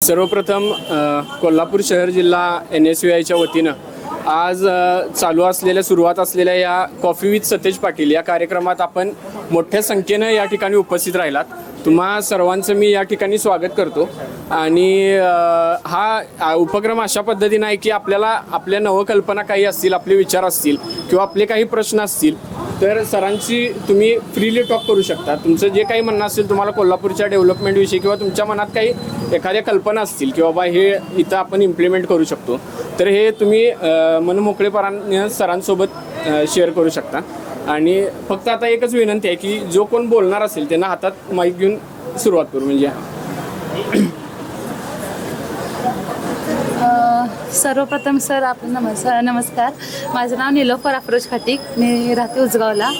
सर्वप्रथम कोल्हापूर शहर जिल्हा NSUIच्या वतीनं आज सुरुवात असलेल्या या कॉफी विथ सतेज पाटील या कार्यक्रमात आपण मोठ्या संख्येनं या ठिकाणी उपस्थित राहिलात. तुम्हा सर्वांचं मी या ठिकाणी स्वागत करतो. आणि हा उपक्रम अशा पद्धतीने आहे की आपल्या नवकल्पना काही असतील, आपले विचार असतील किंवा आपले काही प्रश्न असतील तर सरांशी तुम्ही फ्रीली टॉक करू शकता. तुमचं जे काही म्हणणं असेल, तुम्हाला कोल्हापूरच्या डेव्हलपमेंटविषयी किंवा तुमच्या मनात काही एखाद्या कल्पना असतील की बाबा हे इथं आपण इम्प्लिमेंट करू शकतो, तर हे तुम्ही मनमोकळेपणाने सरांसोबत शेअर करू शकता. आणि फक्त आता एकच विनंती आहे की जो कोण बोलणार असेल त्यांना हातात माईक घेऊन सुरुवात करू. म्हणजे सर्वप्रथम सर आपण नमस्कार. माझं नाव निलोफर अफरोज खाटिक, मी राहते उजगावला.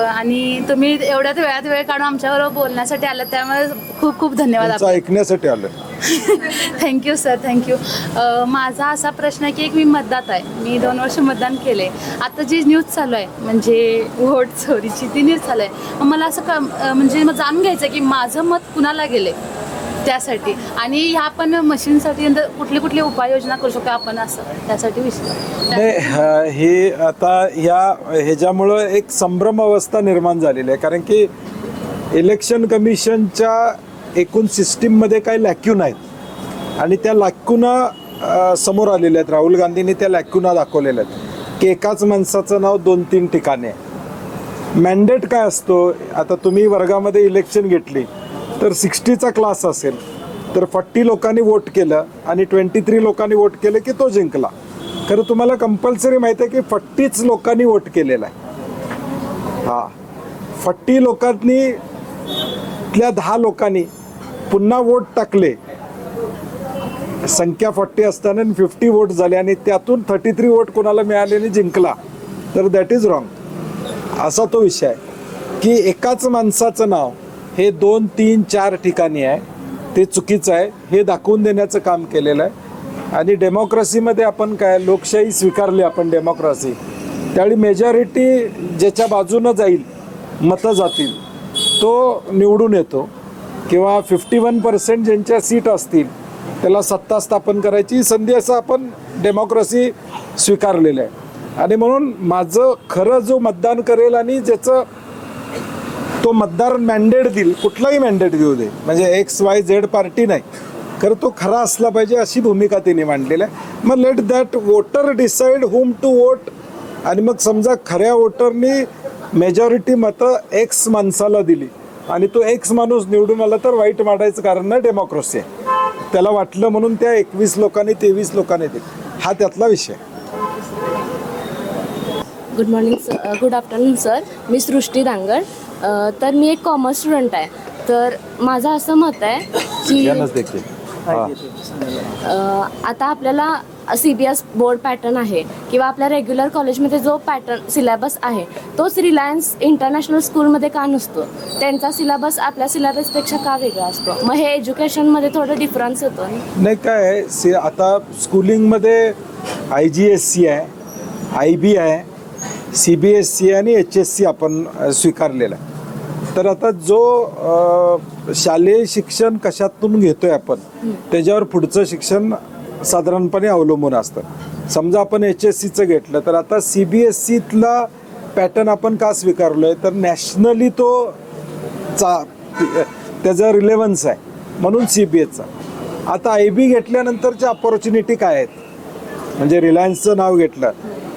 आणि तुम्ही एवढ्यात वेळ काढून आमच्याबरोबर बोलण्यासाठी आलं, त्यामुळे खूप खूप धन्यवाद. ऐकण्यासाठी आलं. Thank you sir, thank you. माझा असा प्रश्न आहे की मी मतदात आहे. मी 2 वर्ष मतदान केले. आता जी न्यूज चालू आहे म्हणजे वोट चोरीची, ती न्यूज चालू आहे. मग मला असं म्हणजे जाणून घ्यायचं आहे की माझं मत कुणाला गेले त्यासाठी, आणि ह्या पण मशीनसाठी कुठली उपाययोजना करू शकतो आपण, असं त्यासाठी नाही. हे आता ह्याच्यामुळं एक संभ्रम अवस्था निर्माण झालेली आहे, कारण की इलेक्शन कमिशनच्या एकूण सिस्टीममध्ये काही लॅक्यून आहेत आणि त्या लॅक्युना समोर आलेल्या आहेत. राहुल गांधींनी त्या लॅक्युना दाखवलेल्या आहेत की एकाच माणसाचं नाव 2-3 ठिकाणी आहे. मॅन्डेट काय असतो, आता तुम्ही वर्गामध्ये इलेक्शन घेतली तर 60चा क्लास असेल तर 40 लोकांनी वोट केलं आणि 23 लोकांनी वोट केलं की तो जिंकला. खरं तुम्हाला कंपल्सरी माहिती आहे की 40च लोकांनी वोट केलेला आहे. 40 लोकांनी 10 लोकांनी पुन्हा वोट टाकले, संख्या 40 असताना 50 वोट झाले आणि त्यातून 33 वोट कोणाला मिळाले आणि जिंकला, तर दॅट इज रॉंग. असा तो विषय आहे की एकाच माणसाचं नाव हे 2, 3, 4 ठिकाणी आहे, ते चुकीचं आहे. हे दाखवून देण्याचं काम केलेलं आहे. आणि डेमोक्रेसीमध्ये आपण काय, लोकशाही स्वीकारली आपण डेमोक्रेसी, त्यावेळी मेजॉरिटी ज्याच्या बाजूनं जाईल, मतं जातील, तो निवडून येतो. किंवा 51% ज्यांच्या सीट असतील त्याला सत्ता स्थापन करायची संधी, असं आपण डेमोक्रेसी स्वीकारलेलं आहे. आणि म्हणून माझं खरं जो मतदान करेल आणि ज्याचं तो मतदार मॅन्डेट देईल, कुठलाही मॅन्डेट घेऊ दे, म्हणजे XYZ पार्टी नाही, खरं तो खरा असला पाहिजे अशी भूमिका त्यांनी मांडलेली आहे. मग let that voter decide whom to vote. आणि मग समजा खऱ्या वोटरनी मेजॉरिटी मतं X माणसाला दिली आणि तो X माणूस निवडून आला तर वाईट मांडायचं कारण नाही, डेमोक्रेसी आहे. त्याला वाटलं म्हणून त्या 21 लोकांनी 23 लोकांनी दिली, हा त्यातला विषय. Good morning sir, good afternoon sir. मी सृष्टी दांगड. तर मी एक कॉमर्स स्टुडंट आहे. तर माझं असं मत आहे की आता आपल्याला CBS बोर्ड पॅटर्न आहे किंवा आपल्या रेग्युलर कॉलेजमध्ये जो पॅटर्न सिलेबस आहे तोच रिलायन्स इंटरनॅशनल स्कूलमध्ये का नसतो? त्यांचा सिलेबस आपल्या सिलेबसपेक्षा का वेगळा असतो? मग हे एज्युकेशनमध्ये थोडं डिफरन्स होतो नाही. काय आहे, आता स्कूलिंगमध्ये IGSC आहे, IB आहे, CBSE आणि HSC आपण स्वीकारलेला आहे. तर आता जो शालेय शिक्षण कशातून घेतोय आपण त्याच्यावर पुढचं शिक्षण साधारणपणे अवलंबून असतं. समजा आपण HSCचं घेतलं तर आता CBSEतला पॅटर्न आपण का स्वीकारलो आहे, तर नॅशनली तो त्याचा रिलेव्हन्स आहे म्हणून CBSचा. आता IB घेतल्यानंतरच्या अपॉर्च्युनिटी काय आहेत, म्हणजे रिलायन्सचं नाव घेतलं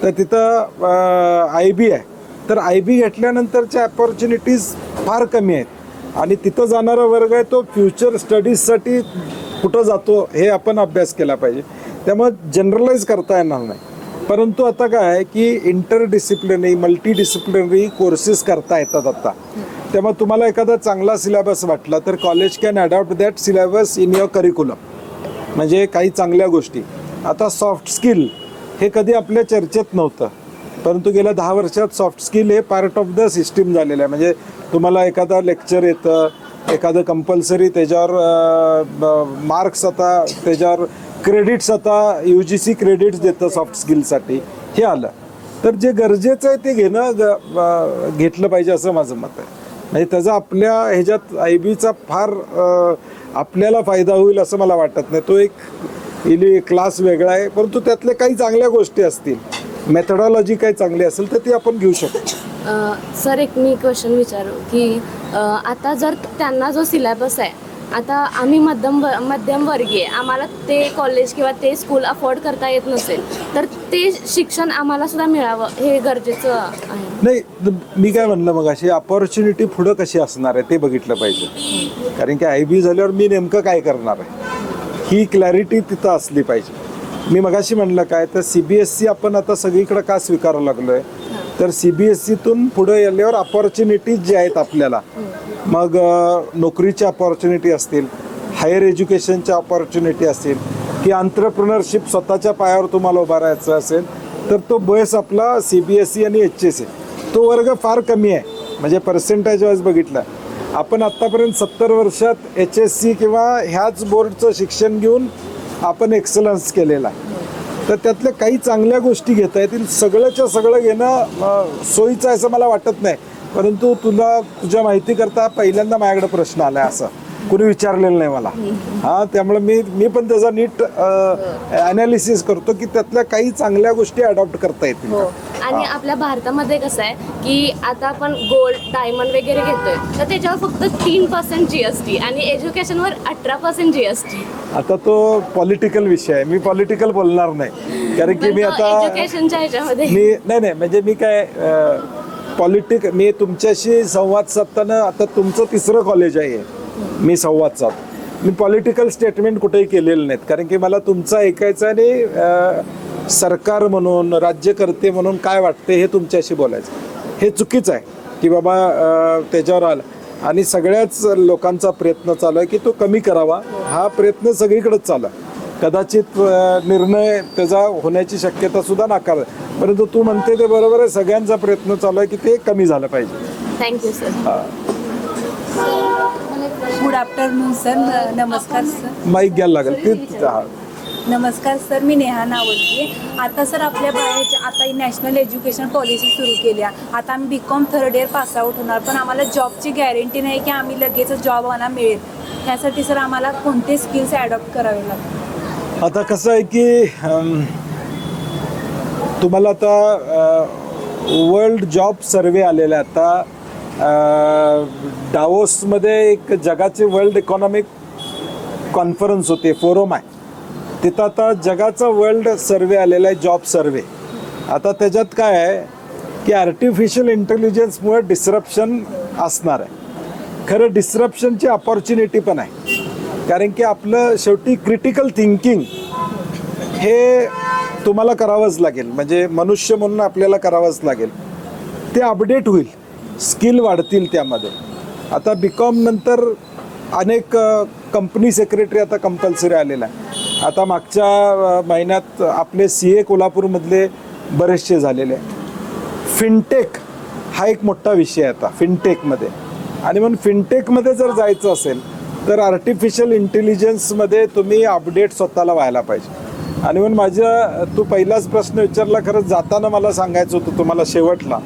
तर तिथं IB आहे, तर IB घेतल्यानंतरच्या अपॉर्च्युनिटीज फार कमी आहेत आणि तिथं जाणारा वर्ग आहे तो फ्युचर स्टडीजसाठी कुठं जातो हे आपण अभ्यास केला पाहिजे. त्यामुळे जनरलाइज करता येणार नाही. परंतु आता काय आहे की इंटरडिसिप्लिनरी मल्टीडिसिप्लिनरी कोर्सेस करता येतात आता. त्यामुळे तुम्हाला एखादा चांगला सिलेबस वाटला तर college can adopt that syllabus in your curriculum, म्हणजे काही चांगल्या गोष्टी. आता सॉफ्ट स्किल हे कधी आपल्या चर्चेत नव्हतं, परंतु गेल्या 10 वर्षात सॉफ्ट स्किल हे पार्ट ऑफ द सिस्टीम झालेलं आहे. म्हणजे तुम्हाला एखादा लेक्चर येतं, एखादं कंपल्सरी त्याच्यावर मार्क्स, आता त्याच्यावर क्रेडिट्स, आता UGC क्रेडिट्स देतं सॉफ्ट स्किलसाठी, हे आलं. तर जे गरजेचं आहे ते घेतलं पाहिजे असं माझं मत आहे. म्हणजे त्याचा आपल्या ह्याच्यात आय बीचा फार आपल्याला फायदा होईल असं मला वाटत नाही. तो एक क्लास वेगळा आहे, परंतु त्यातल्या काही चांगल्या गोष्टी असतील, मेथडॉलॉजी काही चांगली असेल तर ती आपण घेऊ शकतो. सर एक मी क्वेश्चन विचारू की आता जर त्यांना जो सिलेबस आहे, आता आम्ही मध्यमवर्गीय, आम्हाला ते कॉलेज किंवा ते स्कूल अफोर्ड करता येत नसेल तर ते शिक्षण आम्हाला सुद्धा मिळावं हे गरजेचं आहे. नाही, मी काय म्हणलं मग अशी अपॉर्च्युनिटी पुढं कशी असणार आहे ते बघितलं पाहिजे. कारण की आय बी झाल्यावर मी नेमकं काय करणार आहे ही क्लॅरिटी तिथं असली पाहिजे. मी मगाशी म्हणलं काय तर CBSE आपण आता सगळीकडे का स्वीकारावं लागलो आहे, तर CBSEतून पुढे गेल्यावर अपॉर्च्युनिटीज जे आहेत आपल्याला, मग नोकरीच्या अपॉर्च्युनिटी असतील, हायर एज्युकेशनच्या अपॉर्च्युनिटी असतील, की एंटरप्रेन्योरशिप स्वतःच्या पायावर तुम्हाला उभा राहायचं असेल तर तो बस आपला CBSE आणि HSA तो वर्ग फार कमी आहे. म्हणजे पर्सेंटेज वाईज बघितलं आपण आत्तापर्यंत 70 वर्षात HSC किंवा ह्याच बोर्डचं शिक्षण घेऊन आपण एक्सलन्स केलेला आहे. तर त्यातल्या काही चांगल्या गोष्टी घेता येतील. सगळंच्या सगळं घेणं सोयीचं आहे असं मला वाटत नाही, परंतु तुझ्या माहिती करता पहिल्यांदा माझ्याकडे प्रश्न आला आहे, असं कुणी विचारलेलं नाही मला. हां, त्यामुळे मी पण त्याचा नीट ॲनालिसिस करतो की त्यातल्या काही चांगल्या गोष्टी अडॉप्ट करता येतील. आणि आपल्या भारतामध्ये कसं आहे की आता आपण गोल्ड डायमंड वगैरे घेतोय तर त्याच्यावर फक्त 3% GST आणि एज्युकेशनवर 18% GST. आता तो पॉलिटिकल विषय आहे, मी पॉलिटिकल बोलणार नाही. कारण की मी आता एज्युकेशनच्या ह्याच्यामध्ये नाही म्हणजे मी काय मी तुमच्याशी संवाद साधताना, आता तुमचं 3रं कॉलेज आहे मी संवाद साधतो, मी पॉलिटिकल स्टेटमेंट कुठेही केलेलं नाहीत. कारण की मला तुमचं ऐकायचं आणि सरकार म्हणून राज्यकर्ते म्हणून काय वाटते हे तुमच्याशी बोलायचं. हे चुकीचं आहे की बाबा त्याच्यावर आलं. आणि सगळ्याच लोकांचा प्रयत्न चालू आहे की तो कमी करावा. हा प्रयत्न सगळीकडेच चालू आहे. कदाचित निर्णय त्याचा होण्याची शक्यता सुद्धा नाकार, परंतु तू म्हणते ते बरोबर आहे. सगळ्यांचा प्रयत्न चालू आहे की ते कमी झालं पाहिजे. Thank you sir. Good afternoon sir. नमस्कार सर. माईक घ्यायला लागेल ते. नमस्कार सर, मी नेहा नावलगी. आता सर आपल्या बाहेरच्या आता नॅशनल एज्युकेशन पॉलिसी सुरू केली आहे. आता आम्ही BCom 3rd इयर पासआउट होणार, पण आम्हाला जॉबची गॅरंटी नाही की आम्ही लगेच जॉब आम्हाला मिळेल. त्यासाठी सर आम्हाला कोणते स्किल्स ॲडॉप्ट करावे लागतात? आता कसं आहे की तुम्हाला आता वर्ल्ड जॉब सर्वे आलेला आहे. आता डावोसमध्ये एक जगाची वर्ल्ड इकॉनॉमिक कॉन्फरन्स होते, फोरम आहे तिथं. आता जगाचा वर्ल्ड सर्वे आलेला आहे, जॉब सर्वे. आता त्याच्यात काय आहे की आर्टिफिशियल इंटेलिजन्समुळे डिस्रप्शन असणार आहे. खरं डिस्रप्शनची अपॉर्च्युनिटी पण आहे, कारण की आपलं शेवटी क्रिटिकल थिंकिंग हे तुम्हाला करावंच लागेल. म्हणजे मनुष्य म्हणून आपल्याला करावंच लागेल. ते अपडेट होईल, स्किल वाढतील त्यामध्ये. आता BCom नंतर अनेक कंपनी सेक्रेटरी आता कंपल्सरी आलेला आहे. आता मागच्या महिन्यात आपले CA कोल्हापूरमधले बरेचसे झालेले आहे. फिनटेक हा एक मोठा विषय आहे आता फिनटेकमध्ये. आणि म्हणून फिनटेकमध्ये जर जायचं असेल तर आर्टिफिशियल इंटेलिजन्समध्ये तुम्ही अपडेट स्वतःला व्हायला पाहिजे. आणि म्हणून तू पहिलाच प्रश्न विचारला, खरंच जाताना मला सांगायचं होतं तुम्हाला शेवटला,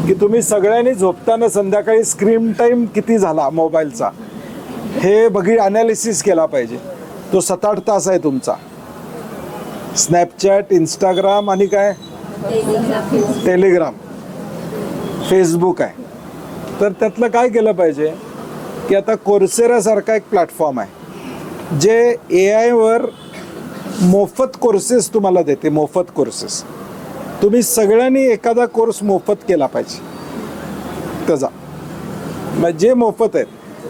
की तुम्ही सगळ्यांनी झोपताना संध्याकाळी स्क्रीन टाईम किती झाला मोबाईलचा हे ॲनालिसिस केला पाहिजे. तो 7-8 तास आहे तुमचा. स्नॅपचॅट, इंस्टाग्राम आणि काय टेलिग्राम, फेसबुक आहे. तर त्यातलं काय केलं पाहिजे की आता कोर्सेरासारखा एक प्लॅटफॉर्म आहे जे AI मोफत कोर्सेस तुम्हाला देते. मोफत कोर्सेस तुम्ही सगळ्यांनी एखादा कोर्स मोफत केला पाहिजे त्याचा, म्हणजे जे मोफत आहेत.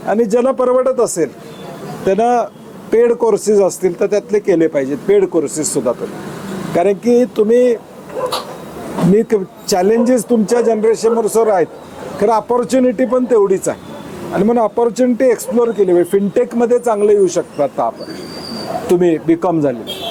आणि ज्याला परवडत असेल त्यांना पेड कोर्सेस असतील तर त्यातले केले पाहिजेत, पेड कोर्सेस सुद्धा तुम्ही. कारण की मी चॅलेंजेस तुमच्या जनरेशनवर आहेत, खरं अपॉर्च्युनिटी पण तेवढीच आहे. आणि म्हणून अपॉर्च्युनिटी एक्सप्लोअर केली पाहिजे. फिनटेकमध्ये चांगलं येऊ शकतं. आता तुम्ही BCom झाले.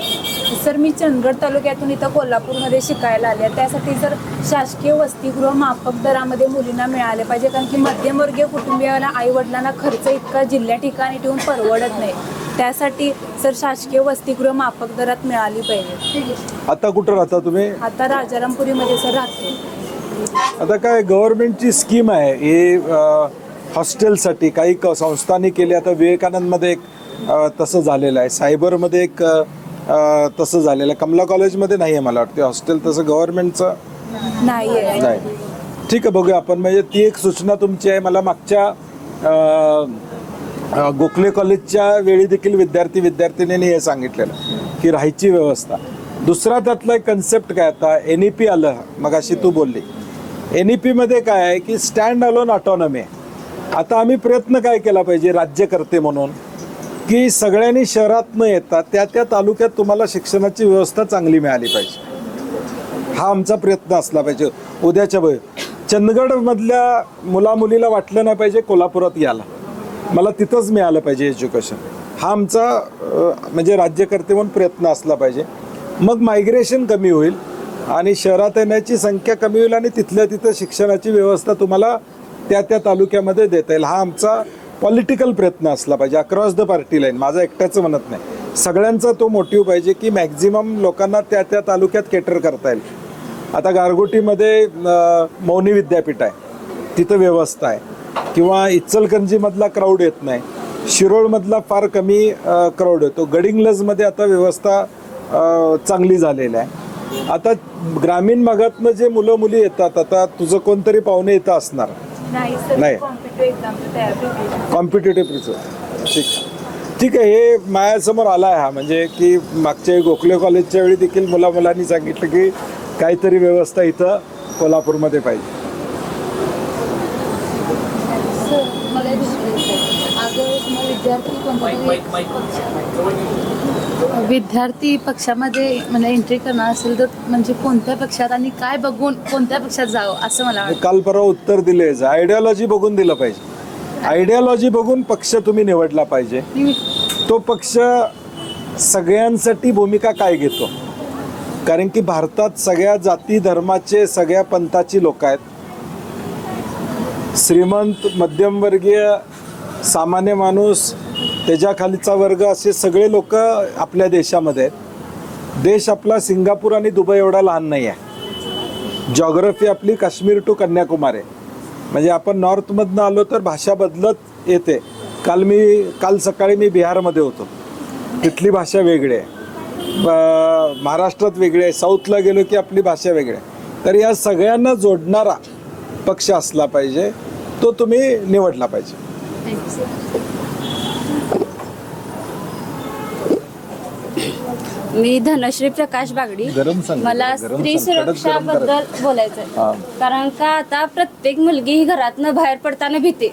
सर मी चंदगड तालुक्यातून इथं कोल्हापूरमध्ये शिकायला आले. त्यासाठी सर शासकीय वसतिगृह माफक दरामध्ये मुलींना मिळाले पाहिजे, कारण की मध्यमवर्गीय कुटुंबियाला आईवडिलांना खर्च इतका जिल्ह्या ठिकाणी ठेवून परवडत नाही. त्यासाठी सर शासकीय वसतिगृह माफक दरात मिळाली पाहिजे. आता कुठं राहता तुम्ही? आता राजारामपुरीमध्ये सर राहते. आता काय गव्हर्नमेंटची स्कीम आहे, हे हॉस्टेलसाठी काही संस्थांनी केले. आता विवेकानंदमध्ये एक तसं झालेलं आहे, सायबरमध्ये एक तसं झालेलं आहे. कमला कॉलेजमध्ये नाही आहे मला वाटतं हॉस्टेल तसं गव्हर्नमेंटचं नाही आहे. नाही. ठीक आहे, बघूया आपण. म्हणजे ती एक सूचना तुमची आहे. मला मागच्या गोखले कॉलेजच्या वेळी देखील विद्यार्थिनींनी हे सांगितलेलं की राहायची व्यवस्था. दुसरा त्यातला एक कन्सेप्ट काय, आता NEP आलं, मग अशी तू बोलली. NEPमध्ये काय आहे की स्टँड अलोन ऑटॉनॉमी आहे. आता आम्ही प्रयत्न काय केला पाहिजे राज्यकर्ते म्हणून की सगळ्यांनी शहरात न येता त्या त्या तालुक्यात तुम्हाला शिक्षणाची व्यवस्था चांगली मिळाली पाहिजे. हा आमचा प्रयत्न असला पाहिजे. उद्याच्या चंदगडमधल्या मुलामुलीला वाटलं नाही पाहिजे कोल्हापुरात यायला, मला तिथंच मिळालं पाहिजे एज्युकेशन. हा आमचा म्हणजे राज्यकर्ते म्हणून प्रयत्न असला पाहिजे. मग मायग्रेशन कमी होईल आणि शहरात येण्याची संख्या कमी होईल आणि तिथल्या तिथं शिक्षणाची व्यवस्था तुम्हाला त्या त्या तालुक्यामध्ये देता येईल. हा आमचा पॉलिटिकल प्रयत्न असला पाहिजे अक्रॉस द पार्टी लाईन. माझं एकट्याचं म्हणत नाही, सगळ्यांचा तो मोटिव्ह पाहिजे की मॅक्झिमम लोकांना त्या त्या तालुक्यात केटर करता येईल. आता गारगोटीमध्ये मौनी विद्यापीठ आहे, तिथं व्यवस्था आहे. किंवा इचलकरंजीमधला क्राऊड येत नाही, शिरोळमधला फार कमी क्राऊड येतो. गडिंग्लजमध्ये आता व्यवस्था चांगली झालेली आहे. आता ग्रामीण भागातनं जे मुलं मुली येतात, आता तुझं कोणतरी पाहुणे येतं असणार नाही, कॉम्पिटेटिव्ह ठीक आहे. हे माझ्यासमोर आला आहे हा, म्हणजे की मागच्या गोखले कॉलेजच्या वेळी देखील मुलांनी सांगितलं की काहीतरी व्यवस्था इथं कोल्हापूरमध्ये पाहिजे. विद्यार्थी पक्षामध्ये म्हणजे एंट्री करणार असेल तर म्हणजे कोणत्या पक्षात आणि काय बघून कोणत्या पक्षात जावं असं मला वाटतं. काल परवा उत्तर दिले, आयडियोलॉजी बघून दिलं पाहिजे. आयडियोलॉजी बघून पक्ष तुम्ही निवडला पाहिजे. तो पक्ष सगळ्यांसाठी भूमिका काय घेतो, कारण की भारतात सगळ्या जाती धर्माचे सगळ्या पंथाची लोक आहेत. श्रीमंत, मध्यमवर्गीय, सामान्य माणूस, त्याच्याखालीचा वर्ग, असे सगळे लोक आपल्या देशामध्ये आहेत. देश आपला सिंगापूर आणि दुबई एवढा लहान नाही आहे. जॉग्रफी आपली काश्मीर टू कन्याकुमारी आहे. म्हणजे आपण नॉर्थमधनं आलो तर भाषा बदलत येते. काल सकाळी मी बिहारमध्ये होतो, तिथली भाषा वेगळी आहे. महाराष्ट्रात वेगळी आहे, साऊथला गेलो की आपली भाषा वेगळी आहे. तर या सगळ्यांना जोडणारा पक्ष असला पाहिजे, तो तुम्ही निवडला पाहिजे. मी धनश्री प्रकाश बागडी. मला स्त्री सुरक्षाबद्दल बोलायचं आहे. कारण का आता प्रत्येक मुलगी ही घरातनं बाहेर पडताना भीते,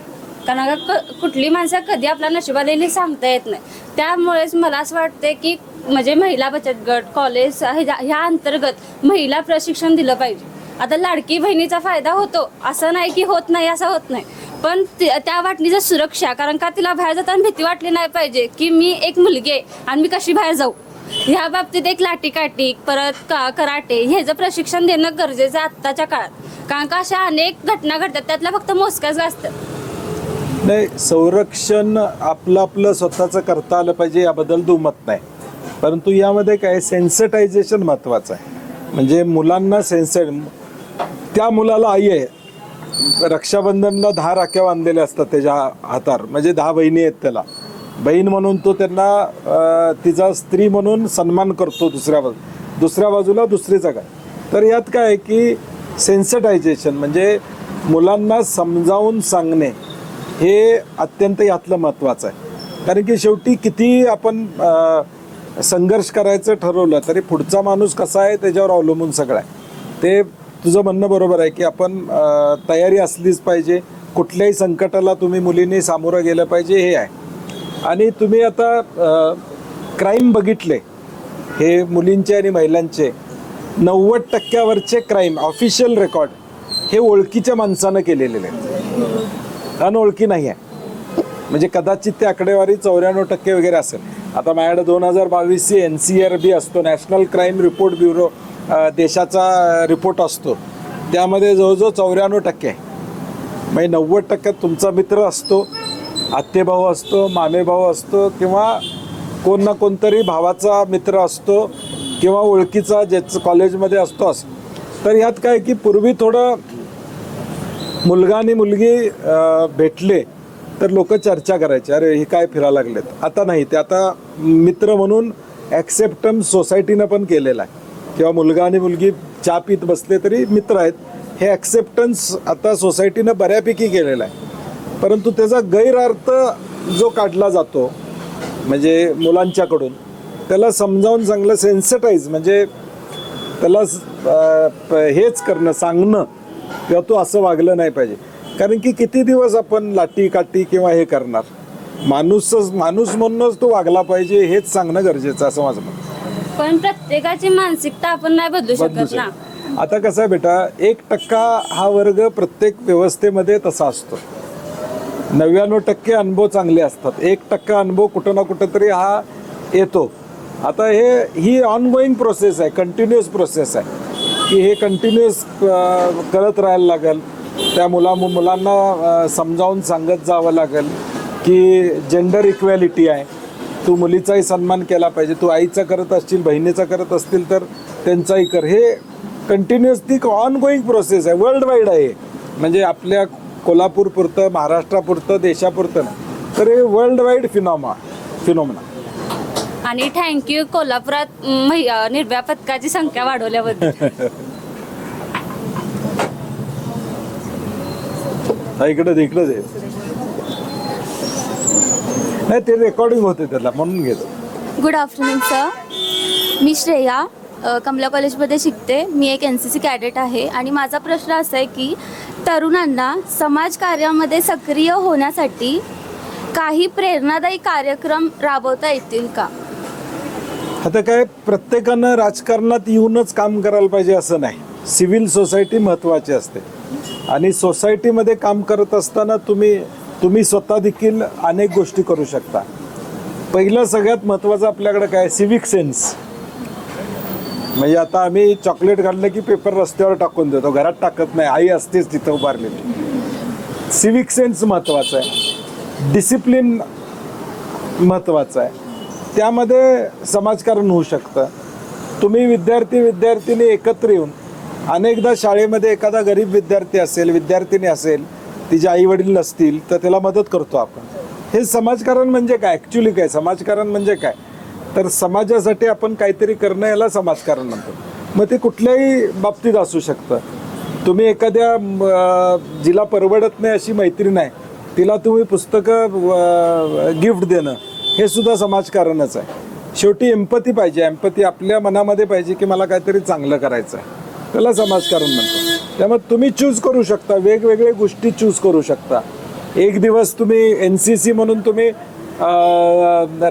कारण का कुठली माणसं कधी आपल्या नशिबाला सांगता येत नाही. त्यामुळेच मला असं वाटते की म्हणजे महिला बचत गट, कॉलेज ह्या अंतर्गत महिला प्रशिक्षण दिलं पाहिजे. आता लाडकी बहिणीचा फायदा होतो असं नाही की होत नाही, असं होत नाही, पण त्या वाटणीची सुरक्षा, कारण का तिला बाहेर जाताना भीती वाटली नाही पाहिजे की मी एक मुलगी आहे आणि मी कशी बाहेर जाऊ. ह्या बाबतीत एक लाठीकाठी, परत कराटे ह्याचं प्रशिक्षण देणं गरजेचं आहे आत्ताच्या काळात. कारण का अशा अनेक घटना घडतात, त्यातल्या फक्त मोजक्याच असतात. नाही, संरक्षण आपलं स्वतःचं करता आलं पाहिजे याबद्दल दुमत नाही, परंतु यामध्ये काय सेन्सिटायझेशन महत्त्वाचं आहे. म्हणजे मुलांना त्या मुलाला आई आहे, रक्षाबंधनला 10 राख्या बांधलेल्या असतात त्याच्या हातावर, म्हणजे 10 बहिणी आहेत त्याला, बहीण म्हणून तो त्यांना तिचा स्त्री म्हणून सन्मान करतो. दुसऱ्या बाजूला दुसरीचा काय. तर यात काय आहे की सेन्सिटायझेशन म्हणजे मुलांना समजावून सांगणे हे अत्यंत यातलं महत्त्वाचं आहे. कारण की शेवटी किती आपण संघर्ष करायचं ठरवलं तरी पुढचा माणूस कसा आहे त्याच्यावर अवलंबून सगळं आहे. ते तुझं म्हणणं बरोबर आहे की आपण तयारी असलीच पाहिजे. कुठल्याही संकटाला तुम्ही मुलींनी सामोरं गेलं पाहिजे हे आहे. आणि तुम्ही आता क्राईम बघितले हे मुलींचे आणि महिलांचे, 90% क्राईम ऑफिशियल रेकॉर्ड हे ओळखीच्या माणसानं केलेले आहेत, अनोळखी नाही आहे. म्हणजे कदाचित ते आकडेवारी 94% वगैरे असेल. आता माझ्याकडे 2022 NCRB असतो, नॅशनल क्राईम रिपोर्ट ब्युरो, देशाचा रिपोर्ट असतो, त्यामध्ये जवळजवळ 94% आहे. म्हणजे 90% तुमचा मित्र असतो, आत्तेभाऊ असतो, मामेभाऊ असतो, किंवा कोण ना कोणतरी भावाचा मित्र असतो किंवा ओळखीचा ज्याचं कॉलेजमध्ये असतो. तर यात काय की पूर्वी थोडं मुलगा आणि मुलगी भेटले तर लोक चर्चा करायचे, अरे हे काय फिरायला लागलेत. आता नाही, ते आता मित्र म्हणून ॲक्सेप्टन्स सोसायटीनं पण केलेला आहे. किंवा मुलगा आणि मुलगी चहा पीत बसले तरी मित्र आहेत, हे ॲक्सेप्टन्स आता सोसायटीनं बऱ्यापैकी केलेलं आहे. परंतु त्याचा गैरअर्थ जो काढला जातो म्हणजे मुलांच्याकडून, त्याला समजावून चांगलं सेन्सिटाईज म्हणजे त्याला हेच करणं, सांगणं किंवा तू असं वागलं नाही पाहिजे. कारण की किती दिवस आपण लाटी काठी किंवा हे करणार. माणूस म्हणूनच तो वागला पाहिजे हेच सांगणं गरजेचं असं माझं मत. पण प्रत्येकाची मानसिकता आपण नाही बदलू शकत ना. आता कसं आहे बेटा, 1% हा वर्ग प्रत्येक व्यवस्थेमध्ये तसा असतो. 99% अनुभव चांगले असतात, 1% अनुभव कुठं ना कुठं तरी हा येतो. आता ही ऑनगोईंग प्रोसेस आहे, कंटिन्युअस प्रोसेस आहे की हे कंटिन्युअस करत राहायला लागेल. त्या मुलांना समजावून सांगत जावं लागेल की जेंडर इक्वॅलिटी आहे, तू मुलीचाही सन्मान केला पाहिजे, तू आईचा करत असशील, बहिणीचा करत असतील तर त्यांचाही कर. हे कंटिन्युअस ती ऑनगोईंग प्रोसेस आहे, वर्ल्ड वाईड आहे. म्हणजे आपल्या कोल्हापूरपुरतं, महाराष्ट्रापुरतं, देशापुरतं नाही, तर हे वर्ल्ड वाईड फिनॉमिना. आणि थँक्यू कोल्हापुरात निर्भया पथकाची संख्या वाढवल्याबद्दल. इकडे दे नाही, ते रेकॉर्डिंग होते त्याला म्हणून घेतो. गुड आफ्टरनून सर, मी श्रेया कमला कॉलेजमध्ये शिकते. मी एक NCC कॅडेट आहे आणि माझा प्रश्न असा आहे की तरुणांना समाजकार्यामध्ये सक्रिय होण्यासाठी काही प्रेरणादायी कार्यक्रम राबवता येतील का? आता काय, प्रत्येकानं राजकारणात येऊनच काम करायला पाहिजे असं नाही. सिव्हिल सोसायटी महत्त्वाची असते आणि सोसायटीमध्ये काम करत असताना तुम्ही स्वतः देखील अनेक गोष्टी करू शकता. पहिलं सगळ्यात महत्त्वाचं आपल्याकडे काय, सिव्हिक सेन्स. म्हणजे आता आम्ही चॉकलेट घातलं की पेपर रस्त्यावर टाकून देतो, घरात टाकत नाही, आई असतेच तिथं उभारलेली. सिव्हिक सेन्स महत्त्वाचं आहे, डिसिप्लिन महत्त्वाचं आहे. त्यामध्ये समाजकारण होऊ शकतं. तुम्ही विद्यार्थी एकत्र येऊन, अनेकदा शाळेमध्ये एखादा गरीब विद्यार्थी असेल, विद्यार्थिनी असेल, तिचे आई वडील नसतील तर त्याला मदत करतो आपण. हे समाजकारण म्हणजे काय, ॲक्च्युली काय समाजकारण म्हणजे काय, तर समाजासाठी आपण काहीतरी करणं याला समाजकारण म्हणतो. मग ते कुठल्याही बाबतीत असू शकतं. तुम्ही एखाद्या जिला परवडत नाही अशी मैत्रीण आहे, तिला तुम्ही पुस्तकं गिफ्ट देणं, हे सुद्धा समाजकारणच आहे. शेवटी एम्पथी पाहिजे, एम्पथी आपल्या मनामध्ये पाहिजे की मला काहीतरी चांगलं करायचं आहे, त्याला समाजकारण म्हणतो. त्यामुळे तुम्ही चूज करू शकता, वेगवेगळे गोष्टी चूज करू शकता. एक दिवस तुम्ही NCC म्हणून तुम्ही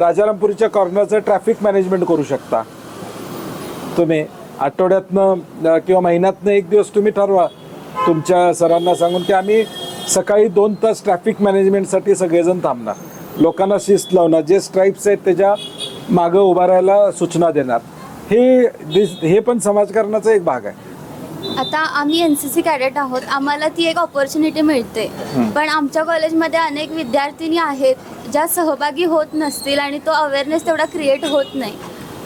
राजारामपुरीच्या कॉर्नरचं ट्रॅफिक मॅनेजमेंट करू शकता. तुम्ही आठवड्यातनं किंवा महिन्यातनं एक दिवस तुम्ही ठरवा तुमच्या सरांना सांगून की आम्ही सकाळी 2 तास ट्रॅफिक मॅनेजमेंटसाठी सगळेजण थांबणार, लोकांना शिस्त लावणार, जे स्ट्राईप्स आहेत त्याच्या मागं उभा राहायला सूचना देणार. हे पण समाजकारणाचा एक भाग आहे. आता आम्ही NCC कॅडेट आहोत, आम्हाला ती एक ऑपॉर्च्युनिटी मिळते, पण आमच्या कॉलेजमध्ये अनेक विद्यार्थिनी आहेत ज्या सहभागी होत नसतील आणि तो अवेअरनेस तेवढा क्रिएट होत नाही.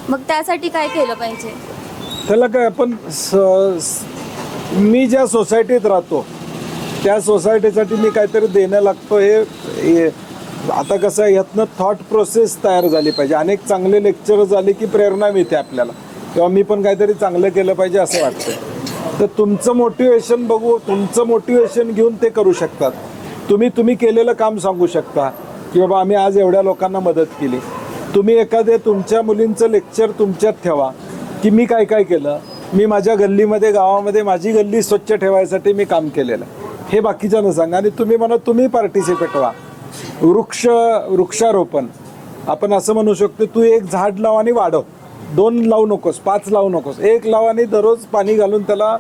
मग त्यासाठी काय केलं पाहिजे? त्याला काय, आपण मी ज्या सोसायटीत राहतो त्या सोसायटीसाठी मी काहीतरी देणं लागतो. हे आता कसं आहे, यातनं थॉट प्रोसेस तयार झाली पाहिजे. अनेक चांगले लेक्चर झाले की प्रेरणा मिळते आपल्याला, किंवा मी पण काहीतरी चांगलं केलं पाहिजे असं वाटतं. तर तुमचं मोटिवेशन बघू, तुमचं मोटिवेशन घेऊन ते करू शकतात. तुम्ही केलेलं काम सांगू शकता की बाबा आम्ही आज एवढ्या लोकांना मदत केली. तुम्ही एखादे तुमच्या मुलींचं लेक्चर तुमच्यात ठेवा की मी काय काय केलं, मी माझ्या गल्लीमध्ये, गावामध्ये माझी गल्ली स्वच्छ ठेवायसाठी मी काम केलेलं, हे बाकीच्यांना सांगा. आणि तुम्ही म्हणा, तुम्ही पार्टिसिपेट व्हा. वृक्षारोपण आपण असं म्हणू शकतो, तू एक झाड लाव आणि वाढव, 2 लावू नकोस, 5 लावू नकोस, 1 लाव आणि दररोज पाणी घालून त्याला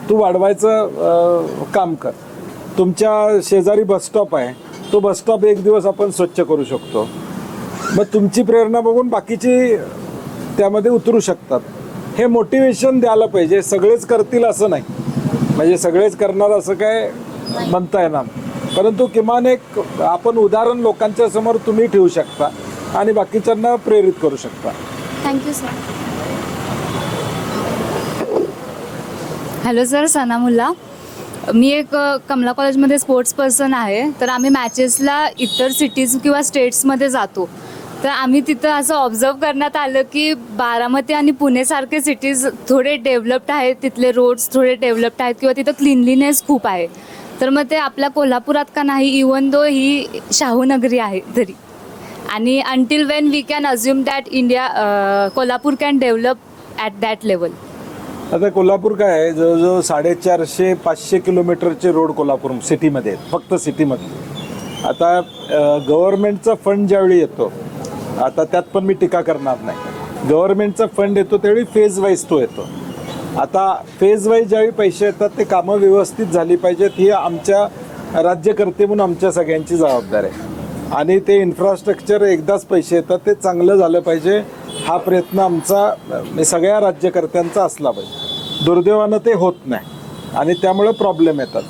तू वाढवायचं काम कर. तुमच्या शेजारी बसस्टॉप आहे, तो बसस्टॉप एक दिवस आपण स्वच्छ करू शकतो. मग तुमची प्रेरणा बघून बाकीची त्यामध्ये उतरू शकतात. हे मोटिवेशन द्यायला पाहिजे. सगळेच करतील असं नाही, म्हणजे सगळेच करणार असं काय म्हणता येणार, परंतु किमान एक आपण उदाहरण लोकांच्या समोर तुम्ही ठेवू शकता आणि बाकीच्यांना प्रेरित करू शकता. Thank you sir. Hello sir, Sanamulla. मी एक कमला कॉलेजमध्ये स्पोर्ट्स पर्सन आहे. तर आम्ही मॅचेसला इतर सिटीज किंवा स्टेट्समध्ये जातो. तर आम्ही तिथं असं ऑब्झर्व करण्यात आलं की बारामती आणि पुणेसारखे सिटीज थोडे डेव्हलप्ड आहेत, तिथले रोड्स थोडे डेव्हलप्ड आहेत किंवा तिथं क्लिनलीनेस खूप आहे. तर मग ते आपल्या कोल्हापुरात का नाही, इवन दो ही शाहू नगरी आहे तरी. आणि until when we can assume that India Kolhapur can develop at that level. आता कोल्हापूर काय आहे, जवळजवळ 450-500 किलोमीटरचे रोड कोल्हापूर सिटीमध्ये आहेत, फक्त सिटीमध्ये. आता गव्हर्नमेंटचा फंड ज्यावेळी येतो, आता त्यात पण मी टीका करणार नाही, गव्हर्नमेंटचा फंड येतो त्यावेळी फेज वाईज तो येतो. आता फेज वाईज ज्यावेळी पैसे येतात ते कामं व्यवस्थित झाली पाहिजेत, ही आमच्या राज्यकर्ते म्हणून आमच्या सगळ्यांची जबाबदारी आहे. आणि ते इन्फ्रास्ट्रक्चर एकदाच पैसे येतात ते चांगलं झालं पाहिजे, हा प्रयत्न आमचा सगळ्या राज्यकर्त्यांचा असला पाहिजे. दुर्दैवानं ते होत नाही आणि त्यामुळे प्रॉब्लेम येतात.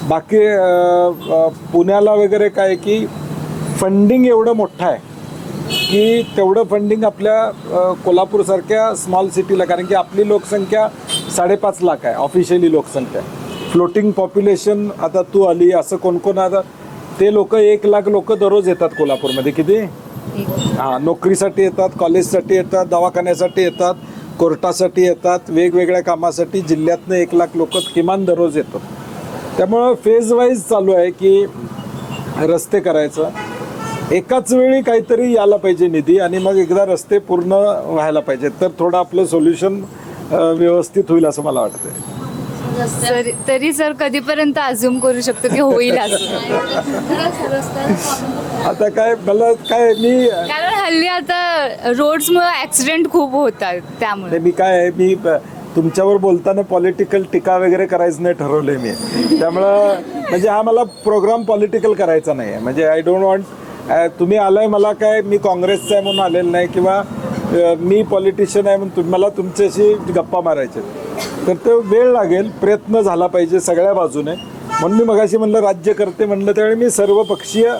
बाकी पुण्याला वगैरे काय की फंडिंग एवढं मोठं आहे की तेवढं फंडिंग आपल्या कोल्हापूरसारख्या स्मॉल सिटीला, कारण की आपली लोकसंख्या 5.5 लाख आहे ऑफिशियली लोकसंख्या. फ्लोटिंग पॉप्युलेशन, आता तू आली असं कोण कोण, आता ते लोक 1 लाख लोक दररोज येतात कोल्हापूरमध्ये. किती? हां, नोकरीसाठी येतात, कॉलेजसाठी येतात, दवाखान्यासाठी येतात, कोर्टासाठी येतात, वेगवेगळ्या कामासाठी जिल्ह्यातनं 1 लाख लोक किमान दररोज येतात. त्यामुळं फेज वाईज चालू आहे की रस्ते करायचं, एकाच वेळी काहीतरी यायला पाहिजे निधी आणि मग एकदा रस्ते पूर्ण व्हायला पाहिजेत, तर थोडं आपलं सोल्युशन व्यवस्थित होईल असं मला वाटतं. तरी सर कधीपर्यंत अज्युम करू शकतो की होईल असं? आता काय मला काय मी कारण हल्ली आता रोड्समुळे ऍक्सिडेंट खूप होतात, त्यामुळे मी काय मी तुमच्यावर बोलताना पॉलिटिकल टीका वगैरे करायचं नाही ठरवलंय मी. त्यामुळं म्हणजे हा मला प्रोग्राम पॉलिटिकल करायचा नाही आहे. म्हणजे आय डोंट वॉन्ट, तुम्ही आलाय मला काय मी काँग्रेसचा आहे म्हणून आलेलं नाही किंवा मी पॉलिटिशियन आहे म्हणून मला तुमच्याशी गप्पा मारायचे, तर ते वेळ लागेल, प्रयत्न झाला पाहिजे सगळ्या बाजूने. म्हणून मी मगाशी म्हणलं राज्यकर्ते म्हणलं त्यावेळी मी सर्वपक्षीय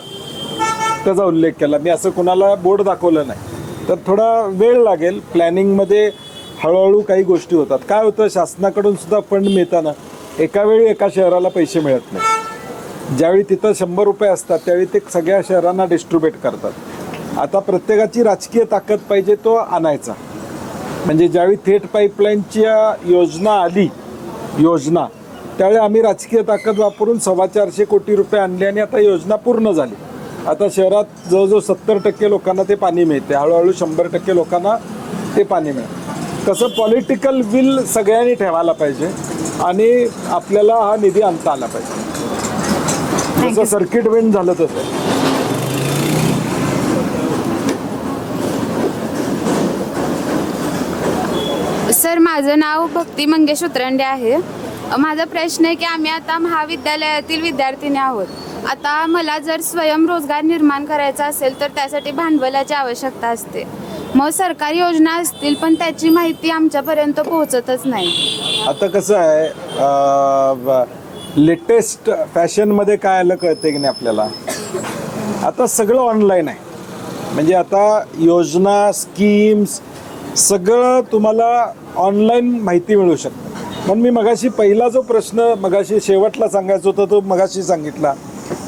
त्याचा उल्लेख केला, मी असं कुणाला बोर्ड दाखवलं नाही. तर थोडा वेळ लागेल, प्लॅनिंगमध्ये हळूहळू काही गोष्टी होतात. काय होतं, शासनाकडून सुद्धा फंड मिळताना एका वेळी एका शहराला पैसे मिळत नाही. ज्यावेळी तिथं 100 रुपये असतात त्यावेळी ते सगळ्या शहरांना डिस्ट्रीब्यूट करतात. आता प्रत्येकाची राजकीय ताकद पाहिजे तो आणायचा. म्हणजे ज्यावेळी थेट पाईपलाईनच्या योजना त्यावेळी आम्ही राजकीय ताकद वापरून 425 कोटी रुपये आणले आणि आता योजना पूर्ण झाली. आता शहरात जवळजवळ 70% लोकांना ते पाणी मिळते, हळूहळू 100% लोकांना ते पाणी मिळतं. तसं पॉलिटिकल विल सगळ्यांनी ठेवायला पाहिजे आणि आपल्याला हा निधी आणता आला पाहिजे. जसं सर्किट बेंड झालं तसं. सर, माझं नाव भक्ती मंगेश उतरंडे आहे. माझा प्रश्न आहे की आम्ही आता महाविद्यालयातील विद्यार्थिनी आहोत. आता मला जर स्वयंरोजगार निर्माण करायचा असेल तर त्यासाठी भांडवलाची आवश्यकता असते. मग सरकारी योजना असतील पण त्याची माहिती आमच्यापर्यंत पोहोचतच नाही. आता कसं आहे, लेटेस्ट फॅशनमध्ये काय आलं कळते की नाही आपल्याला, आता सगळं ऑनलाईन आहे. म्हणजे आता योजना, स्कीम्स सगळं तुम्हाला ऑनलाईन माहिती मिळू शकते. म्हणून मी मगाशी पहिला जो प्रश्न मगाशी शेवटला सांगायचा होता तो मगाशी सांगितला,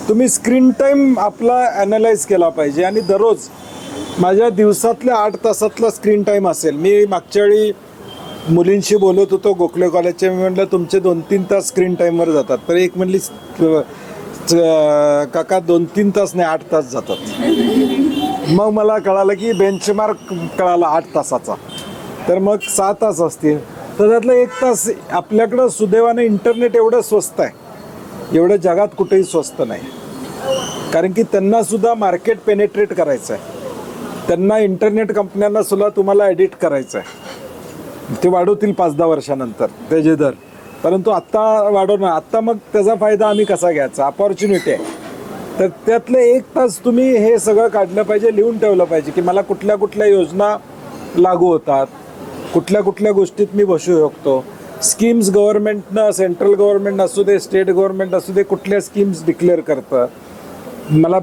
तुम्ही स्क्रीन टाईम आपला ॲनालाइज केला पाहिजे. आणि दररोज माझ्या दिवसातल्या 8 तासातला स्क्रीन टाईम असेल. मी मागच्या वेळी मुलींशी बोलत होतो गोखले कॉलेजचे, मी म्हटलं तुमचे 2-3 तास स्क्रीन टाईमवर जातात. तर एक म्हणली काका 2-3 तास नाही 8 तास जातात. मग मला कळालं की बेंचमार्क कळाला 8 तासाचा, तर मग 6 तास असतील. तर त्यातलं 1 तास आपल्याकडं सुदैवानं इंटरनेट एवढं स्वस्त आहे, एवढं जगात कुठेही स्वस्त नाही. कारण की त्यांना सुद्धा मार्केट पेनेट्रेट करायचं आहे, त्यांना इंटरनेट कंपन्यांना सुद्धा तुम्हाला एडिट करायचं आहे. ते वाढवतील 5-10 वर्षानंतर त्याचे दर, परंतु आत्ता वाढवणं, आत्ता मग त्याचा फायदा आम्ही कसा घ्यायचा, अपॉर्च्युनिटी आहे. तर त्यातलं 1 तास तुम्ही हे सगळं काढलं पाहिजे, लिहून ठेवलं पाहिजे की मला कुठल्या कुठल्या योजना लागू होतात, कुठल्या कुठल्या गोष्टीत मी बसू शकतो. स्कीम्स गव्हर्नमेंटनं, सेंट्रल गव्हर्नमेंट असू दे, स्टेट गव्हर्नमेंट असू दे, कुठल्या स्कीम्स डिक्लेअर करतं. मला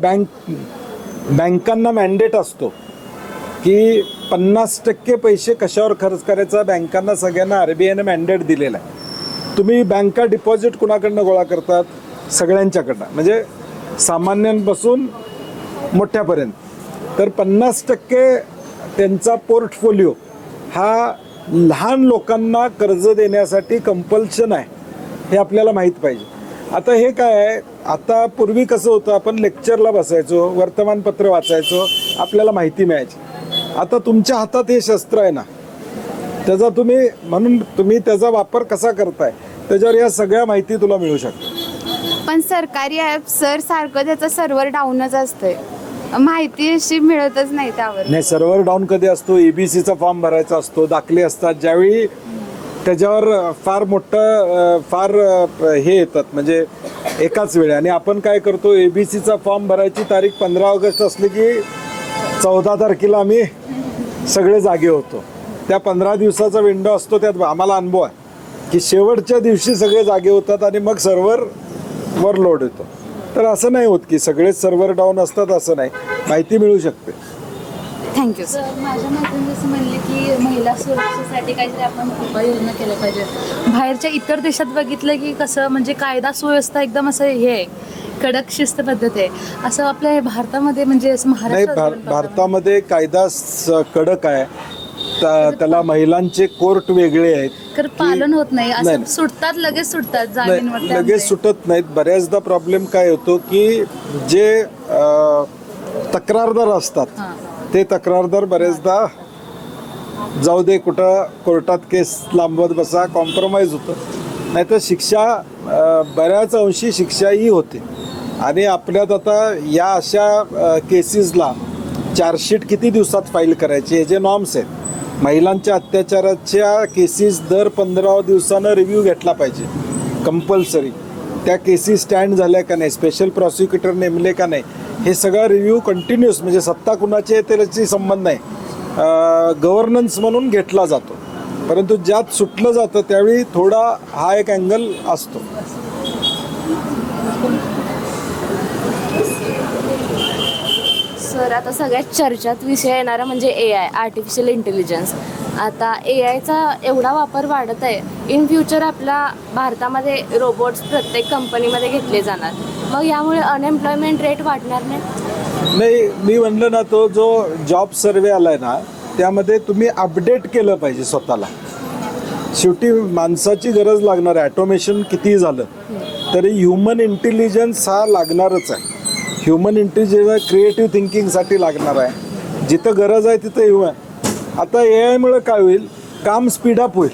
बँकांना मॅन्डेट असतो की 50% पैसे कशावर खर्च करायचा, बँकांना सगळ्यांना RBIनं मॅन्डेट दिलेला आहे. तुम्ही बँका डिपॉझिट कुणाकडनं गोळा करतात? सगळ्यांच्याकडनं, म्हणजे सामान्यांपासून मोठ्यापर्यंत. तर 50% त्यांचा पोर्टफोलिओ हा लहान लोकांना कर्ज देण्यासाठी कंपल्शन आहे, हे आपल्याला माहीत पाहिजे. आता हे काय आहे, आता पूर्वी कसं होतं, आपण लेक्चरला बसायचो, वर्तमानपत्र वाचायचो, आपल्याला माहिती मिळायची. आता तुमच्या हातात हे शस्त्र आहे ना, त्याचा तुम्ही त्याचा वापर कसा करताय त्याच्यावर या सगळ्या माहिती तुला मिळू शकते. पण सरकारी ॲप सर सारखं त्याचं सर्व्हर डाऊनच असतंय, माहिती अशी मिळतच नाही त्यावर. नाही, सर्व्हर डाऊन कधी असतो? एबीसीचा फॉर्म भरायचा असतो, दाखले असतात, ज्यावेळी त्याच्यावर फार हे येतात, म्हणजे एकाच वेळी. आणि आपण काय करतो, एबीसीचा फॉर्म भरायची तारीख 15 ऑगस्ट असली की 14 तारखेला आम्ही सगळे जागे होतो. त्या 15 दिवसाचा विंडो असतो, त्यात आम्हाला अनुभव आहे की शेवटच्या दिवशी सगळे जागे होतात आणि मग सर्व्हरवर लोड येतो. तर असं नाही होत की सगळेच सर्व्हर डाऊन असतात, असं नाही, माहिती मिळू शकते. थँक्यू. तर माझ्या मैत्रिणी जसं म्हणले की महिला सुरक्षेसाठी काहीतरी आपण उपाययोजना केल्या पाहिजेत. बाहेरच्या इतर देशात बघितलं की कसं म्हणजे कायदा सुव्यवस्था एकदम असं हे आहे, कडक शिस्त पद्धत आहे. असं आपल्या भारतामध्ये म्हणजे असं नाही, महाराष्ट्रात भारतामध्ये कायदा कडक आहे, त्याला महिलांचे कोर्ट वेगळे आहेत. तर पालन होत नाही, असं सुटतात, लगेच सुटतात जामीनवर. नाही, लगेच सुटत नाहीत. बऱ्याचदा प्रॉब्लेम काय होतो की जे तक्रारदार असतात ते तक्रारदार बरेचदा जाऊ दे, कुठं कोर्टात केस लांबवत बसा, कॉम्प्रोमाइज होतं. नाहीतर शिक्षा बऱ्याच अंशी शिक्षाही होते. आणि आपल्यात आता या अशा केसेसला चार्जशीट किती दिवसात फाईल करायची, हे जे नॉर्म्स आहेत, महिलांच्या अत्याचाराच्या केसेस दर 15 दिवसानं रिव्ह्यू घेतला पाहिजे कंपल्सरी. त्या केसेस स्टँड झाल्या का नाही, स्पेशल प्रॉसिक्युटर नेमले का नाही, हे सगळं रिव्ह्यू कंटिन्युअस, म्हणजे सत्ता कुणाची आहे त्याची संबंध नाही, गव्हर्नन्स म्हणून घेतला जातो. परंतु ज्यात सुटलं जातं त्यावेळी थोडा हा एक अँगल असतो. सर, आता सगळ्यात चर्चात विषय येणारा म्हणजे AI, आर्टिफिशियल इंटेलिजन्स. आता AIचा एवढा वापर वाढत आहे, इन फ्युचर आपल्या भारतामध्ये रोबोट्स प्रत्येक कंपनीमध्ये घेतले जाणार, मग यामुळे अनएम्प्लॉयमेंट रेट वाढणार नाही. मी म्हणलं ना, तो जो जॉब सर्वे आलाय ना, त्यामध्ये तुम्ही अपडेट केलं पाहिजे स्वतःला. शेवटी माणसाची गरज लागणार आहे. ॲटोमेशन कितीही झालं तरी ह्युमन इंटेलिजन्स हा लागणारच आहे. ह्युमन इंटेलिजन्स क्रिएटिव्ह थिंकिंगसाठी लागणार आहे. जिथं गरज आहे तिथं ह्युमन. आता AI काय होईल, काम स्पीडअप होईल.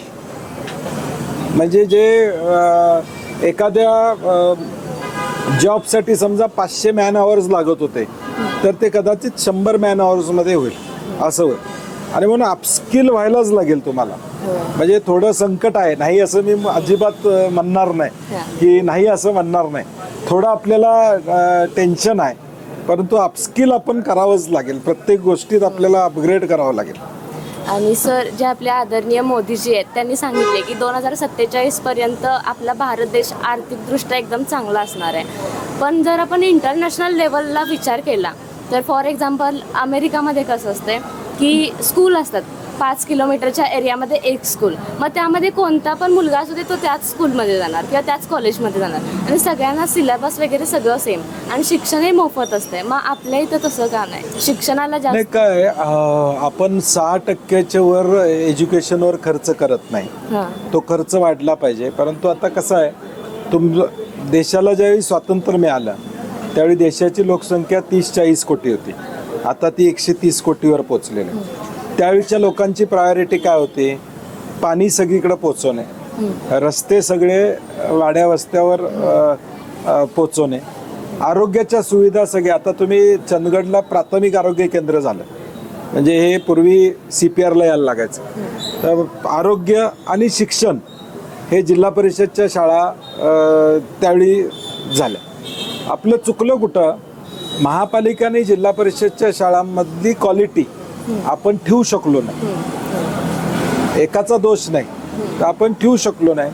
म्हणजे जे एखाद्या जॉबसाठी समजा 500 मॅन आवर्स लागत होते, तर ते कदाचित 100 मॅन आवर्समध्ये होईल, असं होईल. आणि म्हणून अपस्किल व्हायलाच लागेल तुम्हाला. म्हणजे थोडं संकट आहे, नाही असं मी अजिबात म्हणणार नाही की नाही असं म्हणणार नाही. थोडं आपल्याला टेन्शन आहे, परंतु अपस्किल आपण करावंच लागेल. प्रत्येक गोष्टीत आपल्याला अपग्रेड करावं लागेल. आणि सर, जे आपले आदरणीय मोदीजी आहेत त्यांनी सांगितले की 2047 पर्यंत आपला भारत देश आर्थिकदृष्ट्या एकदम चांगला असणार आहे. पण जर आपण इंटरनॅशनल लेवलला विचार केला तर फॉर एक्झाम्पल अमेरिकामध्ये कसं असतं की स्कूल असतात, 5 किलोमीटरच्या एरियामध्ये एक स्कूल, मग त्यामध्ये कोणता पण मुलगा असू दे तो त्याच स्कूलमध्ये जाणार किंवा त्याच कॉलेजमध्ये जाणार, आणि सगळ्यांना सिलेबस वगैरे सगळं सेम, आणि शिक्षणही मोफत असते. मग आपल्या इथं तसं का नाही, शिक्षणाला नाही. जास्त काय आपण 6% वर एज्युकेशनवर खर्च करत नाही. तो खर्च वाढला पाहिजे. परंतु आता कसं आहे, देशाला ज्यावेळी स्वातंत्र्य मिळालं त्यावेळी देशाची लोकसंख्या 30-40 कोटी होती. आता ती 130 कोटीवर पोचलेली. त्यावेळीच्या लोकांची प्रायोरिटी काय होती, पाणी सगळीकडे पोचवणे, रस्ते सगळे वाड्या वस्त्यावर पोचवणे, आरोग्याच्या सुविधा सगळ्या. आता तुम्ही चंदगडला प्राथमिक आरोग्य केंद्र झालं, म्हणजे हे पूर्वी CPRला यायला लागायचं. तर आरोग्य आणि शिक्षण हे जिल्हा परिषदच्या शाळा त्यावेळी झाल्या. आपलं चुकलं कुठं, महापालिकाने जिल्हा परिषदच्या शाळांमधली क्वालिटी आपण ठेवू शकलो नाही. एकाचा दोष नाही, तर आपण ठेवू शकलो नाही.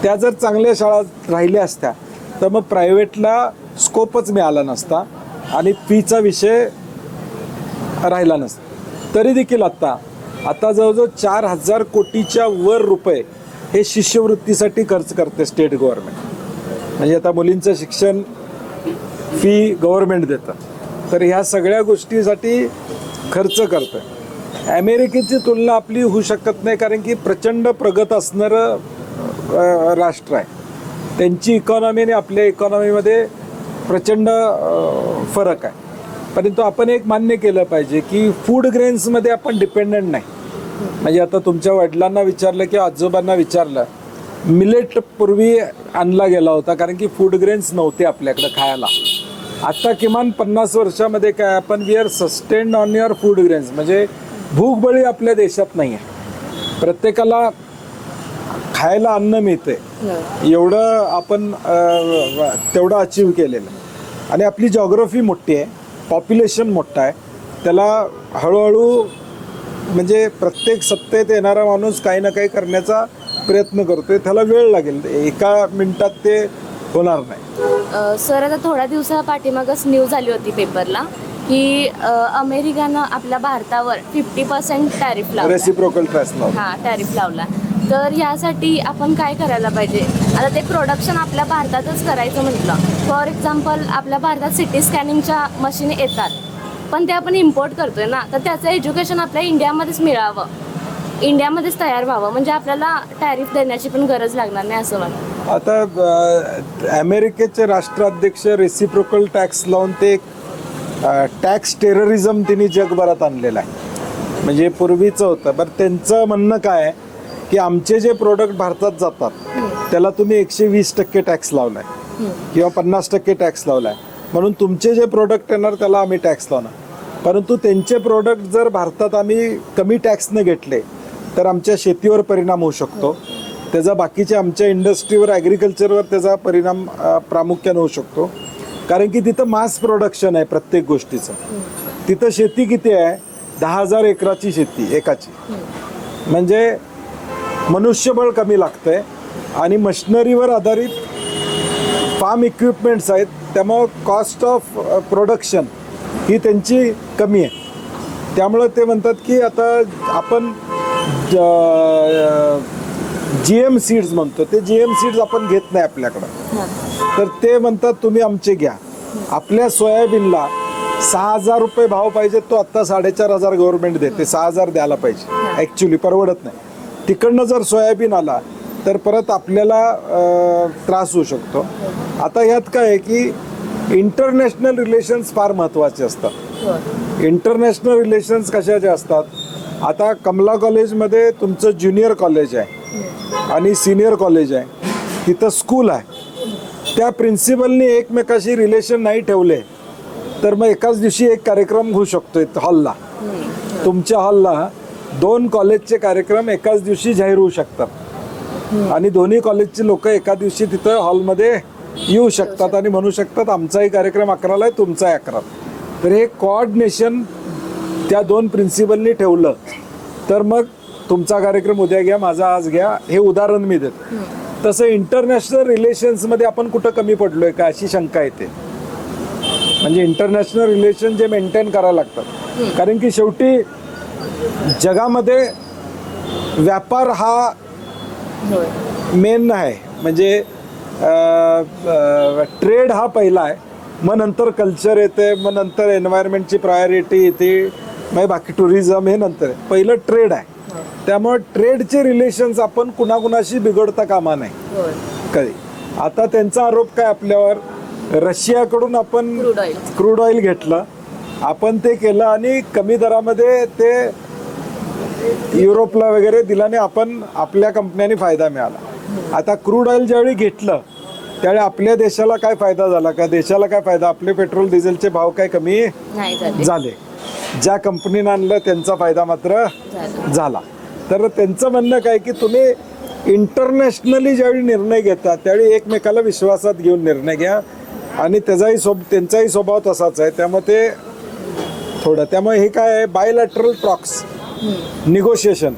त्या जर चांगल्या शाळा राहिल्या असत्या तर मग प्रायव्हेटला स्कोपच मिळाला नसता आणि फीचा विषय राहिला नसता. तरी देखील आता जवळजवळ 4000 कोटीच्या वर रुपये हे शिष्यवृत्तीसाठी खर्च करते स्टेट गव्हर्नमेंट. म्हणजे आता मुलींचं शिक्षण फी गव्हर्नमेंट देतं, तर ह्या सगळ्या गोष्टीसाठी खर्च करतं. अमेरिकेची तुलना आपली होऊ शकत नाही, कारण की प्रचंड प्रगत असणारं राष्ट्र आहे. त्यांची इकॉनॉमी आणि आपल्या इकॉनॉमीमध्ये प्रचंड फरक आहे. परंतु आपण एक मान्य केलं पाहिजे की फूड ग्रेन्समध्ये आपण डिपेंडंट नाही. म्हणजे आता तुमच्या वडिलांना विचारलं किंवा आजोबांना विचारलं, मिलेट पूर्वी आणला गेला होता कारण की फूड ग्रेन्स नव्हते आपल्याकडे खायला. आता किमान 50 वर्षामध्ये काय आपण we are sustained on your food grains. म्हणजे भूकबळी आपल्या देशात नाही आहे, प्रत्येकाला खायला अन्न मिळते, एवढं आपण तेवढं अचीव केलेलं. आणि आपली जॉग्रफी मोठी आहे, पॉप्युलेशन मोठं आहे, त्याला हळूहळू म्हणजे प्रत्येक सत्तेत येणारा माणूस काही ना काही करण्याचा प्रयत्न करतोय. त्याला वेळ लागेल, एका मिनिटात ते होणार नाही. सर आता थोड्या दिवसापाठीमागच न्यूज आली होती पेपरला की अमेरिकेनं आपल्या भारतावर 50% टॅरिफ लावला, रेसिप्रोकल टॅक्स लावला. हां टॅरिफ लावला. तर यासाठी आपण काय करायला पाहिजे? आता ते प्रोडक्शन आपल्या भारतातच करायचं म्हटलं, फॉर एक्झाम्पल आपल्या भारतात सिटी स्कॅनिंगच्या मशीन येतात, पण ते आपण इम्पोर्ट करतोय ना, तर त्याचं एज्युकेशन आपल्या इंडियामध्येच मिळावं, इंडियामध्येच तयार व्हावं, म्हणजे आपल्याला टॅरिफ देण्याची पण गरज लागणार नाही असं वाटतं. आता अमेरिकेचे राष्ट्राध्यक्ष रेसिप्रोकल टॅक्स लावून ते टॅक्स टेररिझम त्यांनी जगभरात आणलेलं आहे. म्हणजे पूर्वीचं होतं, बरं त्यांचं म्हणणं काय आहे की आमचे जे प्रोडक्ट भारतात जातात त्याला तुम्ही 120% टॅक्स लावलाय किंवा 50% टॅक्स लावलाय, म्हणून तुमचे जे प्रोडक्ट येणार त्याला आम्ही टॅक्स लावणार. परंतु त्यांचे प्रोडक्ट जर भारतात आम्ही कमी टॅक्सने घेतले तर आमच्या शेतीवर परिणाम होऊ शकतो, त्याचा बाकीच्या आमच्या इंडस्ट्रीवर, ॲग्रिकल्चरवर त्याचा परिणाम प्रामुख्याने होऊ शकतो. कारण की तिथं मास प्रोडक्शन आहे प्रत्येक गोष्टीचं. तिथं शेती किती आहे? 10,000 एकराची शेती एकाची, म्हणजे मनुष्यबळ कमी लागतंय आणि मशिनरीवर आधारित फार्म इक्विपमेंट्स आहेत, त्यामुळं कॉस्ट ऑफ प्रोडक्शन ही त्यांची कमी आहे. त्यामुळं ते म्हणतात की आता आपण GM सीड्स म्हणतो, ते GM सीड्स आपण घेत नाही आपल्याकडं, तर ते म्हणतात तुम्ही आमचे घ्या. आपल्या सोयाबीनला 6,000 रुपये भाव पाहिजे, तो आत्ता 4,500 गव्हर्नमेंट देते, 6,000 द्यायला पाहिजे. ॲक्च्युली परवडत नाही. तिकडनं जर सोयाबीन आला तर परत आपल्याला त्रास होऊ शकतो. आता यात काय आहे की इंटरनॅशनल रिलेशन्स फार महत्त्वाचे असतात. इंटरनॅशनल रिलेशन्स कशाचे असतात? आता कमला कॉलेजमध्ये तुमचं ज्युनियर कॉलेज आहे आणि सिनियर कॉलेज आहे, तिथं स्कूल आहे. त्या प्रिन्सिपलनी एकमेकाशी रिलेशन नाही ठेवले तर मग एकाच दिवशी एक कार्यक्रम होऊ शकतो हॉलला. तुमच्या हॉलला 2 कॉलेजचे कार्यक्रम एकाच दिवशी जाहीर होऊ शकतात आणि दोन्ही कॉलेजचे लोक एका दिवशी तिथं हॉलमध्ये येऊ शकतात आणि म्हणू शकतात आमचाही कार्यक्रम 11ला आहे, तुमचाही 11. तर हे कोऑर्डिनेशन त्या 2 प्रिन्सिपलनी ठेवलं तर मग तुमचा कार्यक्रम उद्या घ्या, माझा आज घ्या, हे उदाहरण मी देतो. तसं इंटरनॅशनल रिलेशन्समध्ये आपण कुठं कमी पडलोय का अशी शंका येते. म्हणजे इंटरनॅशनल रिलेशन जे मेंटेन करायला लागतात, कारण की शेवटी जगामध्ये व्यापार हा मेन आहे. म्हणजे ट्रेड हा पहिला आहे, मग नंतर कल्चर येते, मग नंतर एन्व्हायरमेंटची प्रायोरिटी येते, मग बाकी टुरिझम हे नंतर आहे. पहिलं ट्रेड आहे. त्यामुळे ट्रेडचे रिलेशन्स आपण कुणाकुणाशी बिघडता कामा नाही कधी. आता त्यांचा आरोप काय आपल्यावर, रशियाकडून आपण क्रूड ऑइल घेतलं, आपण ते केलं आणि कमी दरामध्ये ते युरोपला वगैरे दिलं आणि आपण आपल्या कंपन्यांनी फायदा मिळाला. आता क्रूड ऑइल ज्यावेळी घेतलं त्यावेळी आपल्या देशाला काय फायदा झाला का? देशाला काय फायदा? आपले पेट्रोल डिझेलचे भाव काय कमी झाले. ज्या कंपनीनं आणलं त्यांचा फायदा मात्र झाला. तर त्यांचं म्हणणं काय की तुम्ही इंटरनॅशनली ज्यावेळी निर्णय घेता त्यावेळी एकमेकाला विश्वासात घेऊन निर्णय घ्या आणि त्यांचाही स्वभाव तसाच आहे. त्यामुळे ते थोडं, त्यामुळे हे काय आहे, बायलॅटरल टॉक्स, निगोशिएशन.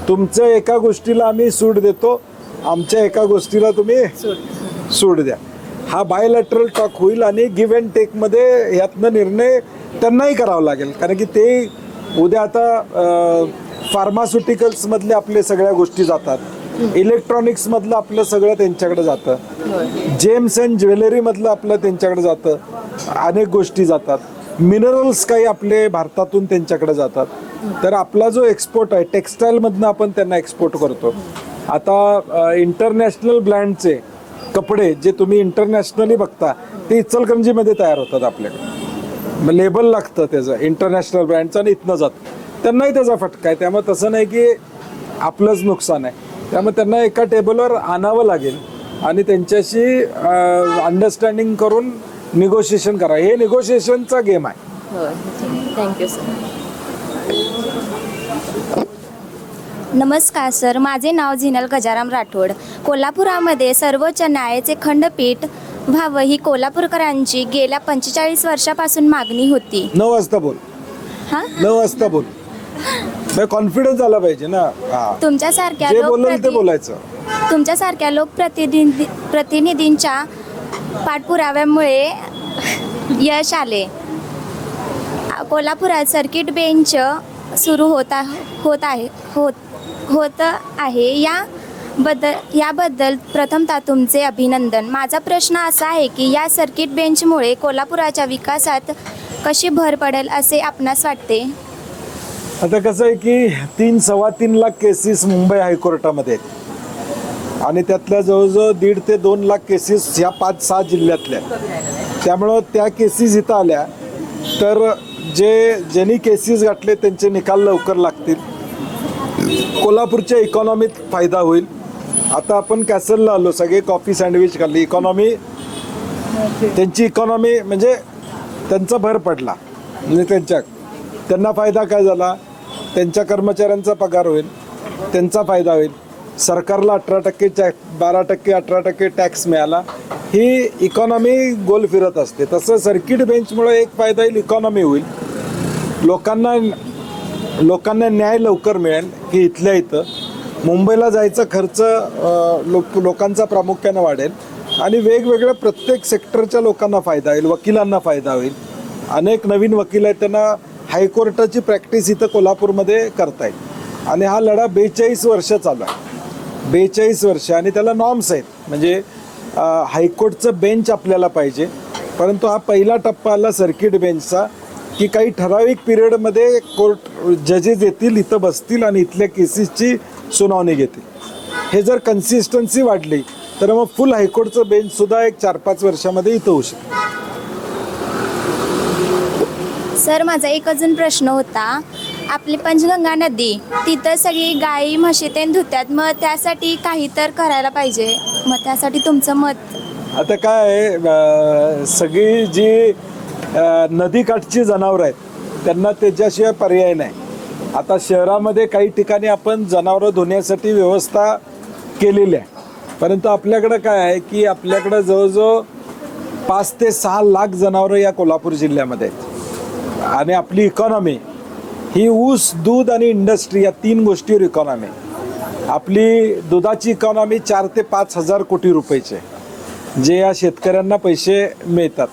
तुमच्या एका गोष्टीला आम्ही सूट देतो, आमच्या एका गोष्टीला तुम्ही सूट द्या, हा बायलॅटरल टॉक होईल आणि गिव्ह अँड टेकमध्ये यातनं निर्णय त्यांनाही करावा लागेल. कारण की ते उद्या आता फार्मास्युटिकल्समधले आपले सगळ्या गोष्टी जातात, इलेक्ट्रॉनिक्स मधलं आपलं सगळं त्यांच्याकडे जातं, जेम्स अँड ज्वेलरी मधलं आपलं त्यांच्याकडे जातं, अनेक गोष्टी जातात, मिनरल्स काही आपले भारतातून त्यांच्याकडे जातात. तर आपला जो एक्सपोर्ट आहे टेक्स्टाईल मधनं आपण त्यांना एक्सपोर्ट करतो. आता इंटरनॅशनल ब्रँडचे कपडे जे तुम्ही इंटरनॅशनली बघता ते इचलकरंजीमध्ये तयार होतात आपल्याकडे. लेबल लागतं त्याचं इंटरनॅशनल ब्रँडचं आणि इथनं जातं. त्यांनाही त्याचा फटका आहे. त्यामुळे तसं नाही की आपलंच नुकसान आहे. त्यामुळे त्यांना एका टेबलवर आणावं लागेल आणि त्यांच्याशी अंडरस्टँडिंग करून निगोशिएशन करा. हे निगोशिएशनचा गेम आहे. Thank you sir. नमस्कार सर, माझे नाव झिनल गजाराम राठोड. कोल्हापुरामध्ये सर्वोच्च न्यायालयाचे खंडपीठ व्हावं ही कोल्हापूरकरांची गेल्या 45 वर्षापासून मागणी होती. 9 वाजता बोल. हा 9 वाजता बोल. कॉन्फिडन्स आला पाहिजे ना. तुमच्यासारख्या जे बोललं ते बोलायचं. तुमच्यासारख्या लोकप्रतिनिधींच्या पाठपुराव्यामुळे यश आले. कोल्हापुरात सर्किट बेंच सुरू होत आहे. याबद्दल प्रथमतः तुमचे अभिनंदन. माझा प्रश्न असा आहे की या सर्किट बेंचमुळे कोल्हापुराच्या विकासात कशी भर पडेल असे आपणास वाटते? आता कसं आहे की 3-3.25 लाख केसेस मुंबई हायकोर्टामध्ये आहेत आणि त्यातल्या जवळजवळ 1.5 ते 2 लाख केसेस ह्या 5-6 जिल्ह्यातल्या. त्यामुळं त्या केसेस इथं आल्या तर ज्यांनी केसेस गाठले त्यांचे निकाल लवकर लागतील. कोल्हापूरच्या इकॉनॉमीत फायदा होईल. आता आपण कॅसलला आलो, सगळे कॉफी सँडविच खाल्ली, इकॉनॉमी त्यांची इकॉनॉमी म्हणजे त्यांचा भर पडला. म्हणजे त्यांना फायदा काय झाला? त्यांच्या कर्मचाऱ्यांचा पगार होईल, त्यांचा फायदा होईल. सरकारला 18% 12% 18% टॅक्स मिळाला. ही इकॉनॉमी गोल फिरत असते. तसं सर्किट बेंचमुळे एक फायदा येईल, इकॉनॉमी होईल. लोकांना न्याय लवकर मिळेल की इथल्या इथं मुंबईला जायचा खर्च लोकांचा प्रामुख्यानं वाढेल आणि वेगवेगळ्या प्रत्येक सेक्टरच्या लोकांना फायदा होईल. वकिलांना फायदा होईल. अनेक नवीन वकील आहेत, त्यांना हायकोर्टाची प्रॅक्टिस इथं कोल्हापूरमध्ये करता येईल. आणि हा लढा 42 वर्ष चालू आहे. 42 वर्ष आणि त्याला नॉर्म्स आहेत. म्हणजे हायकोर्टचं बेंच आपल्याला पाहिजे, परंतु हा पहिला टप्पा आला सर्किट बेंचचा की काही ठराविक पिरियडमध्ये कोर्ट जजेस येतील, इथं बसतील आणि इथल्या केसेसची सुनावणी घेतील. हे जर कन्सिस्टन्सी वाढली तर मग फुल हायकोर्टचं बेंचसुद्धा एक 4-5 वर्षामध्ये इथं होऊ शकतं. सर, माझा एक अजून प्रश्न होता. आपली पंचगंगा नदी तिथं सगळी गाई म्हशी ते धुत्यात, मग त्यासाठी काही तर करायला पाहिजे. मग त्यासाठी तुमचं मत? आता काय आहे, सगळी जी नदीकाठची जनावरं आहेत त्यांना त्याच्याशिवाय पर्याय नाही. आता शहरामध्ये काही ठिकाणी आपण जनावरं धुण्यासाठी व्यवस्था केलेली आहे, परंतु आपल्याकडं काय आहे की आपल्याकडं जवळजवळ 5 ते 6 लाख जनावरं या कोल्हापूर जिल्ह्यामध्ये आहेत आणि आपली इकॉनॉमी ही ऊस, दूध आणि इंडस्ट्री या 3 गोष्टीवर इकॉनॉमी. आपली दुधाची इकॉनॉमी 4 ते 5 हजार कोटी रुपयाची आहे, जे या शेतकऱ्यांना पैसे मिळतात.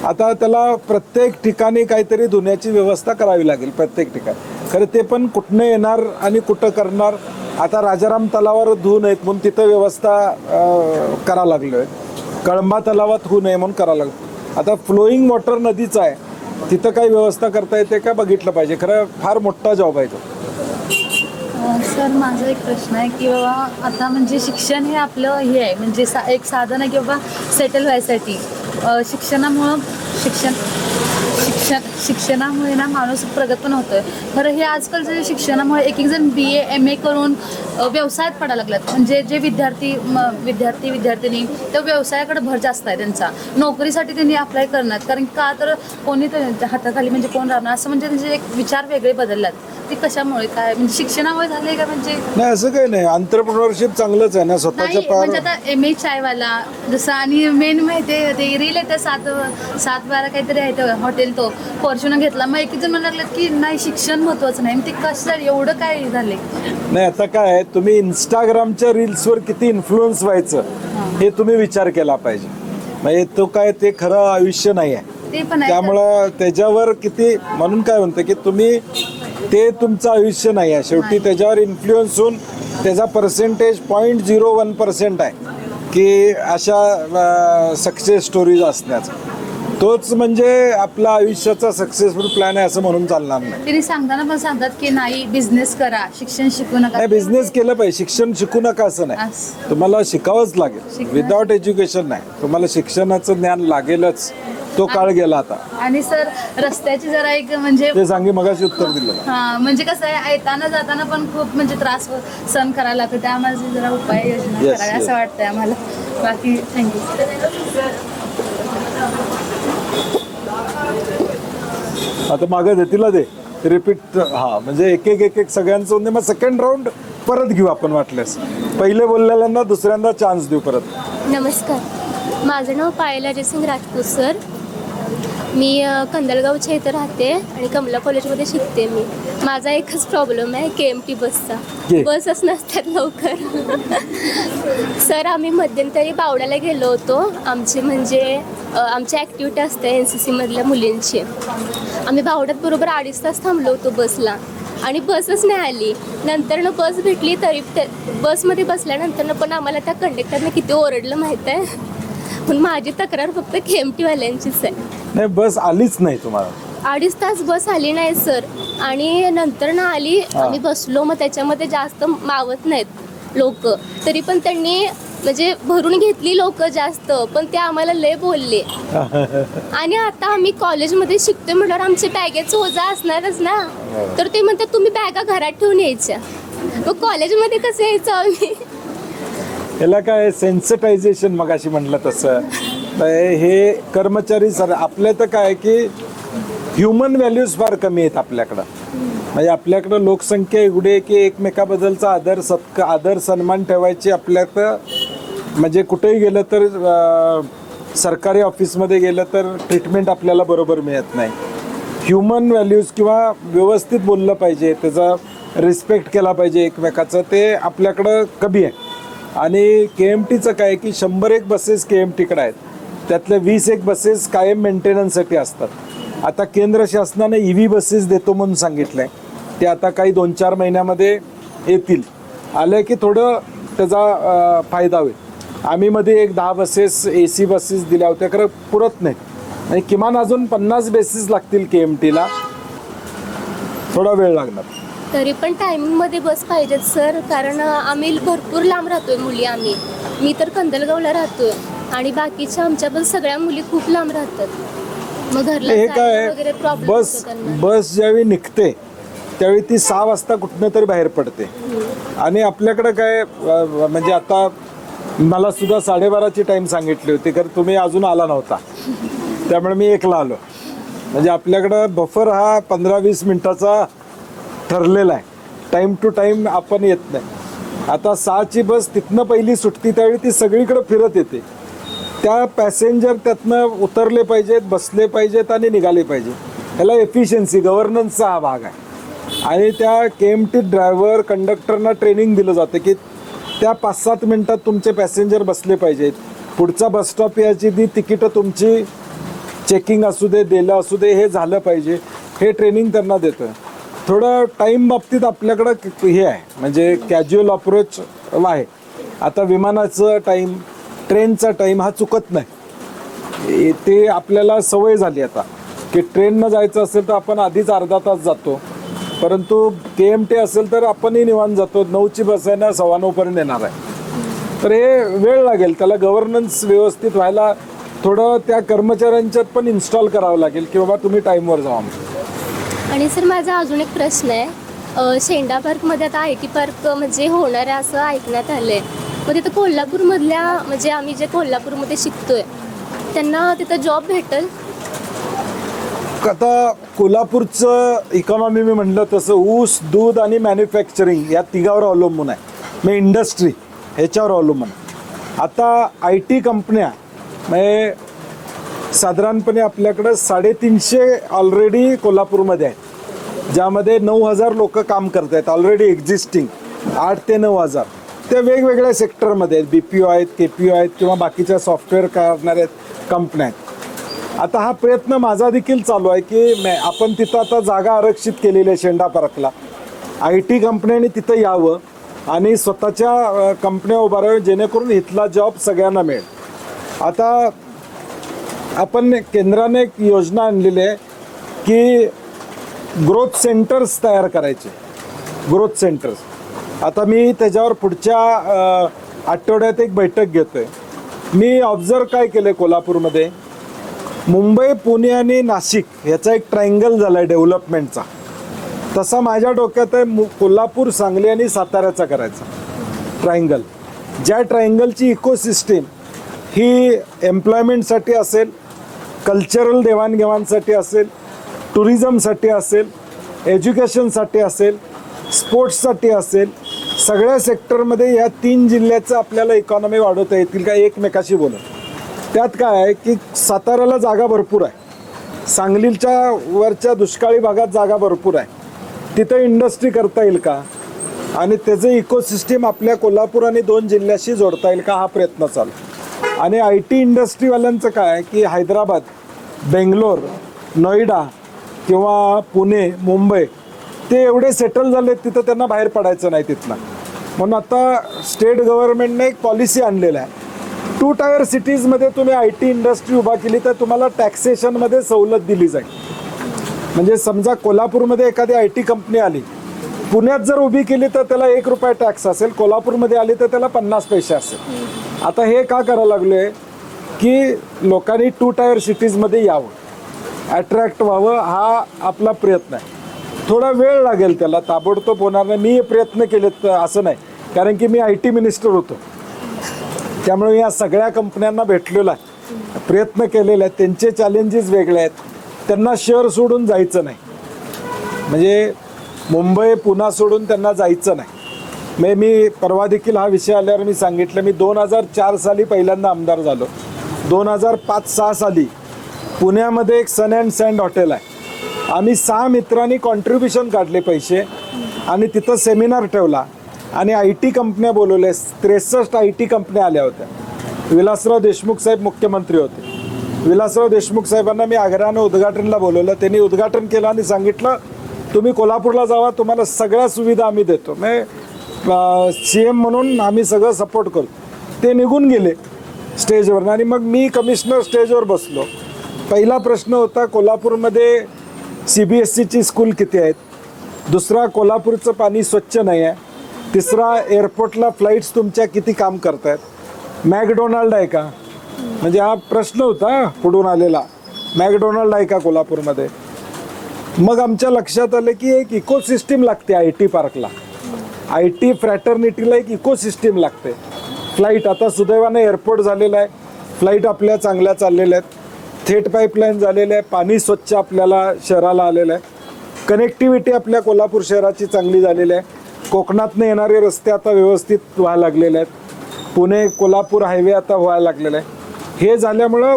आता त्याला प्रत्येक ठिकाणी काहीतरी धुण्याची व्यवस्था करावी लागेल, प्रत्येक ठिकाणी. खरं ते पण कुठनं येणार आणि कुठं करणार? आता राजाराम तलावावर धुवू नयेत म्हणून तिथं व्यवस्था करा लागलो आहे. कळंबा तलावात होऊ नये म्हणून करा लागलो. आता फ्लोईंग वॉटर नदीचं आहे, तिथं काही व्यवस्था करता येते का बघितलं पाहिजे. खरं फार मोठा जॉब आहे तो. सर, माझा एक प्रश्न आहे की बाबा आता म्हणजे शिक्षण हे आपलं हे आहे, म्हणजे एक साधन आहे की बाबा सेटल व्हायसाठी. शिक्षणामुळे ना माणूस प्रगत पण होतोय. खरं हे आजकालचं शिक्षणामुळे एक जण BA MA करून व्यवसायात पडायला लागल्यात. म्हणजे जे विद्यार्थिनी त्या व्यवसायाकडे भर जास्त आहे त्यांचा. नोकरीसाठी त्यांनी अप्लाय करणार, कारण का तर कोणी हाताखाली म्हणजे कोण राहणार असं, म्हणजे त्यांचे एक विचार वेगळे बदलल्यात. ते कशामुळे काय म्हणजे शिक्षणामुळे झाले का? म्हणजे नाही, असं काही नाही. एंटरप्रेन्योरशिप चांगलंच आहे ना, स्वतःच्या म्हणजे आता MA चायवाला जसं, आणि मेन माहिती आहे ते रील येतं 7-12 काहीतरी आहे हॉटेल, तो फॉर्च्युनर घेतला. मग एक जण म्हणायला लागलं की नाही शिक्षण महत्वाचं नाही. ते कसं एवढं काय झाले? नाही, आता काय आहे, तुम्ही इंस्टाग्रामच्या रील्सवर किती इन्फ्लुएन्स व्हायचं हे तुम्ही विचार केला पाहिजे. म्हणजे तो काय ते खरं आयुष्य नाही आहे. ते पण आहे. त्यामुळं त्याच्यावर किती, म्हणून काय म्हणतं की तुम्ही ते तुमचं आयुष्य नाही आहे. शेवटी त्याच्यावर इन्फ्लुएन्स होऊन त्याचा पर्सेंटेज 0.01% आहे की अशा सक्सेस स्टोरीज असण्याचा. तोच म्हणजे आपला आयुष्याचा सक्सेसफुल प्लॅन आहे असं म्हणून चालणार नाही. तरी सांगताना पण सांगतात की नाही बिझनेस करा, शिक्षण शिकू नका. नाही, बिझनेस केलं पाहिजे, शिक्षण शिकू नका असं नाही. तुम्हाला शिकावंच लागेल. विदाउट एज्युकेशन नाही, तुम्हाला शिक्षणाचं ज्ञान लागेलच. तो काळ गेला आता. आणि सर रस्त्याची जरा एक म्हणजे ते सांगी मगाशी उत्तर दिलं. हा म्हणजे कसं आहे येताना जाताना पण खूप म्हणजे त्रास सहन करायला लागतो. त्यामध्ये जरा उपाययोजना Yes, करावी yes. असं वाटतंय आम्हाला. बाकी थँक्यू. आता मागे देतीला दे रिपीट. हा म्हणजे एक एक सगळ्यांचं म्हणजे मग सेकंड राऊंड परत घेऊ आपण वाटल्यास. पहिले बोललेल्यांना दुसऱ्यांदा चान्स देऊ परत. नमस्कार, माझं नाव पायल अजयसिंग राजपूत सर. मी कंदलगावच्या इथं राहते आणि कमला कॉलेजमध्ये शिकते मी. माझा एकच प्रॉब्लेम आहे KMT बसचा. बसच नसतात लवकर. सर आम्ही मध्यंतरी बावड्याला गेलो होतो. आमची ॲक्टिव्हिटी असते NCC मधल्या मुलींची. आम्ही बावड्यात बरोबर 2.5 तास थांबलो होतो बसला आणि बसच नाही आली. नंतरनं बस भेटली तरी बसमध्ये बसल्यानंतरनं पण आम्हाला त्या कंडक्टरने किती ओरडलं माहीत आहे. पण माझी तक्रार फक्त KMT वाल्यांचीच आहे. नाही, बस आलीच नाही तुम्हाला. 2.5 तास बस आली नाही सर. आणि नंतर ना आली, आम्ही बसलो. मग त्याच्यामध्ये जास्त मावत नाहीत लोक, तरी पण त्यांनी म्हणजे भरून घेतली लोक जास्त, पण ते आम्हाला लय बोलले. आणि आता आम्ही कॉलेजमध्ये शिकतोय म्हटल्यावर आमच्या बॅगेचं ओझा असणारच ना. तर ते म्हणतात तुम्ही बॅगा घरात ठेवून यायच्या. मग कॉलेजमध्ये कसं यायचं आम्ही? याला काय सेन्सिटायझेशन मगाशी म्हटलं तसं. हे कर्मचारी सर आपल्या तर काय की ह्युमन व्हॅल्यूज फार कमी आहेत आपल्याकडं. म्हणजे आपल्याकडं लोकसंख्या एवढी आहे की एकमेकाबद्दलचा आदर सन्मान ठेवायची आपल्याकडं. म्हणजे कुठेही गेलं तर सरकारी ऑफिसमध्ये गेलं तर ट्रीटमेंट आपल्याला बरोबर मिळत नाही. ह्युमन व्हॅल्यूज किंवा व्यवस्थित बोललं पाहिजे, त्याचा रिस्पेक्ट केला पाहिजे एकमेकाचं, ते आपल्याकडं कमी आहे. आणि KMTचं काय की 101 बसेस KMTकडे आहेत, त्यातल्या 21 बसेस कायम मेंटेनन्ससाठी असतात. आता केंद्र शासनाने EV बसेस देतो म्हणून सांगितलं आहे. ते आता काही 2-4 महिन्यामध्ये येतील. आलं की थोडं त्याचा फायदा होईल. आम्ही मध्ये एक 10 बसेस AC बसेस दिल्या होत्या, खरं पुरत नाही. आणि किमान अजून 50 बेसेस लागतील KMTला. थोडा वेळ लागणार. तरी पण टायमिंगमध्ये बस पाहिजेत सर, कारण आम्ही भरपूर लांब राहतोय मुली. मी तर कंदलगावला राहतोय आणि बाकीच्या आमच्या पण सगळ्या मुली खूप लांब राहतात. मग घरला हे जायला काय वगैरे प्रॉब्लेम होतो त्यांना. बस ज्यावेळी निघते त्यावेळी ती 6 वाजता कुठनं तरी बाहेर पडते. आणि आपल्याकडं काय म्हणजे आता मला सुद्धा 12:30ची टाईम सांगितली होती, कारण तुम्ही अजून आला नव्हता, त्यामुळे मी एकला आलो. म्हणजे आपल्याकडं बफर हा 15-20 मिनिटाचा ठरलेला आहे. टाईम टू टाईम आपण येत नाही. आता 6ची बस तिथनं पहिली सुटती, त्यावेळी ती सगळीकडे फिरत येते. त्या पॅसेंजर त्यातनं उतरले पाहिजेत, बसले पाहिजेत आणि निघाले पाहिजे. ह्याला एफिशियन्सी गव्हर्नन्सचा हा भाग आहे. आणि त्या KMT ड्रायव्हर कंडक्टरना ट्रेनिंग दिलं जातं की त्या 5-7 मिनटात तुमचे पॅसेंजर बसले पाहिजेत. पुढचा बस स्टॉप याची ती तिकीटं तुमची चेकिंग असू दे, दिलं असू दे, हे झालं पाहिजे. हे ट्रेनिंग त्यांना देतं. थोडं टाईम बाबतीत आपल्याकडं हे आहे, म्हणजे कॅज्युअल अप्रोच आहे. आता विमानाचं टाईम, ट्रेनचा टाईम हा चुकत नाही. ते आपल्याला सवय झाली आता की ट्रेननं जायचं असेल तर आपण आधीच अर्धा तास जातो, परंतु KMT असेल तर आपणही निवांत जातो. 9ची बस आहे ना, 9:15पर्यंत येणार आहे. तर हे वेळ लागेल. त्याला गव्हर्नन्स व्यवस्थित व्हायला थोडं त्या कर्मचाऱ्यांच्यात पण इन्स्टॉल करावं लागेल की बाबा तुम्ही टाईमवर जावा. आणि सर माझा अजून एक प्रश्न आहे. शेंडा पार्कमध्ये आता IT पार्क म्हणजे होणार आहे असं ऐकण्यात आलं आहे. मग तिथं कोल्हापूरमधल्या म्हणजे आम्ही जे कोल्हापूरमध्ये शिकतोय त्यांना तिथं जॉब भेटेल? आता कोल्हापूरचं इकॉनॉमी मी म्हटलं तसं ऊस, दूध आणि मॅन्युफॅक्चरिंग या तिघावर अवलंबून आहे. मग इंडस्ट्री ह्याच्यावर अवलंबून. आता IT कंपन्या म्हणजे साधारणपणे आपल्याकडं 350 ऑलरेडी कोल्हापूरमध्ये आहेत, ज्यामध्ये 9,000 लोक काम करत आहेत ऑलरेडी एक्झिस्टिंग. 8 ते 9,000 त्या वेगवेगळ्या सेक्टरमध्ये आहेत. BPO आहेत, KPO आहेत किंवा बाकीच्या सॉफ्टवेअर करणाऱ्या कंपन्या आहेत. आता हा प्रयत्न माझा देखील चालू आहे की आपण तिथं आता जागा आरक्षित केलेली आहे शेंडा पार्कला. IT कंपन्यांनी तिथं यावं आणि स्वतःच्या कंपन्या उभाराव्या जेणेकरून इथला जॉब सगळ्यांना मिळेल. आता आपण केंद्राने एक योजना आणलेली आहे की ग्रोथ सेंटर्स तयार करायचे. ग्रोथ सेंटर्स आता मी त्याच्यावर पुढच्या आठवड्यात एक बैठक घेतोय. मी ऑब्झर्व काय केलं कोल्हापूरमध्ये, मुंबई, पुणे आणि नाशिक ह्याचा एक ट्रायंगल झाला आहे डेव्हलपमेंटचा. तसा माझ्या डोक्यात आहे कोल्हापूर, सांगली आणि साताऱ्याचा करायचा ट्रायंगल. ज्या ट्रायंगलची इकोसिस्टीम ही एम्प्लॉयमेंटसाठी असेल, कल्चरल देवाणघेवाणसाठी असेल, टुरिझमसाठी असेल, एज्युकेशनसाठी असेल, स्पोर्ट्ससाठी असेल, सगळ्या सेक्टरमध्ये या 3 जिल्ह्याचं आपल्याला इकॉनॉमी वाढवता येतील का एकमेकाशी बोलून. त्यात काय आहे की साताऱ्याला जागा भरपूर आहे, सांगलीच्या वरच्या दुष्काळी भागात जागा भरपूर आहे, तिथं इंडस्ट्री करता येईल का आणि त्याचं इकोसिस्टीम आपल्या कोल्हापूर आणि 2 जिल्ह्याशी जोडता येईल का हा प्रयत्न चालू. आणि आय टी इंडस्ट्रीवाल्यांचं काय आहे की हैदराबाद, बेंगलोर, नोएडा किंवा पुणे, मुंबई ते एवढे सेटल झाले तिथं त्यांना बाहेर पडायचं नाही तिथनं. म्हणून आता स्टेट गव्हर्नमेंटने एक पॉलिसी आणलेलं आहे, 2 टायर सिटीजमध्ये तुम्ही आय टी इंडस्ट्री उभा केली तर तुम्हाला टॅक्सेशनमध्ये सवलत दिली जाईल. म्हणजे समजा कोल्हापूरमध्ये एखादी आय टी कंपनी आली, पुण्यात जर उभी केली तर त्याला 1 रुपया टॅक्स असेल, कोल्हापूरमध्ये आली तर त्याला 50 पैसे असेल. आता हे का करायला लागलो आहे की लोकांनी 2 टायर सिटीजमध्ये यावं, अट्रॅक्ट व्हावं, हा आपला प्रयत्न आहे. थोडा वेळ लागेल त्याला, ताबडतोब होणार नाही. मी प्रयत्न केलेत असं नाही, कारण की मी आय टी मिनिस्टर होतो, त्यामुळे या सगळ्या कंपन्यांना भेटलेला आहे, प्रयत्न केलेले आहेत. त्यांचे चॅलेंजेस वेगळे आहेत, त्यांना शहर सोडून जायचं नाही, म्हणजे मुंबई, पुणे सोडून त्यांना जायचं नाही. म्हणजे मी परवा देखील हा विषय आल्यावर मी सांगितलं, मी 2004 साली पहिल्यांदा आमदार झालो. 2005-06 साली पुण्यामध्ये एक सन अँड सँड हॉटेल आहे, आम्ही 6 मित्रांनी कॉन्ट्रीब्युशन काढले पैसे आणि तिथं सेमिनार ठेवला आणि आय टी कंपन्या बोलवल्या. 63 आय टी कंपन्या आल्या होत्या. विलासराव देशमुख साहेब मुख्यमंत्री होते. विलासराव देशमुख साहेबांना मी आग्रहानं उद्घाटनला बोलवलं. त्यांनी उद्घाटन केलं आणि सांगितलं तुम्ही कोल्हापूरला जावा, तुम्हाला सगळ्या सुविधा आम्ही देतो, म्हणजे CM म्हणून आम्ही सगळं सपोर्ट करू. ते निघून गेले स्टेजवर आणि मग मी कमिशनर स्टेजवर बसलो. पहिला प्रश्न होता कोल्हापूरमध्ये CBSEची स्कूल किती आहेत, दुसरा कोल्हापूरचं पाणी स्वच्छ नाही आहे, तिसरा एअरपोर्टला फ्लाईट्स तुमच्या किती काम करत आहेत, मॅकडोनाल्ड आहे का, म्हणजे हा प्रश्न होता पुढून आलेला, मॅकडोनाल्ड आहे का कोल्हापूरमध्ये. मग आमच्या लक्षात आलं की एक इकोसिस्टीम लागते आय टी पार्कला, आय टी फ्रॅटर्निटीला एक इकोसिस्टीम लागते. फ्लाईट आता सुदैवाने एअरपोर्ट झालेला आहे, फ्लाईट आपल्या चांगल्या चाललेल्या आहेत, थेट पाईपलाईन झालेलं आहे, पाणी स्वच्छ आपल्याला शहराला आलेलं आहे, कनेक्टिव्हिटी आपल्या कोल्हापूर शहराची चांगली झालेली आहे, कोकणातनं येणारे रस्ते आता व्यवस्थित व्हायला लागलेले आहेत, पुणे कोल्हापूर हायवे आता व्हायला लागलेला आहे. हे झाल्यामुळं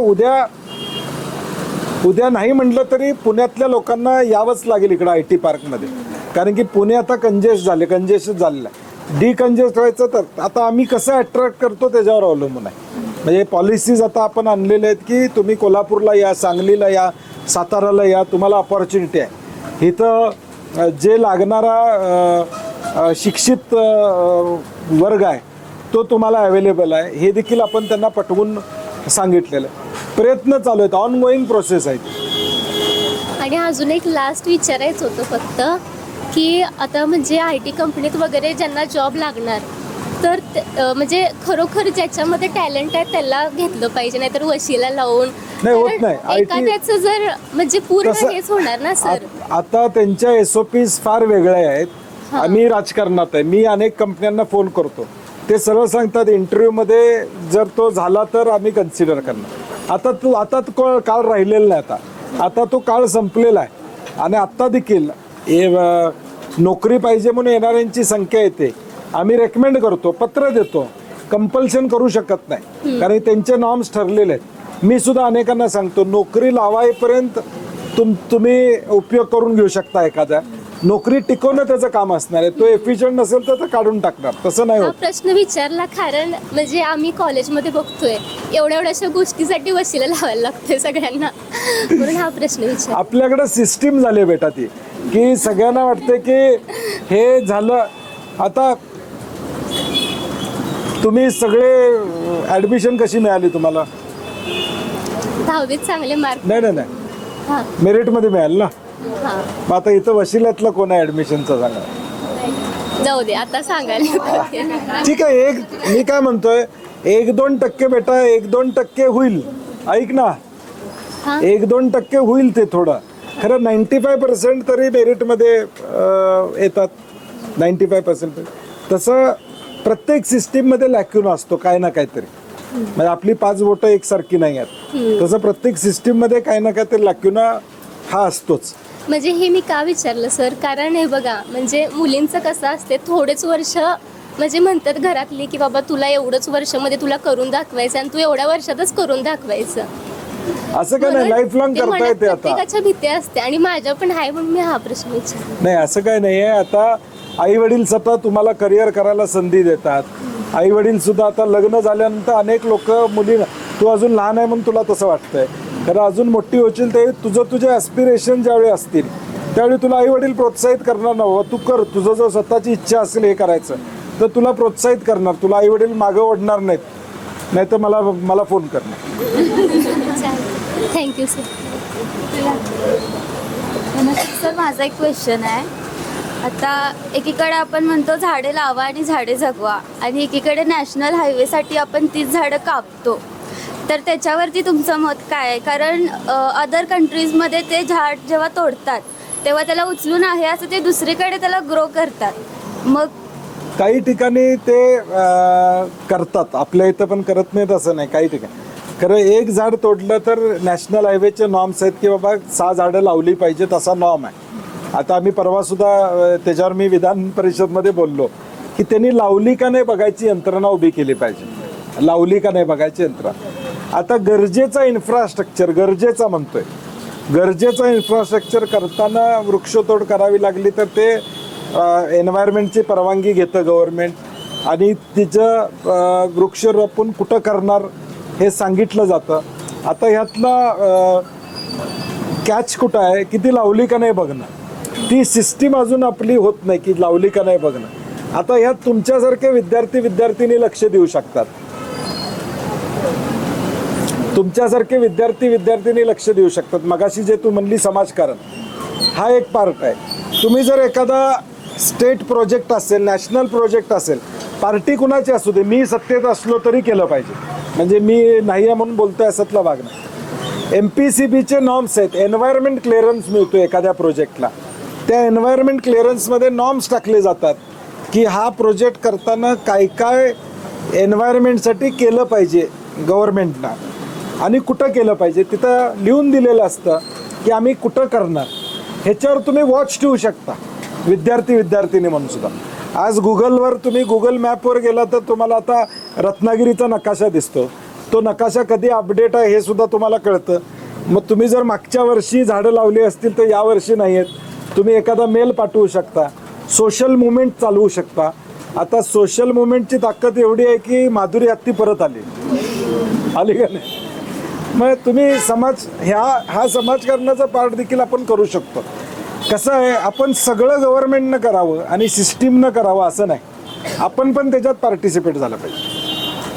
उद्या नाही म्हटलं तरी पुण्यातल्या लोकांना यावंच लागेल इकडं आय टी पार्कमध्ये, कारण की पुणे आता कंजेस्ट झालेलं आहे. डिकंजेस्ट व्हायचं तर आता आम्ही कसं अट्रॅक्ट करतो त्याच्यावर अवलंबून आहे. म्हणजे पॉलिसीज आता आपण आणलेले आहेत की तुम्ही कोल्हापूरला या, सांगलीला या, साताराला या, तुम्हाला अपॉर्च्युनिटी आहे. इथं जे लागणारा शिक्षित वर्ग आहे तो तुम्हाला अवेलेबल आहे, हे देखील आपण त्यांना पटवून सांगितलेलं आहे. प्रयत्न चालू आहेत, ऑनगोईंग प्रोसेस आहे. आणि अजून एक लास्ट विचारायचं होतं फक्त की आता म्हणजे आय टी कंपनीत वगैरे ज्यांना जॉब लागणार तर म्हणजे खरोखर ज्याच्यामध्ये टॅलेंट आहे त्याला घेतलं पाहिजे, नाहीतर वशिला लावून नाही होत नाही. एखाद्याचं जर म्हणजे पूर्ण हेच होणार ना सर. आता त्यांच्या SOPs फार वेगळ्या आहेत. आम्ही राजकारणात आहे, मी अनेक कंपन्यांना फोन करतो, ते सरळ सांगतात इंटरव्ह्यूमध्ये जर तो झाला तर आम्ही कन्सिडर करणार. आता तो काळ राहिलेला नाही, आता तो काळ संपलेला आहे. आणि आत्ता देखील नोकरी पाहिजे म्हणून येणाऱ्यांची संख्या येते, आम्ही रेकमेंड करतो, पत्र देतो, कंपल्शन करू शकत नाही, कारण त्यांचे नॉर्म्स ठरलेले आहेत. मी सुद्धा अनेकांना सांगतो नोकरी लावायपर्यंत तुम्ही उपयोग करून घेऊ शकता एखादा, नोकरी टिकवणं त्याचं काम असणार आहे. तो एफिशियंट नसेल तर काढून टाकणार, तसं नाही होत. प्रश्न विचारला कारण म्हणजे आम्ही कॉलेजमध्ये बघतोय एवढ्या गोष्टीसाठी वशिला लावायला लागतोय सगळ्यांना, म्हणून हा प्रश्न विचार. आपल्याकडे सिस्टीम झाली बेटा ती, की सगळ्यांना वाटते की हे झालं. आता तुम्ही सगळे ॲडमिशन कशी मिळाली तुम्हाला? 10वीत चांगले मार्क. नाही हां मेरिटमध्ये मिळाल ना. हां मग आता इथं वशिल्यातलं कोण आहे ॲडमिशनचं सांगा. जाऊ दे आता सांगायला. ठीक आहे, मी काय म्हणतोय 1-2% बेटा 1-2% होईल. ऐक ना, 1-2% होईल ते थोडं. खरं 95% तरी मेरिटमध्ये येतात. 95% तसं प्रत्येक सिस्टीममध्ये लॅक्युना असतो काय ना काहीतरी. म्हणजे आपली 5 बोटं एकसारखी नाही आहेत, तसं प्रत्येक सिस्टीममध्ये काही ना काहीतरी लॅक्युना हा असतोच. म्हणजे हे मी का विचारलं सर, कारण हे बघा म्हणजे मुलींचं कसं असते, थोडेच वर्ष म्हणजे म्हणतात घरातली की बाबा तुला एवढंच वर्षामध्ये तुला करून दाखवायचं आणि तू एवढ्या वर्षातच करून दाखवायचं. असं काय नाही, लाईफ लॉंग करता येते. आता प्रत्येकाच्या भीती असते आणि माझ्या पण आहे म्हणून मी हा प्रश्न विचारला. नाही असं काय नाही आहे. आता आई वडील स्वतः तुम्हाला करिअर करायला संधी देतात. आई वडील सुद्धा आता लग्न झाल्यानंतर अनेक लोक मुलींना, तू अजून लहान आहे म्हणून तुला तसं वाटतंय, खरं अजून मोठी होशील ते तुझे ॲस्पिरेशन ज्यावेळी असतील त्यावेळी तुला आई वडील प्रोत्साहित करणार ना, तू कर, तुझं जर स्वतःची इच्छा असेल हे करायचं तर तुला प्रोत्साहित करणार. तुला आई वडील मागं ओढणार नाहीत, नाही तर मला फोन करणार. Thank you sir. सर माझा एक क्वेश्चन आहे. आता एकीकडे आपण म्हणतो झाडे लावा आणि झाडे जगवा, आणि एकीकडे नॅशनल हायवेसाठी आपण 30 झाडं कापतो. तर त्याच्यावरती तुमचं मत काय आहे? कारण अदर कंट्रीजमध्ये ते झाड जेव्हा तोडतात तेव्हा त्याला उचलून आहे असं ते दुसरीकडे त्याला ग्रो करतात. मग काही ठिकाणी ते करतात, आपल्या इथं पण करत नाहीत असं नाही. काही ठिकाणी खरं एक झाड तोडलं तर नॅशनल हायवेचे नॉर्म्स आहेत की बाबा 6 झाडं लावली पाहिजेत असा नॉर्म आहे. आता आम्ही परवासुद्धा त्याच्यावर मी विधान परिषदमध्ये बोललो की त्यांनी लावली का नाही बघायची यंत्रणा उभी केली पाहिजे. लावली का नाही बघायची यंत्रणा. आता गरजेचा इन्फ्रास्ट्रक्चर, गरजेचा म्हणतोय, गरजेचा इन्फ्रास्ट्रक्चर करताना वृक्षतोड करावी लागली तर ते एन्व्हायरमेंटची परवानगी घेतं गव्हर्नमेंट, आणि तिचं वृक्षारोपण कुठं करणार हे सांगितलं जातं. आता ह्यातला कॅच कुठं आहे की ती लावली का नाही बघणं. ती सिस्टीम अजून आपली होत नाही की लावली का नाही बघणं. आता ह्यात तुमच्यासारखे विद्यार्थी लक्ष देऊ शकतात. तुमच्यासारखे विद्यार्थी लक्ष देऊ शकतात. मगाशी जे तू म्हणली समाजकारण, हा एक पार्ट आहे. तुम्ही जर एखादा स्टेट प्रोजेक्ट असेल, नॅशनल प्रोजेक्ट असेल, पार्टी कुणाची असू दे, मी सत्तेत असलो तरी केलं पाहिजे. म्हणजे मी नाही आहे म्हणून बोलतोय असतला भाग नाही. MPCBचे नॉर्म्स आहेत, एन्व्हायरमेंट क्लिअरन्स मिळतो एखाद्या प्रोजेक्टला. त्या एन्व्हायरमेंट क्लिअरन्समध्ये नॉर्म्स टाकले जातात की हा प्रोजेक्ट करताना काय काय एन्व्हायरमेंटसाठी केलं पाहिजे गव्हर्नमेंटला आणि कुठं केलं पाहिजे. तिथं लिहून दिलेलं असतं की आम्ही कुठं करणार. ह्याच्यावर तुम्ही वॉच ठेवू शकता विद्यार्थिनी म्हणून सुद्धा. आज गुगलवर तुम्ही गुगल मॅपवर गेला तर तुम्हाला आता रत्नागिरीचा नकाशा दिसतो. तो नकाशा कधी अपडेट आहे हे सुद्धा तुम्हाला कळतं. मग तुम्ही जर मागच्या वर्षी झाडं लावली असतील तर यावर्षी नाही आहेत. तुम्ही एखादा मेल पाठवू शकता, सोशल मुवमेंट चालवू शकता. आता सोशल मुवमेंटची ताकद एवढी आहे की माधुरी हत्ती परत आली का नाही. मग तुम्ही हा समाजकारणाचा पार्ट देखील आपण करू शकतो. कसं आहे, आपण सगळं गव्हर्नमेंटनं करावं आणि सिस्टीमनं करावं असं नाही. आपण पण त्याच्यात पार्टिसिपेट झालं पाहिजे.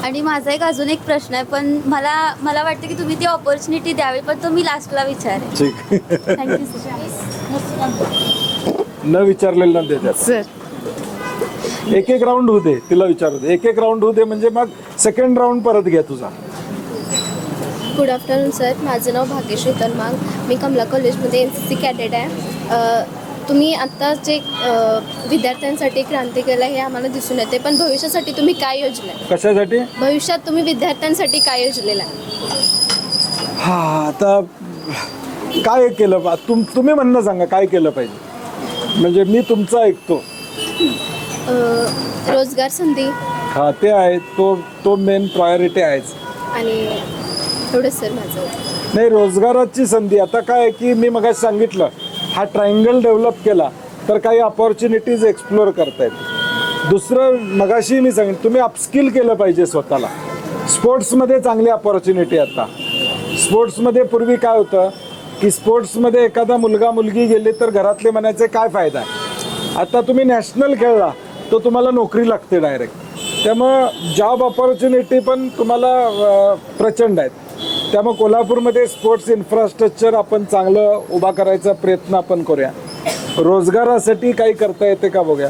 आणि माझा एक अजून एक प्रश्न आहे, पण मला वाटतं की तुम्ही ती ऑपॉर्च्युनिटी द्यावी, पण तो मी लास्टला विचारेन. ठीक. Thank you sir. न विचारलेलं न देतात सर. एक राऊंड होऊ दे, तिला विचारू दे. एक राऊंड होऊ दे म्हणजे मग सेकंड राऊंड परत घ्या तुझा. गुड आफ्टरनून सर, माझं नाव भाग्यश्री तनमाग, मी कमला कॉलेजमध्ये NCC कॅडेट आहे. तुम्ही आत्ता जे विद्यार्थ्यांसाठी क्रांती केलं हे आम्हाला दिसून येते, पण भविष्यासाठी तुम्ही काय योजलं आहे? कशासाठी? भविष्यात तुम्ही विद्यार्थ्यांसाठी काय योजलेलं आहे? हा, आता काय केलं तुम्ही म्हणणं सांगा, काय केलं पाहिजे म्हणजे मी तुमचं ऐकतो. रोजगार संधी. हा, ते आहे, तो मेन प्रायोरिटी आहेच. आणि एवढंच सर माझं. नाही, रोजगाराची संधी. आता काय आहे की मी मगाशी सांगितलं, हा ट्रायंगल डेव्हलप केला तर काही अपॉर्च्युनिटीज एक्सप्लोअर करतायत. दुसरं मगाशी मी सांगितलं, तुम्ही अपस्किल केलं पाहिजे स्वतःला. स्पोर्ट्समध्ये चांगली अपॉर्च्युनिटी. आता स्पोर्ट्समध्ये पूर्वी काय होतं की स्पोर्ट्समध्ये एखादा मुलगा मुलगी गेले तर घरातले म्हणायचे काय फायदा आहे. आता तुम्ही नॅशनल खेळला तर तुम्हाला नोकरी लागते डायरेक्ट. त्यामुळं जॉब ऑपॉर्च्युनिटी पण तुम्हाला प्रचंड आहेत. त्यामुळे कोल्हापूरमध्ये स्पोर्ट्स इन्फ्रास्ट्रक्चर आपण चांगलं उभा करायचा प्रयत्न आपण करूया. रोजगारासाठी काही करता येते का बघूया.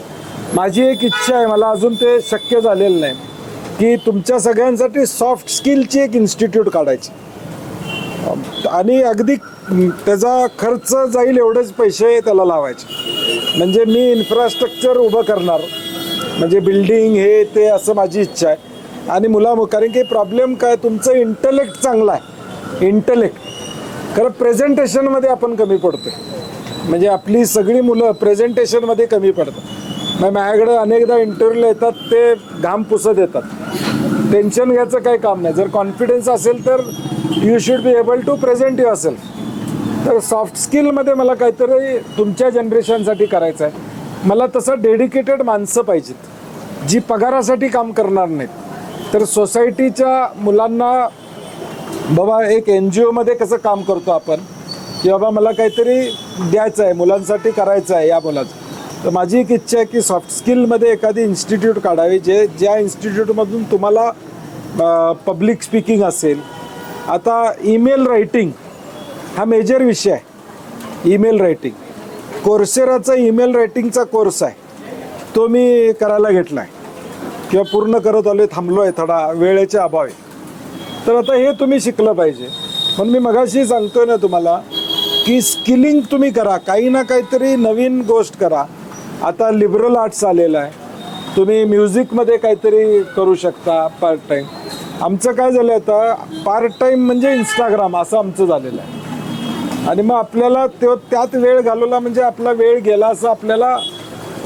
माझी एक इच्छा आहे, मला अजून ते शक्य झालेलं नाही, की तुमच्या सगळ्यांसाठी सॉफ्ट स्किलची एक इन्स्टिट्यूट काढायची आणि अगदी त्याचा खर्च जाईल एवढेच पैसे त्याला लावायचे. म्हणजे मी इन्फ्रास्ट्रक्चर उभं करणार, म्हणजे बिल्डिंग हे ते, असं माझी इच्छा आहे. आणि कारण की प्रॉब्लेम काय, तुमचं इंटलेक्ट चांगलं आहे, इंटलेक्ट खरं प्रेझेंटेशनमध्ये आपण कमी पडतो. म्हणजे आपली सगळी मुलं प्रेझेंटेशनमध्ये कमी पडतात. मग माझ्याकडे अनेकदा इंटरव्ह्यूला येतात, ते घाम पुसत येतात. टेन्शन घ्यायचं काही काम नाही. जर कॉन्फिडन्स असेल तर you should be able to present yourself. तर सॉफ्ट स्किलमध्ये मला काहीतरी तुमच्या जनरेशनसाठी करायचं आहे. मला तसं डेडिकेटेड माणसं पाहिजेत जी पगारासाठी काम करणार नाहीत. तर सोसायटीच्या मुलांना बाबा एक NGOमध्ये कसं काम करतो आपण, की बाबा मला काहीतरी द्यायचं आहे, मुलांसाठी करायचं आहे या मुलाचं. तर माझी एक इच्छा आहे की सॉफ्ट स्किलमध्ये एखादी इन्स्टिट्यूट काढावी, ज्या इन्स्टिट्यूटमधून तुम्हाला पब्लिक स्पीकिंग असेल. आता ईमेल रायटिंग हा मेजर विषय आहे. ईमेल रायटिंग, कोर्सेराचा ईमेल रायटिंगचा कोर्स आहे, तो मी करायला घेतला आहे किंवा पूर्ण करत आलो, थांबलो आहे थोडा वेळेच्या अभावी. तर आता हे तुम्ही शिकलं पाहिजे. पण मी मगाशी सांगतोय ना तुम्हाला की स्किलिंग तुम्ही करा, काही ना काहीतरी नवीन गोष्ट करा. आता लिबरल आर्ट्स आलेलं आहे, तुम्ही म्युझिकमध्ये काहीतरी करू शकता पार्ट टाईम. आमचं काय झालं आता, पार्ट टाईम म्हणजे इंस्टाग्राम असं आमचं झालेलं आहे. आणि मग आपल्याला त्यात वेळ घालवला म्हणजे आपला वेळ गेला असं आपल्याला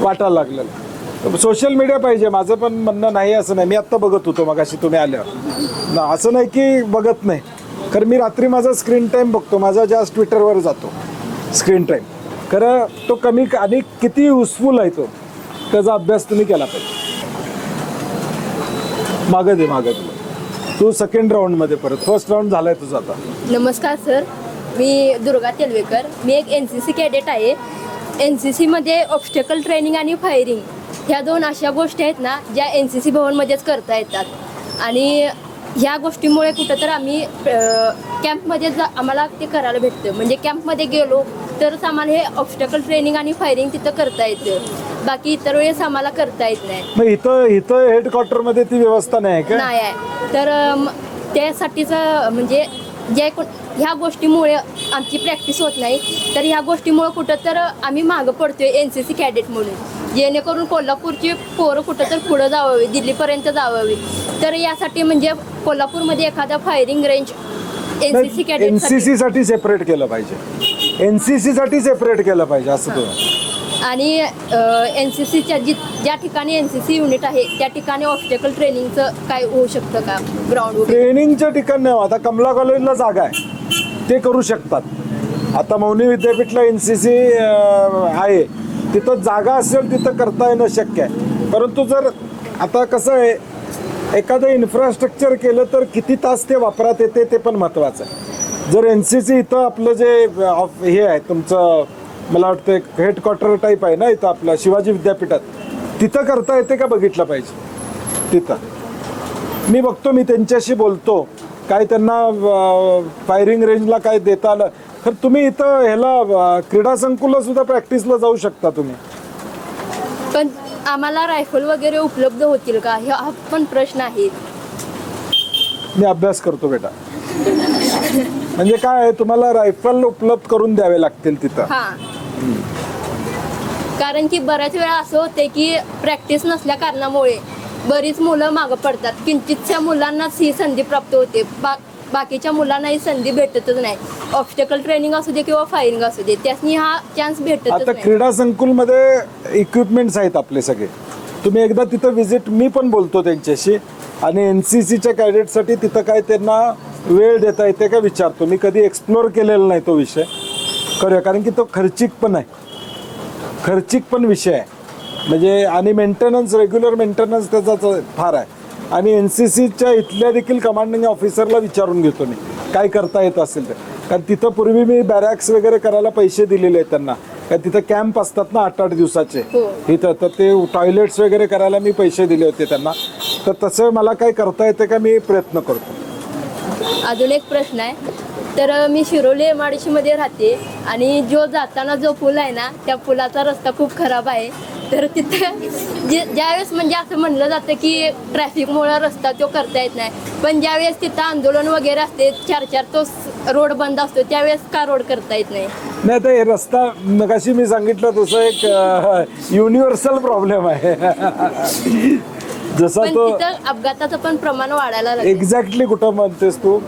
वाटायला लागलेलं. सोशल मीडिया पाहिजे, माझं पण म्हणणं नाही असं नाही. मी आत्ता बघत होतो मगाशी तुम्ही आल्यावर, असं नाही की बघत नाही. कारण मी रात्री माझा स्क्रीन टाईम बघतो, माझा जास्त ट्विटरवर जातो स्क्रीन टाईम. खरं तो कमी आणि किती युजफुल आहे तो, त्याचा अभ्यास तुम्ही केला पाहिजे. मागं दे तू सेकंड राऊंडमध्ये, परत फर्स्ट राऊंड झालाय तुझा आता. नमस्कार सर, मी दुर्गा तेलवेकर. मी एक NCC कॅडेट आहे. NCCमध्ये ऑब्स्टॅकल ट्रेनिंग आणि फायरिंग ह्या दोन अशा गोष्टी आहेत ना, ज्या NCC भवनमध्येच करता येतात. आणि ह्या गोष्टीमुळे कुठं तर आम्ही कॅम्पमध्ये आम्हाला ते करायला भेटतं. म्हणजे कॅम्पमध्ये गेलो तरच आम्हाला हे ऑब्स्टॅकल ट्रेनिंग आणि फायरिंग तिथं करता येतं. बाकी इतर वेळेस आम्हाला करता येत नाही. मग इथं हेडक्वार्टरमध्ये ती व्यवस्था नाही का? नाही आहे. तर त्यासाठीच म्हणजे ह्या गोष्टीमुळे आमची प्रॅक्टिस होत नाही. तर ह्या गोष्टीमुळे कुठं तर आम्ही मागं पडतोय NCC कॅडेट म्हणून. जेणेकरून कोल्हापूरची पोरं कुठं तर पुढं जावावी, दिल्लीपर्यंत जावावी. तर यासाठी म्हणजे कोल्हापूरमध्ये एखादा firing range NCC cadet NCC साठी सेपरेट केलं पाहिजे. NCC साठी सेपरेट केलं पाहिजे असं तो. आणि NCCच्या ज्या ठिकाणी NCC युनिट आहे त्या ठिकाणी ऑब्स्टॅकल ट्रेनिंगचं काय होऊ शकतं का? ग्राउंड ट्रेनिंगच्या ठिकाण नाही. आता कमला कॉलेजला जागा आहे, ते करू शकतात. आता मौनी विद्यापीठला NCC आहे, तिथं जागा असेल तिथं करता येणं शक्य आहे. परंतु जर आता कसं आहे, एखादं इन्फ्रास्ट्रक्चर केलं तर किती तास ते वापरात येते ते पण महत्त्वाचं आहे. जर NCC इथं आपलं जे हे आहे तुमचं, मला वाटतं एक हेडक्वार्टर टाईप आहे ना इथं आपलं शिवाजी विद्यापीठात, तिथं करता येते का बघितलं पाहिजे. तिथं मी बघतो, मी त्यांच्याशी बोलतो, काय त्यांना फायरिंग रेंजला काय देता आलं. तर तुम्ही इथं ह्याला क्रीडा संकुलला सुद्धा प्रॅक्टिसला जाऊ शकता तुम्ही. पण आम्हाला रायफल वगैरे उपलब्ध होतील का, हा पण प्रश्न आहे. मी अभ्यास करतो बेटा. म्हणजे काय आहे, तुम्हाला रायफल उपलब्ध करून द्यावे लागतील तिथं. हां, कारण की बऱ्याच वेळा असं होते की प्रॅक्टिस नसल्या कारणामुळे बरीच मुलं मागं पडतात. किंचितच्या मुलांनाच ही संधी प्राप्त होते, बाकीच्या मुलांना ही संधी भेटतच नाही. ऑब्स्टॅकल ट्रेनिंग असू दे किंवा फायरिंग असू दे, त्यासनी हा चान्स भेटतच आता नाही. क्रीडा संकुलमध्ये इक्विपमेंट्स आहेत आपले सगळे. तुम्ही एकदा तिथं व्हिजिट, मी पण बोलतो त्यांच्याशी. आणि NCCच्या कॅडेटसाठी तिथं काय त्यांना वेळ देता येते का विचारतो. मी कधी एक्सप्लोअर केलेला नाही तो विषय, करूया. कारण की तो खर्चिक पण विषय आहे. म्हणजे आणि मेंटेनन्स, रेग्युलर मेंटेनन्स त्याचा फार आहे. आणि NCCच्या इथल्या देखील कमांडिंग ऑफिसरला विचारून घेतो मी काय करता येत असेल तर. कारण तिथं पूर्वी मी बॅरॅक्स वगैरे करायला पैसे दिलेले आहेत त्यांना. का तिथं कॅम्प असतात ना 8-8 दिवसाचे हो. इथं, तर ते टॉयलेट्स वगैरे करायला मी पैसे दिले होते त्यांना. तर तसं मला काही करता येते का, मी प्रयत्न करतो. अजून एक प्रश्न आहे. तर मी शिरोली MIDC मध्ये राहते आणि जो जाताना जो पूल आहे ना, त्या पुलाचा रस्ता खूप खराब आहे. तर तिथं ज्यावेळेस म्हणजे असं म्हणलं जातं की ट्रॅफिकमुळे रस्ता तो करता येत नाही, पण ज्यावेळेस तिथं आंदोलन वगैरे असते 4-4 तो रोड बंद असतो, त्यावेळेस का रोड करता येत नाही? नाही, तर हे रस्ता मगाशी मी सांगितलं तसं एक युनिव्हर्सल प्रॉब्लेम आहे. जसा पण तो तिथं अपघाताचं पण प्रमाण वाढायला लागलं. एक्झॅक्टली कुठं म्हणतेस तू?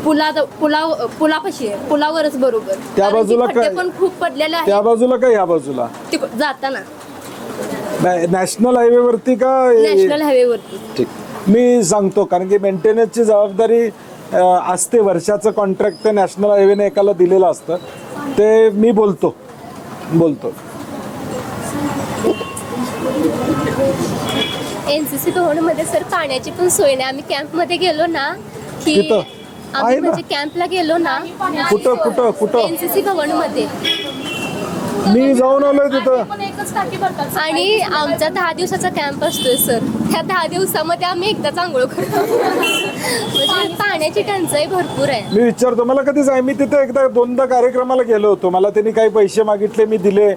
पुलापाशी आहे, पुलावरच बरोबर. त्या कारण की बाजूला खड्डे काय? पण खूप पडलेले त्या आहेत बाजूला का ह्या बाजूला? जाताना नॅशनल हायवे वरती का? नॅशनल हायवेवरती. ठीक, मी सांगतो, कारण की मेंटेनन्सची जबाबदारी असते. वर्षाचं कॉन्ट्रॅक्ट ते नॅशनल हायवेने एकाला दिलेलं असतं. ते मी बोलतो. NCC भवनमध्ये सर पाण्याची पण सोय नाही. आम्ही कॅम्पमध्ये गेलो ना की तिथं आहे आम्ही ना? म्हणजे कॅम्पला गेलो ना, कुठं NCC भवनमध्ये, मी जाऊन आलोय तिथं. आणि आमचा 10 दिवसाचा कॅम्प असतोय सर. त्या 10 दिवसामध्ये आम्ही एकदाच आंघोळ करतो. म्हणजे पाण्याची टंचाई भरपूर आहे. मी विचारतो, मला कधीच आहे, मी तिथे एकदा 2दा कार्यक्रमाला गेलो होतो. मला त्यांनी काही पैसे मागितले, मी दिले.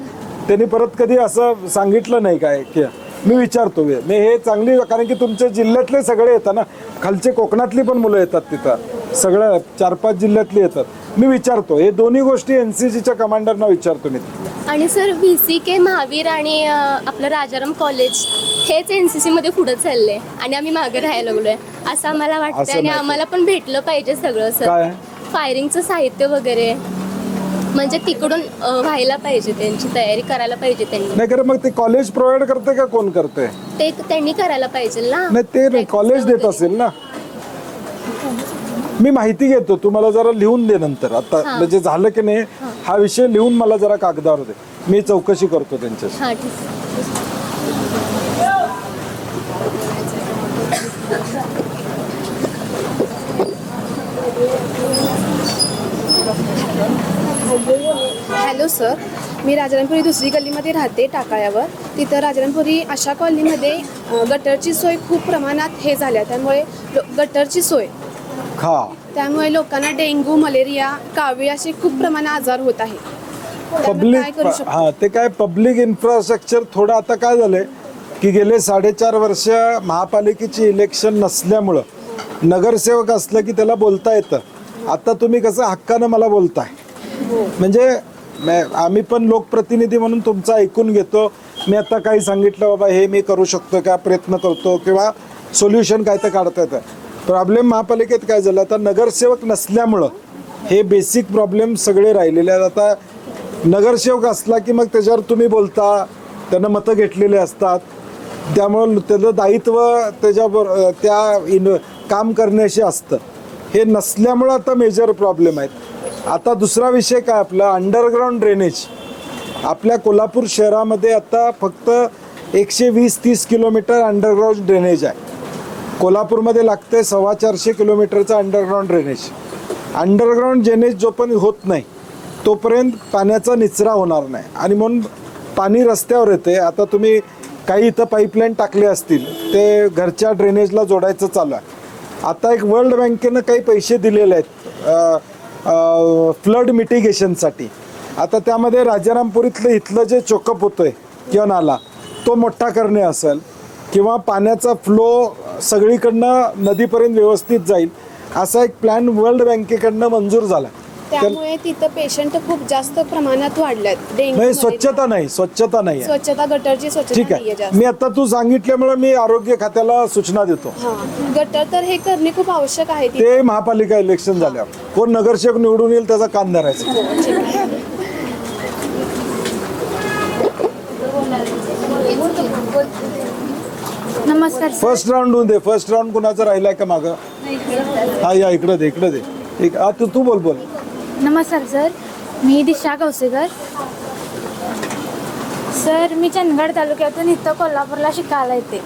त्यांनी परत कधी असं सांगितलं नाही काय की. मी विचारतो, मी हे चांगली, कारण की तुमच्या जिल्ह्यातले सगळे येतात ना, खालचे कोकणातली पण मुलं येतात तिथं, सगळं 4-5 जिल्ह्यातली येतात. मी विचारतो, हे दोन्ही गोष्टी NCCच्या कमांडरना विचारतो मी. आणि सर VCK महावीर आणि आपलं राजाराम कॉलेज हेच NCC मध्ये पुढे चाललंय आणि आम्ही मागे राहायला लागलोय असं आम्हाला वाटतं. असं आणि नाही. आम्हाला पण भेटलं पाहिजे सगळं सर, काय? फायरिंगचं साहित्य वगैरे, म्हणजे तिकडून व्हायला पाहिजे, त्यांची तयारी करायला पाहिजे त्यांनी. नाही, कारण मग ते कॉलेज प्रोव्हाइड करते का कोण करते? ते त्यांनी करायला पाहिजे ना. नाही, ते कॉलेज देत असेल ना. मी माहिती घेतो, तुम्हाला जरा लिहून दे नंतर. आता म्हणजे झालं की नाही, हा विषय लिहून मला जरा कागदावर दे, मी चौकशी करतो त्यांच्याशी. हां, ठीक. हॅलो सर, मी राजारामपुरी 2री गल्लीमध्ये राहते टाकाळ्यावर. तिथं राजारामपुरी अशा कॉलनीमध्ये गटरची सोय खूप प्रमाणात हे झाल्या, त्यामुळे गटरची सोय त्यामुळे लोकांना डेंग्यू, मलेरिया, कावीळ असे खूप प्रमाणात आजार होत आहे. पब्लिक ते काय पब्लिक इन्फ्रास्ट्रक्चर थोडं, आता काय झालंय की गेले 4.5 वर्ष महापालिकेची इलेक्शन नसल्यामुळं नगरसेवक असलं की त्याला बोलता येतं. आता तुम्ही कसं हक्कानं मला बोलताय, म्हणजे आम्ही पण लोकप्रतिनिधी म्हणून तुमचं ऐकून घेतो. मी आता काही सांगितलं, बाबा हे मी करू शकतो का, प्रयत्न करतो, किंवा सोल्युशन काय तर काढता येतं. प्रॉब्लेम महापालिकेत काय झालं, आता नगरसेवक नसल्यामुळं हे बेसिक प्रॉब्लेम सगळे राहिलेले आहेत. आता नगरसेवक असला की मग त्याच्यावर तुम्ही बोलता, त्यानं मतं घेतलेले असतात, त्यामुळं त्याचं दायित्व त्याच्याबरोबर काम करण्याशी असतं. हे नसल्यामुळं आता मेजर प्रॉब्लेम आहेत. आता दुसरा विषय काय, आपला अंडरग्राऊंड ड्रेनेज. आपल्या कोल्हापूर शहरामध्ये आता फक्त 120-130 किलोमीटर अंडरग्राऊंड ड्रेनेज आहे. कोल्हापूरमध्ये लागते 450 किलोमीटरचं अंडरग्राऊंड ड्रेनेज. अंडरग्राऊंड ड्रेनेज जो पण होत नाही तोपर्यंत पाण्याचा निचरा होणार नाही, आणि म्हणून पाणी रस्त्यावर येते. आता तुम्ही काही इथं पाईपलाईन टाकले असतील, ते घरच्या ड्रेनेजला जोडायचं चालू आहे. आता एक वर्ल्ड बँकेनं काही पैसे दिलेले आहेत फ्लड मिटिगेशनसाठी. आता त्यामध्ये राजारामपुरीतलं इथलं जे चोकअप होतंय किंवा नाला तो मोठा करणे असेल, किंवा पाण्याचा फ्लो सगळीकडनं नदीपर्यंत व्यवस्थित जाईल, असा एक प्लॅन वर्ल्ड बँकेकडनं मंजूर झाला. त्यामुळे तिथं पेशंट खूप जास्त प्रमाणात वाढल्यात. नाही, स्वच्छता नाही आहे. स्वच्छता, गटरची स्वच्छता ठीक नाहीये आहे, जास्त. मी आता तू सांगितल्यामुळे मी आरोग्य खात्याला सूचना देतो. गटर तर हे करणे खूप आवश्यक आहे. ते महापालिका इलेक्शन झाल्यावर कोण नगरसेवक निवडून येईल त्याचा कान धरायचा. नमस्कार. फर्स्ट राऊंड होऊन दे. फर्स्ट राऊंड कुणाचं राहिलाय का मागं? हा, या इकडे दे. तू बोल. नमस्कार सर, मी दिशा कौसेकर. सर, मी चंदगड तालुक्यातून इथं कोल्हापूरला शिकायला येते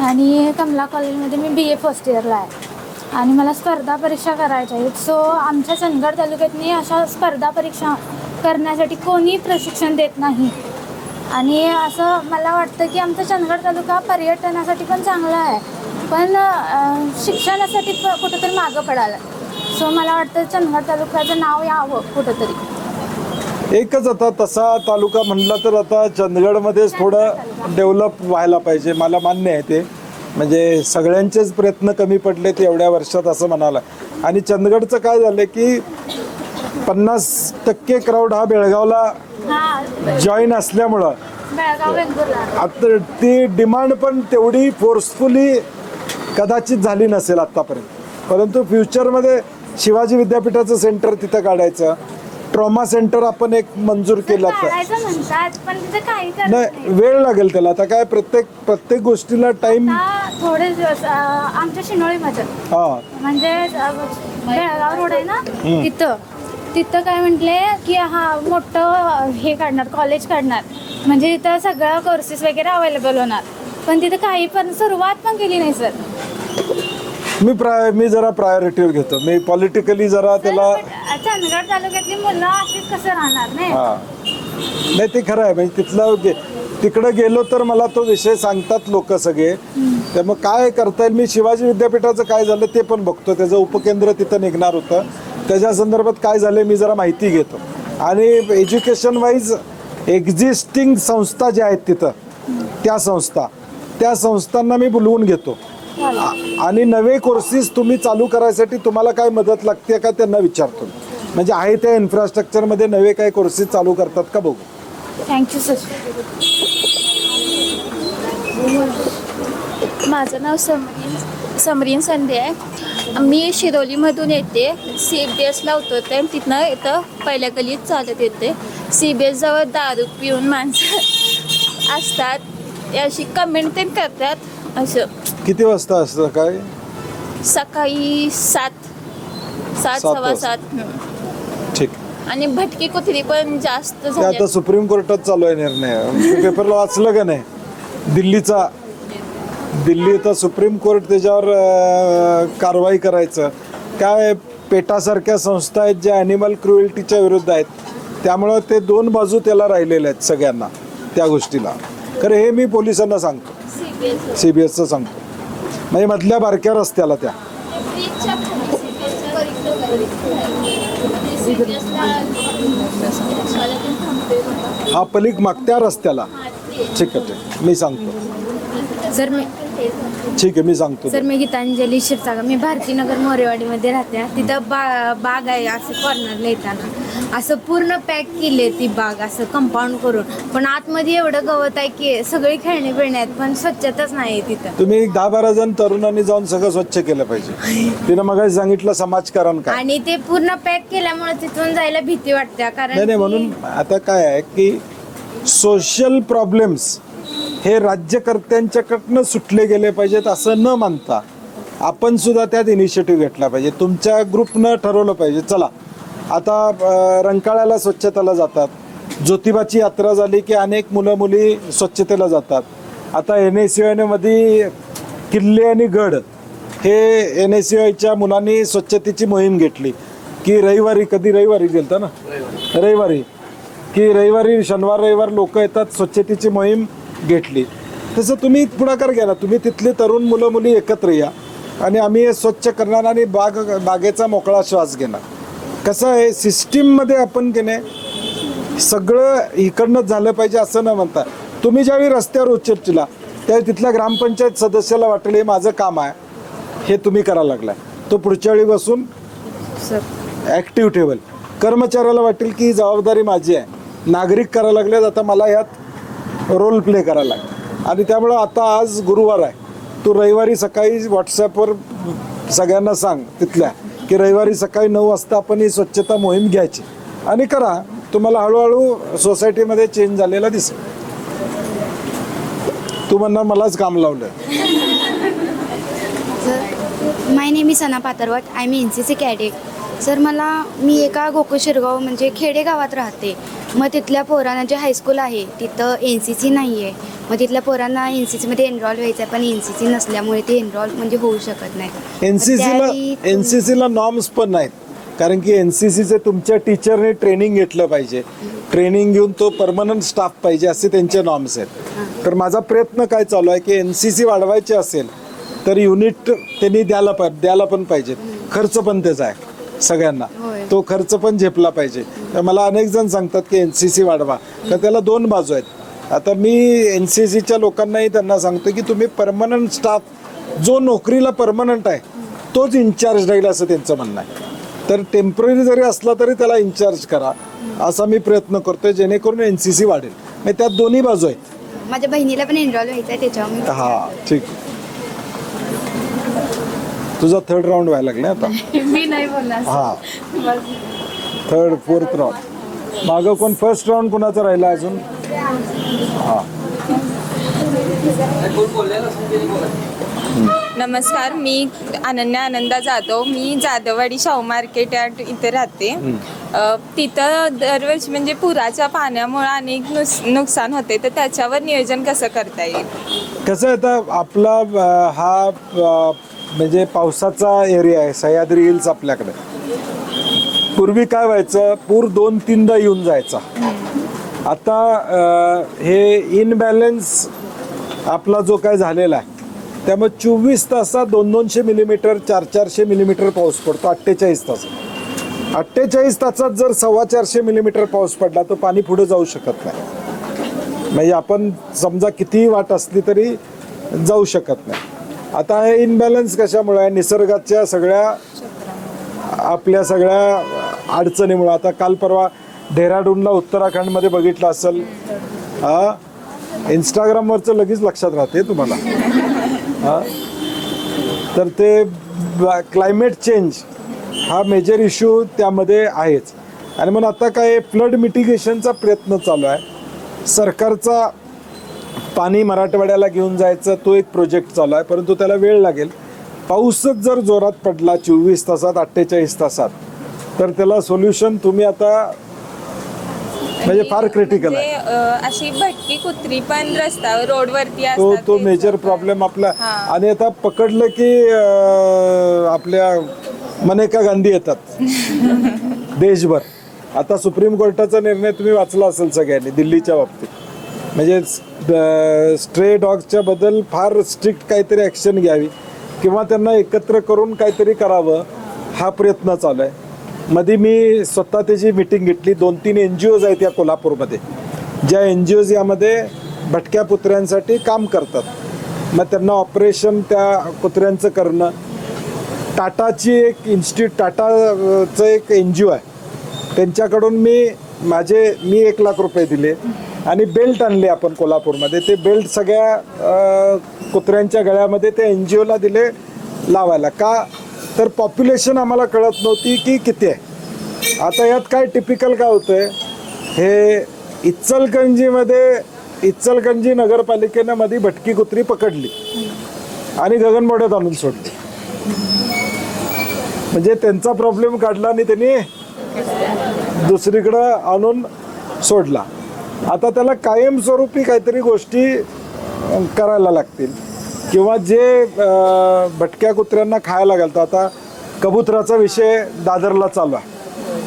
आणि कमला कॉलेजमध्ये मी BA फर्स्ट इयरला आहे आणि मला स्पर्धा परीक्षा करायच्या आहेत. सो आमच्या चंदगड तालुक्यातनी अशा स्पर्धा परीक्षा करण्यासाठी कोणी प्रशिक्षण देत नाही. आणि असं मला वाटतं की आमचा चंदगड तालुका पर्यटनासाठी पण चांगला आहे, पण शिक्षणासाठी कुठंतरी मागं पडायला. सो मला वाटतं चंदगड तालुक्याचं नाव यावं कुठंतरी. एकच आता तसा तालुका म्हणला तर आता चंदगडमध्येच थोडं डेव्हलप व्हायला पाहिजे. मला मान्य आहे ते, म्हणजे सगळ्यांचेच प्रयत्न कमी पडलेत एवढ्या वर्षात असं म्हणाला. आणि चंदगडचं काय झालं की 50% क्राऊड हा बेळगावला जॉईन असल्यामुळं बेळगाव वेंगुर्ला आता ती डिमांड पण तेवढी फोर्सफुली कदाचित झाली नसेल आत्तापर्यंत. परंतु फ्युचरमध्ये शिवाजी विद्यापीठाचं सेंटर तिथं काढायचं, ट्रॉमा सेंटर आपण एक मंजूर केलं तर काढायचं म्हणतात, पण तिथे काही करत नाही, वेळ लागेल त्याला. आता काय प्रत्येक गोष्टीला टाइम. थोडे दिवस आमच्या शिनोळीमध्ये म्हणजे बेळगाव रोड आहे ना, तिथं काय म्हटले की हा मोठं हे काढणार, कॉलेज काढणार, म्हणजे तिथं सगळं कोर्सेस वगैरे अवेलेबल होणार. पण तिथं काही पण सुरुवात पण केली नाही सर. मी जरा प्रायोरिटी घेतो. मी पॉलिटिकली जरा त्याला. चंदगड तालुक्यातली मुलं अशीच कसं राहणार नाही. नाही ते खरं आहे. म्हणजे तिकडं गेलो तर मला तो विषय सांगतात लोक सगळे. त्यामुळे काय करता येईल, मी शिवाजी विद्यापीठाचं काय झालं ते पण बघतो. त्याचं उपकेंद्र तिथं निघणार होतं, त्याच्या संदर्भात काय झालं मी जरा माहिती घेतो. आणि एज्युकेशन वाईज एक्झिस्टिंग संस्था ज्या आहेत तिथं, त्या संस्थांना मी बोलवून घेतो. आणि नवे कोर्सेस तुम्ही चालू करायसाठी तुम्हाला काय मदत लागते का त्यांना विचारतो. म्हणजे आहे त्या इन्फ्रास्ट्रक्चरमध्ये नवे काय कोर्सेस चालू करतात का बघू. Thank you sir. माझं नाव समरीन संडे आहे. मी शिरोलीमधून येते. CBSला उतरते आणि तिथनं इथं पहिल्या गल्लीत चालत येते. CBS जवळ दारू पिऊन माणसं असतात, अशी कमेंट ते करतात. असं किती वाजता असतं काय? सकाळी 7 सव्वा 7. ठीक. आणि भटकी कुत्री पण जास्त ते झाली. आता सुप्रीम कोर्टात चालू आहे निर्णय. पेपरला वाचलं का नाही? दिल्ली तर सुप्रीम कोर्ट त्याच्यावर कारवाई करायचं. काय पेटासारख्या संस्था आहेत ज्या ॲनिमल क्रुएल्टीच्या विरुद्ध आहेत, त्यामुळं ते दोन बाजू त्याला राहिलेल्या आहेत सगळ्यांना त्या गोष्टीला. खरं हे मी पोलिसांना सांगतो, CBSचं सांगतो. म्हणजे मधल्या बारक्या रस्त्याला त्या हा पलीक मागत्या रस्त्याला. ठीक आहे, मी सांगतो. ठीक आहे, मी सांगतो. सर मी गीतांजली क्षीरसागर, मी भारतीनगर मोरेवाडीमध्ये राहते. तिथं बाग आहे, असं कॉर्नरला येताना असं पूर्ण पॅक केली ती बाग, असं कंपाऊंड करून. पण आतमध्ये एवढं गवत आहे की सगळी खेळणी बिळणी आहेत, पण स्वच्छताच नाही तिथं. तुम्ही 10-12 जण तरुणांनी जाऊन सगळं स्वच्छ केलं पाहिजे. तिनं मग सांगितलं समाजकारण काय. आणि ते पूर्ण पॅक केल्यामुळे तिथून जायला भीती वाटते. कारण नाही, म्हणून आता काय आहे की सोशल प्रॉब्लेम्स हे राज्यकर्त्यांच्याकडनं सुटले गेले पाहिजेत असं न मानता आपण सुद्धा त्यात इनिशिएटिव्ह घेतला पाहिजे. तुमच्या ग्रुपनं ठरवलं पाहिजे, चला आता रंकाळ्याला स्वच्छतेला जातात. ज्योतिबाची यात्रा झाली की अनेक मुलं मुली स्वच्छतेला जातात. आता NSUI मध्ये किल्ले आणि गड हे NSUIच्या मुलांनी स्वच्छतेची मोहीम घेतली की रविवारी गेलता ना, रविवारी शनिवार रविवार लोक येतात, स्वच्छतेची मोहीम घेतली. तसं तुम्ही पुढाकार घ्या ना. तुम्ही तिथले तरुण मुलं मुली एकत्र या आणि आम्ही हे स्वच्छ करणार आणि बागेचा मोकळा श्वास घेणार. कसं आहे, सिस्टीममध्ये आपण की नाही सगळं इकडनंच झालं पाहिजे असं न म्हणता. तुम्ही ज्यावेळी रस्त्यावर उचलला त्यावेळी तिथल्या ग्रामपंचायत सदस्याला वाटलं हे माझं काम आहे, हे तुम्ही करायला लागलाय, तो पुढच्या वेळी बसून ॲक्टिव्ह ठेवेल. कर्मचाऱ्याला वाटेल की ही जबाबदारी माझी आहे, नागरिक करायला लागल्यात, आता मला ह्यात रोल प्ले करायला लागेल. आणि त्यामुळं आता आज गुरुवार आहे, तू रविवारी सकाळी व्हॉट्सॲपवर सगळ्यांना सांग तिथल्या की रविवारी सकाळी 9 वाजता आपण ही स्वच्छता मोहीम घ्यायची आणि करा. तुम्हाला हळूहळू सोसायटीमध्ये चेंज झालेला दिसेल. तू म्हणणार मलाच काम लावलं. My name is Sana Patarwat. I am NCC cadet. Sir मी एका गोकुळ शिरगाव म्हणजे खेडेगावात राहते. मग तिथल्या पोरांना जे हायस्कूल आहे तिथं NCC नाही आहे. मग तिथल्या पोरांना NCCमध्ये एनरॉल व्हायचं आहे, पण NCC नसल्यामुळे ते एनरॉल म्हणजे होऊ शकत नाही. NCCला नॉर्म्स पण नाहीत. कारण की NCCचे तुमच्या टीचरने ट्रेनिंग घेतलं पाहिजे, ट्रेनिंग घेऊन तो परमनंट स्टाफ पाहिजे असे त्यांचे नॉर्म्स आहेत. तर माझा प्रयत्न काय चालू आहे की NCC वाढवायचे असेल तर युनिट त्यांनी द्यायला पण पाहिजेत, खर्च पण त्याचा आहे सगळ्यांना, तो खर्च पण झेपला पाहिजे. तर मला अनेक जण सांगतात की NCC वाढवा, तर त्याला दोन बाजू आहेत. आता मी NCCच्या लोकांनाही त्यांना सांगतो की तुम्ही परमनंट स्टाफ जो नोकरीला परमनंट आहे तोच इन्चार्ज राहील असं त्यांचं म्हणणं आहे. तर टेम्पररी जरी असला तरी त्याला इन्चार्ज करा असा मी प्रयत्न करतोय, जेणेकरून NCC वाढेल. म्हणजे त्यात दोन्ही बाजू आहेत. माझ्या बहिणीला पण एनरोल व्हायचं आहे त्याच्यावर. हा ठीक. तुझा 3rd राऊंड व्हायला लागला आता. मी नाही बोलणार हा 3rd 4th राऊंड. मागं कोण 1st राऊंड कोणाचा राहिला अजून? हा नमस्कार, मी अनन्या आनंदा जाधव. मी जाधववाडी शाहू मार्केट यार्ड इथे राहते. तिथं दरवर्षी म्हणजे पुराच्या पाण्यामुळे अनेक नुकसान होते, तर त्याच्यावर नियोजन कसं करता येईल? कसं आहे आता आपला हा म्हणजे पावसाचा एरिया आहे सह्याद्री हिल्स आपल्याकडे. पूर्वी काय व्हायचं, पूर 2-3दा येऊन जायचा. आता हे इनबॅलन्स आपला जो काय झालेला आहे त्यामुळे 24 तासात 200-200 मिलीमीटर 400-400 मिलीमीटर पाऊस पडतो. 48 तासात 48 तासात जर 450 मिलीमीटर पाऊस पडला तर पाणी पुढे जाऊ शकत नाही. म्हणजे आपण समजा कितीही वाट असली तरी जाऊ शकत नाही. आता हे इनबॅलन्स कशामुळे आहे? निसर्गाच्या सगळ्या आपल्या सगळ्या अडचणीमुळे. आता काल परवा डेहराडूनला उत्तराखंडमध्ये बघितलं असेल, इंस्टाग्रामवरचं लगेच लक्षात राहते तुम्हाला. तर ते क्लायमेट चेंज हा मेजर इश्यू त्यामध्ये आहेच. आणि म्हणून आता काय फ्लड मिटिगेशनचा प्रयत्न चालू आहे सरकारचा. पाणी मराठवाड्याला घेऊन जायचं तो एक प्रोजेक्ट चालू आहे, परंतु त्याला वेळ लागेल. पाऊसच जर जोरात पडला 24 तासात 48 तासात तर त्याला सोल्युशन तुम्ही आता म्हणजे फार क्रिटिकल आहे. अशी भटकी कुत्री पण रस्त्यावर रोडवरती तो मेजर प्रॉब्लेम आपला. आणि आता पकडलं की आपल्या मनेका गांधी येतात देशभर. आता सुप्रीम कोर्टाचा निर्णय तुम्ही वाचला असेल सगळ्यांनी दिल्लीच्या बाबतीत. म्हणजे स्ट्रे डॉग्सच्या बद्दल फार स्ट्रिक्ट काहीतरी ॲक्शन घ्यावी किंवा त्यांना एकत्र करून काहीतरी करावं हा प्रयत्न चालू आहे. मध्ये मी स्वतः त्याची मीटिंग घेतली. 2-3 NGOज आहेत या कोल्हापूरमध्ये, ज्या NGOज यामध्ये भटक्या कुत्र्यांसाठी काम करतात. मग त्यांना ऑपरेशन त्या कुत्र्यांचं करणं. टाटाची एक टाटाचं एक NGO आहे, त्यांच्याकडून मी 1 लाख रुपये दिले आणि बेल्ट आणले आपण कोल्हापूरमध्ये. ते बेल्ट सगळ्या कुत्र्यांच्या गळ्यामध्ये ते NGOला दिले लावायला. का तर पॉप्युलेशन आम्हाला कळत नव्हती की किती आहे. आता यात काय टिपिकल काय होतंय, हे इचलकरंजी नगरपालिकेनं मध्ये भटकी कुत्री पकडली आणि गगनबावड्यात आणून सोडली. म्हणजे त्यांचा प्रॉब्लेम काढला आणि त्यांनी दुसरीकडं आणून सोडला. आता त्याला कायमस्वरूपी काहीतरी गोष्टी करायला लागतील किंवा जे भटक्या कुत्र्यांना खायला घालतो. आता कबुतराचा विषय दादरला चालू आहे,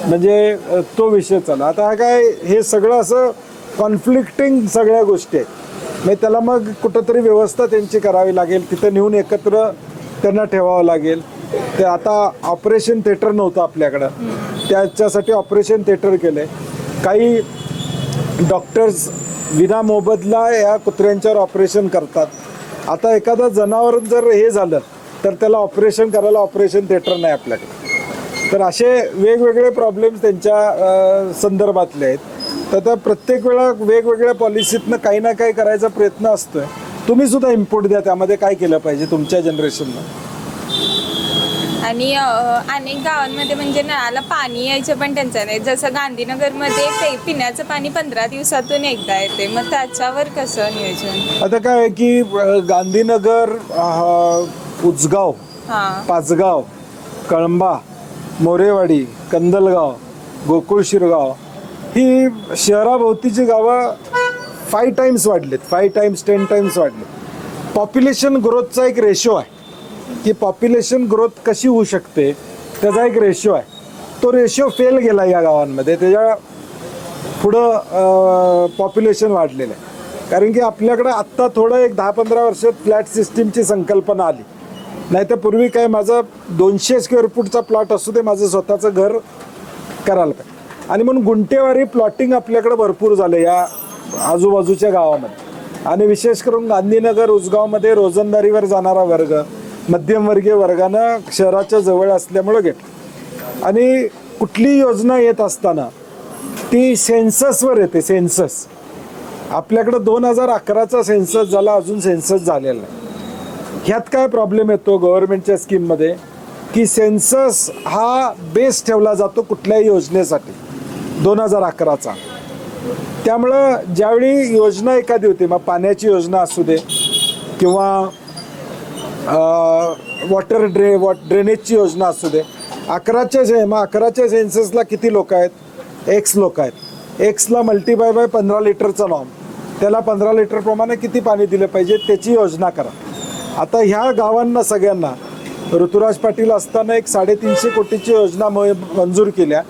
म्हणजे तो विषय चालू. आता काय हे सगळं असं कॉन्फ्लिक्टिंग सगळ्या गोष्टी आहेत. म्हणजे त्याला मग कुठंतरी व्यवस्था त्यांची करावी लागेल, तिथं नेऊन एकत्र त्यांना ठेवावं लागेल. ते आता ऑपरेशन थिएटर नव्हतं आपल्याकडं, त्याच्यासाठी ऑपरेशन थिएटर केलं आहे. काही डॉक्टर्स विना मोबदला या कुत्र्यांच्यावर ऑपरेशन करतात. आता एखादं जनावर जर हे झालं तर त्याला ऑपरेशन करायला ऑपरेशन थिएटर नाही आपल्याकडे. तर असे वेगवेगळे प्रॉब्लेम्स त्यांच्या संदर्भातले आहेत. तर त्या प्रत्येक वेळा वेगवेगळ्या पॉलिसीतनं काही ना काही करायचा प्रयत्न असतोय. तुम्ही सुद्धा इनपुट द्या त्यामध्ये काय केलं पाहिजे तुमच्या जनरेशननं. आणि अनेक गावांमध्ये म्हणजे नळाला पाणी यायचं पण त्यांचं नाही. जसं गांधीनगरमध्ये पिण्याचं पाणी 15 दिवसातून एकदा येते. मग त्याच्यावर कसं नियोजन? आता काय आहे की गांधीनगर, उचगाव, पाचगाव, कळंबा, मोरेवाडी, कंदलगाव, गोकुळ शिरगाव ही शहराभोवतीची गावं 5 टाइम्स वाढलेत, 5 टाइम्स 10 टाइम्स वाढले. पॉप्युलेशन ग्रोथचा एक रेशो आहे की पॉप्युलेशन ग्रोथ कशी होऊ शकते त्याचा एक रेशो आहे. तो रेशो फेल गेला या गावांमध्ये. त्याच्या पुढं पॉप्युलेशन वाढलेलं आहे. कारण की आपल्याकडं आत्ता थोडं एक 10-15 वर्षात फ्लॅट सिस्टीमची संकल्पना आली. नाही तर पूर्वी काय माझं 200 स्क्वेअर फूटचा प्लॉट असू दे, माझं स्वतःचं घर करायला पाहिजे. आणि म्हणून गुंठेवारी प्लॉटिंग आपल्याकडे भरपूर झालं या आजूबाजूच्या गावामध्ये. आणि विशेष करून गांधीनगर उसगावमध्ये रोजंदारीवर जाणारा वर्ग, मध्यमवर्गीय वर्गानं शहराच्या जवळ असल्यामुळं घेतलं. आणि कुठली योजना येत असताना ती सेन्ससवर येते. सेन्सस आपल्याकडं 2011चा सेन्सस झाला, अजून सेन्सस झालेला नाही. ह्यात काय प्रॉब्लेम येतो गव्हर्नमेंटच्या स्कीममध्ये की सेन्सस हा बेस ठेवला जातो कुठल्याही योजनेसाठी 2011चा. त्यामुळं ज्यावेळी योजना एखादी होती, मग पाण्याची योजना असू दे किंवा ड्रेनेजची योजना असू दे, 11च्या सेन्ससला किती लोक आहेत? X लोक आहेत. Xला मल्टिप्लाय बाय 15 लिटरचा नॉर्म, त्याला 15 लिटरप्रमाणे किती पाणी दिलं पाहिजे त्याची योजना करा. आता ह्या गावांना सगळ्यांना ऋतुराज पाटील असताना एक 350 कोटीची योजना मंजूर केल्या.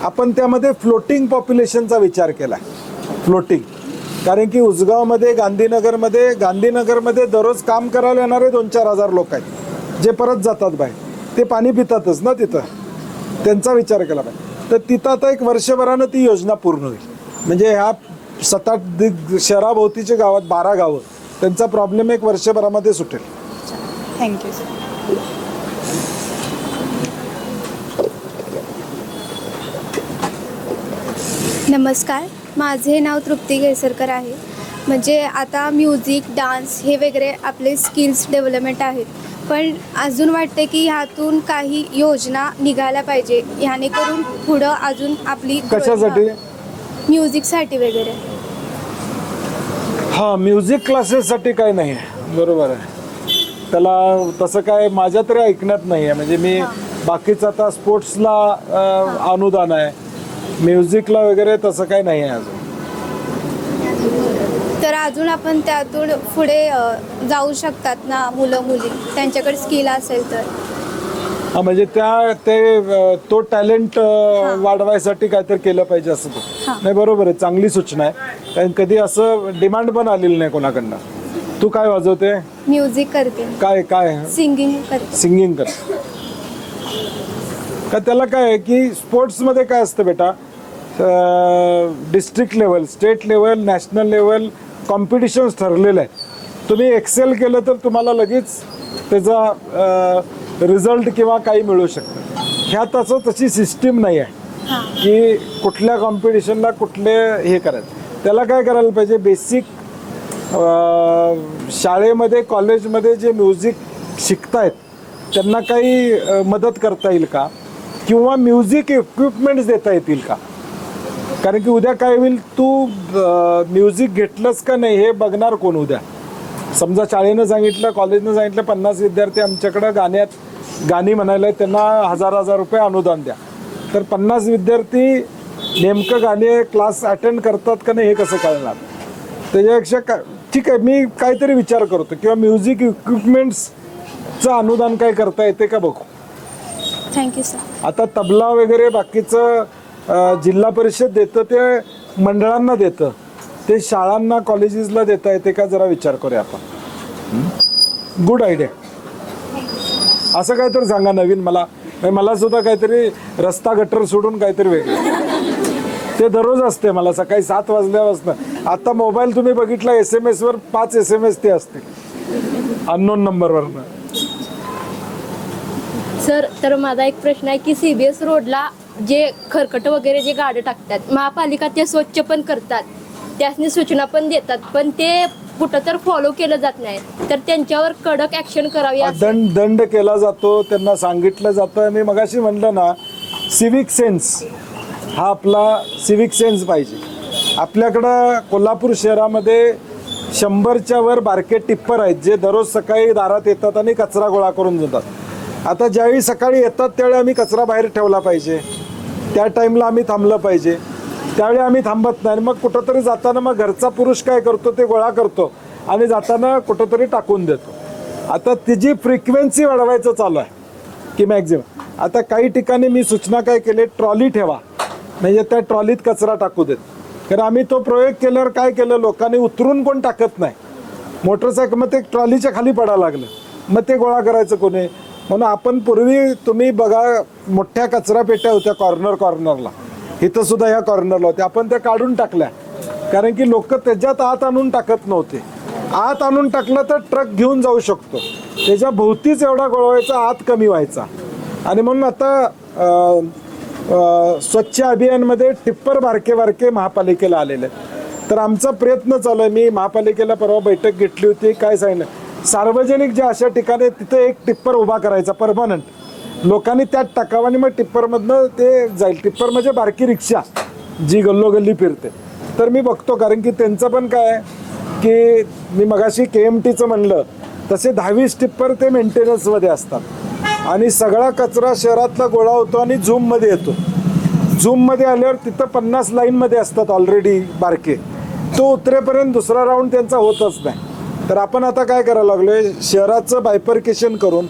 आपण त्यामध्ये फ्लोटिंग पॉप्युलेशनचा विचार केला. फ्लोटिंग कारण की उसगावमध्ये गांधीनगरमध्ये दररोज काम करायला येणारे 2-4 हजार लोक आहेत जे परत जातात बाहेर. ते पाणी पितातच ना तिथं, त्यांचा विचार केला पाहिजे. तर तिथं आता एक वर्षभरानं ती योजना पूर्ण होईल. म्हणजे ह्या 7-8 शहराभोवतीच्या गावात 12 गावं त्यांचा प्रॉब्लेम एक वर्षभरामध्ये सुटेल. Thank you sir. नमस्कार, माझे नाव तृप्ती केसरकर आहे. म्हणजे आता म्युझिक, डान्स हे वगैरे आपले स्किल्स डेव्हलपमेंट आहेत. पण अजून वाटते की ह्यातून काही योजना निघायला पाहिजे, ह्याने करून पुढं अजून आपली कशासाठी? म्युझिकसाठी वगैरे. हां, म्युझिक क्लासेससाठी काय नाही आहे, बरोबर आहे. त्याला तसं काय माझ्या तरी ऐकण्यात नाही आहे. म्हणजे मी बाकीचं आता स्पोर्ट्सला अनुदान आहे, म्युझिकला वगैरे तसं काय नाही आहे अजून. तर अजून आपण त्यातून पुढे जाऊ शकतात ना मुलं मुली, त्यांच्याकडे स्किल असेल तर. हां, म्हणजे तो टॅलेंट वाढवायसाठी काहीतरी केलं पाहिजे असं तो. नाही, बरोबर आहे, चांगली सूचना आहे. कारण कधी असं डिमांड पण आलेली नाही कोणाकडनं. तू काय वाजवते? म्युझिक करते. काय सिंगिंग करते. सिंगिंग करते का? त्याला काय आहे की स्पोर्ट्समध्ये काय असतं बेटा, district level, state level, national level competitions ठरलेलं आहे. तुम्ही एक्सेल केलं तर तुम्हाला लगेच त्याचा रिझल्ट किंवा काही मिळू शकतं. ह्यात असं तशी सिस्टीम नाही आहे की कुठल्या कॉम्पिटिशनला कुठले हे करायचं. त्याला काय करायला पाहिजे, बेसिक शाळेमध्ये कॉलेजमध्ये जे म्युझिक शिकतायत त्यांना काही मदत करता येईल का, किंवा म्युझिक इक्विपमेंट्स देता येतील का. कारण की उद्या काय होईल, तू म्युझिक घेतलंस का नाही हे बघणार कोण उद्या. समजा शाळेनं सांगितलं, कॉलेजनं सांगितलं 50 विद्यार्थी आमच्याकडं गाणी म्हणायला, त्यांना 1000 रुपये अनुदान द्या. तर 50 विद्यार्थी नेमकं गाणे क्लास अटेंड करतात का नाही हे कसं कळणार. त्याच्यापेक्षा ठीक आहे, मी काहीतरी विचार करतो किंवा म्युझिक इक्विपमेंट्सचं अनुदान काय करता येते का बघू. Thank you sir. आता तबला वगैरे बाकीचं जिल्हा परिषद देतं, ते मंडळांना देतं, ते शाळांना कॉलेजेसला देता येते का जरा विचार करूया आपण. Good idea. असं काहीतरी सांगा नवीन मला सुद्धा काहीतरी रस्ता गटर सोडून काहीतरी वेगळं. ते दररोज असते मला सकाळी 7 वाजल्यापासून. आता मोबाईल तुम्ही बघितला, SMS वर 5 SMS ते असते अननोन नंबरवरनं. सर, तर माझा एक प्रश्न आहे की CBS रोडला जे खरकट वगैरे जे गाड्या टाकतात, महापालिका ते स्वच्छ पण करतात, त्यासनी सूचना पण देतात, पण ते कुठं तर फॉलो केलं जात नाही. तर त्यांच्यावर कडक ऍक्शन करावी. दंड केला जातो, त्यांना सांगितलं जातं. मी मगाशी म्हणलं ना, सिव्हिक सेन्स हा आपला सिव्हिक सेन्स पाहिजे. आपल्याकडं कोल्हापूर शहरामध्ये 100च्या वर बारके टिप्पर आहेत जे दररोज सकाळी दारात येतात आणि कचरा गोळा करून जातात. आता ज्यावेळी सकाळी येतात त्यावेळी आम्ही कचरा बाहेर ठेवला पाहिजे, त्या टाईमला आम्ही थांबलं पाहिजे. त्यावेळी आम्ही थांबत नाही. मग कुठंतरी जाताना मग घरचा पुरुष काय करतो, ते गोळा करतो आणि जाताना कुठंतरी टाकून देतो. आता तिची फ्रिक्वेन्सी वाढवायचं चालू आहे की मॅक्झिमम. आता काही ठिकाणी मी सूचना काय केले, ट्रॉली ठेवा, म्हणजे त्या ट्रॉलीत कचरा टाकू देत. कारण आम्ही तो प्रयोग केल्यावर काय केलं, लोकांनी उतरून कोण टाकत नाही, मोटरसायकल, मग ते ट्रॉलीच्या खाली पडायला लागलं, मग ते गोळा करायचं कोणी. म्हणून आपण पूर्वी तुम्ही बघा मोठ्या कचरा पेट्या होत्या कॉर्नरला, इथं सुद्धा ह्या कॉर्नरला होत्या, आपण त्या काढून टाकल्या, कारण की लोक त्याच्यात आत आणून टाकत नव्हते. आत आणून टाकलं तर ट्रक घेऊन जाऊ शकतो, त्याच्या भोवतीच एवढा गोळा व्हायचा, आत कमी व्हायचा. आणि म्हणून आता स्वच्छ अभियानमध्ये टिप्पर बारके महापालिकेला आलेले आहेत. तर आमचा प्रयत्न चालू आहे. मी महापालिकेला परवा बैठक घेतली होती, काय सांगितलं, सार्वजनिक ज्या अशा ठिकाणी तिथे एक टिप्पर उभा करायचा परमनंट, लोकांनी त्यात टाकावं आणि मग टिप्परमधनं ते जाईल. टिप्पर म्हणजे बारकी रिक्षा जी गल्लोगल्ली फिरते. तर मी बघतो, कारण की त्यांचं पण काय आहे की मी मगाशी KMTचं म्हणलं तसे 10-20 टिप्पर ते मेंटेनन्समध्ये असतात आणि सगळा कचरा शहरातला गोळा होतो आणि झूममध्ये येतो. झूममध्ये आल्यावर तिथं 50 लाईनमध्ये असतात ऑलरेडी बारके, तो उतरेपर्यंत दुसरा राऊंड त्यांचा होतच नाही. तर आपण आता काय करायला लागलो आहे, शहराचं बायफर्केशन करून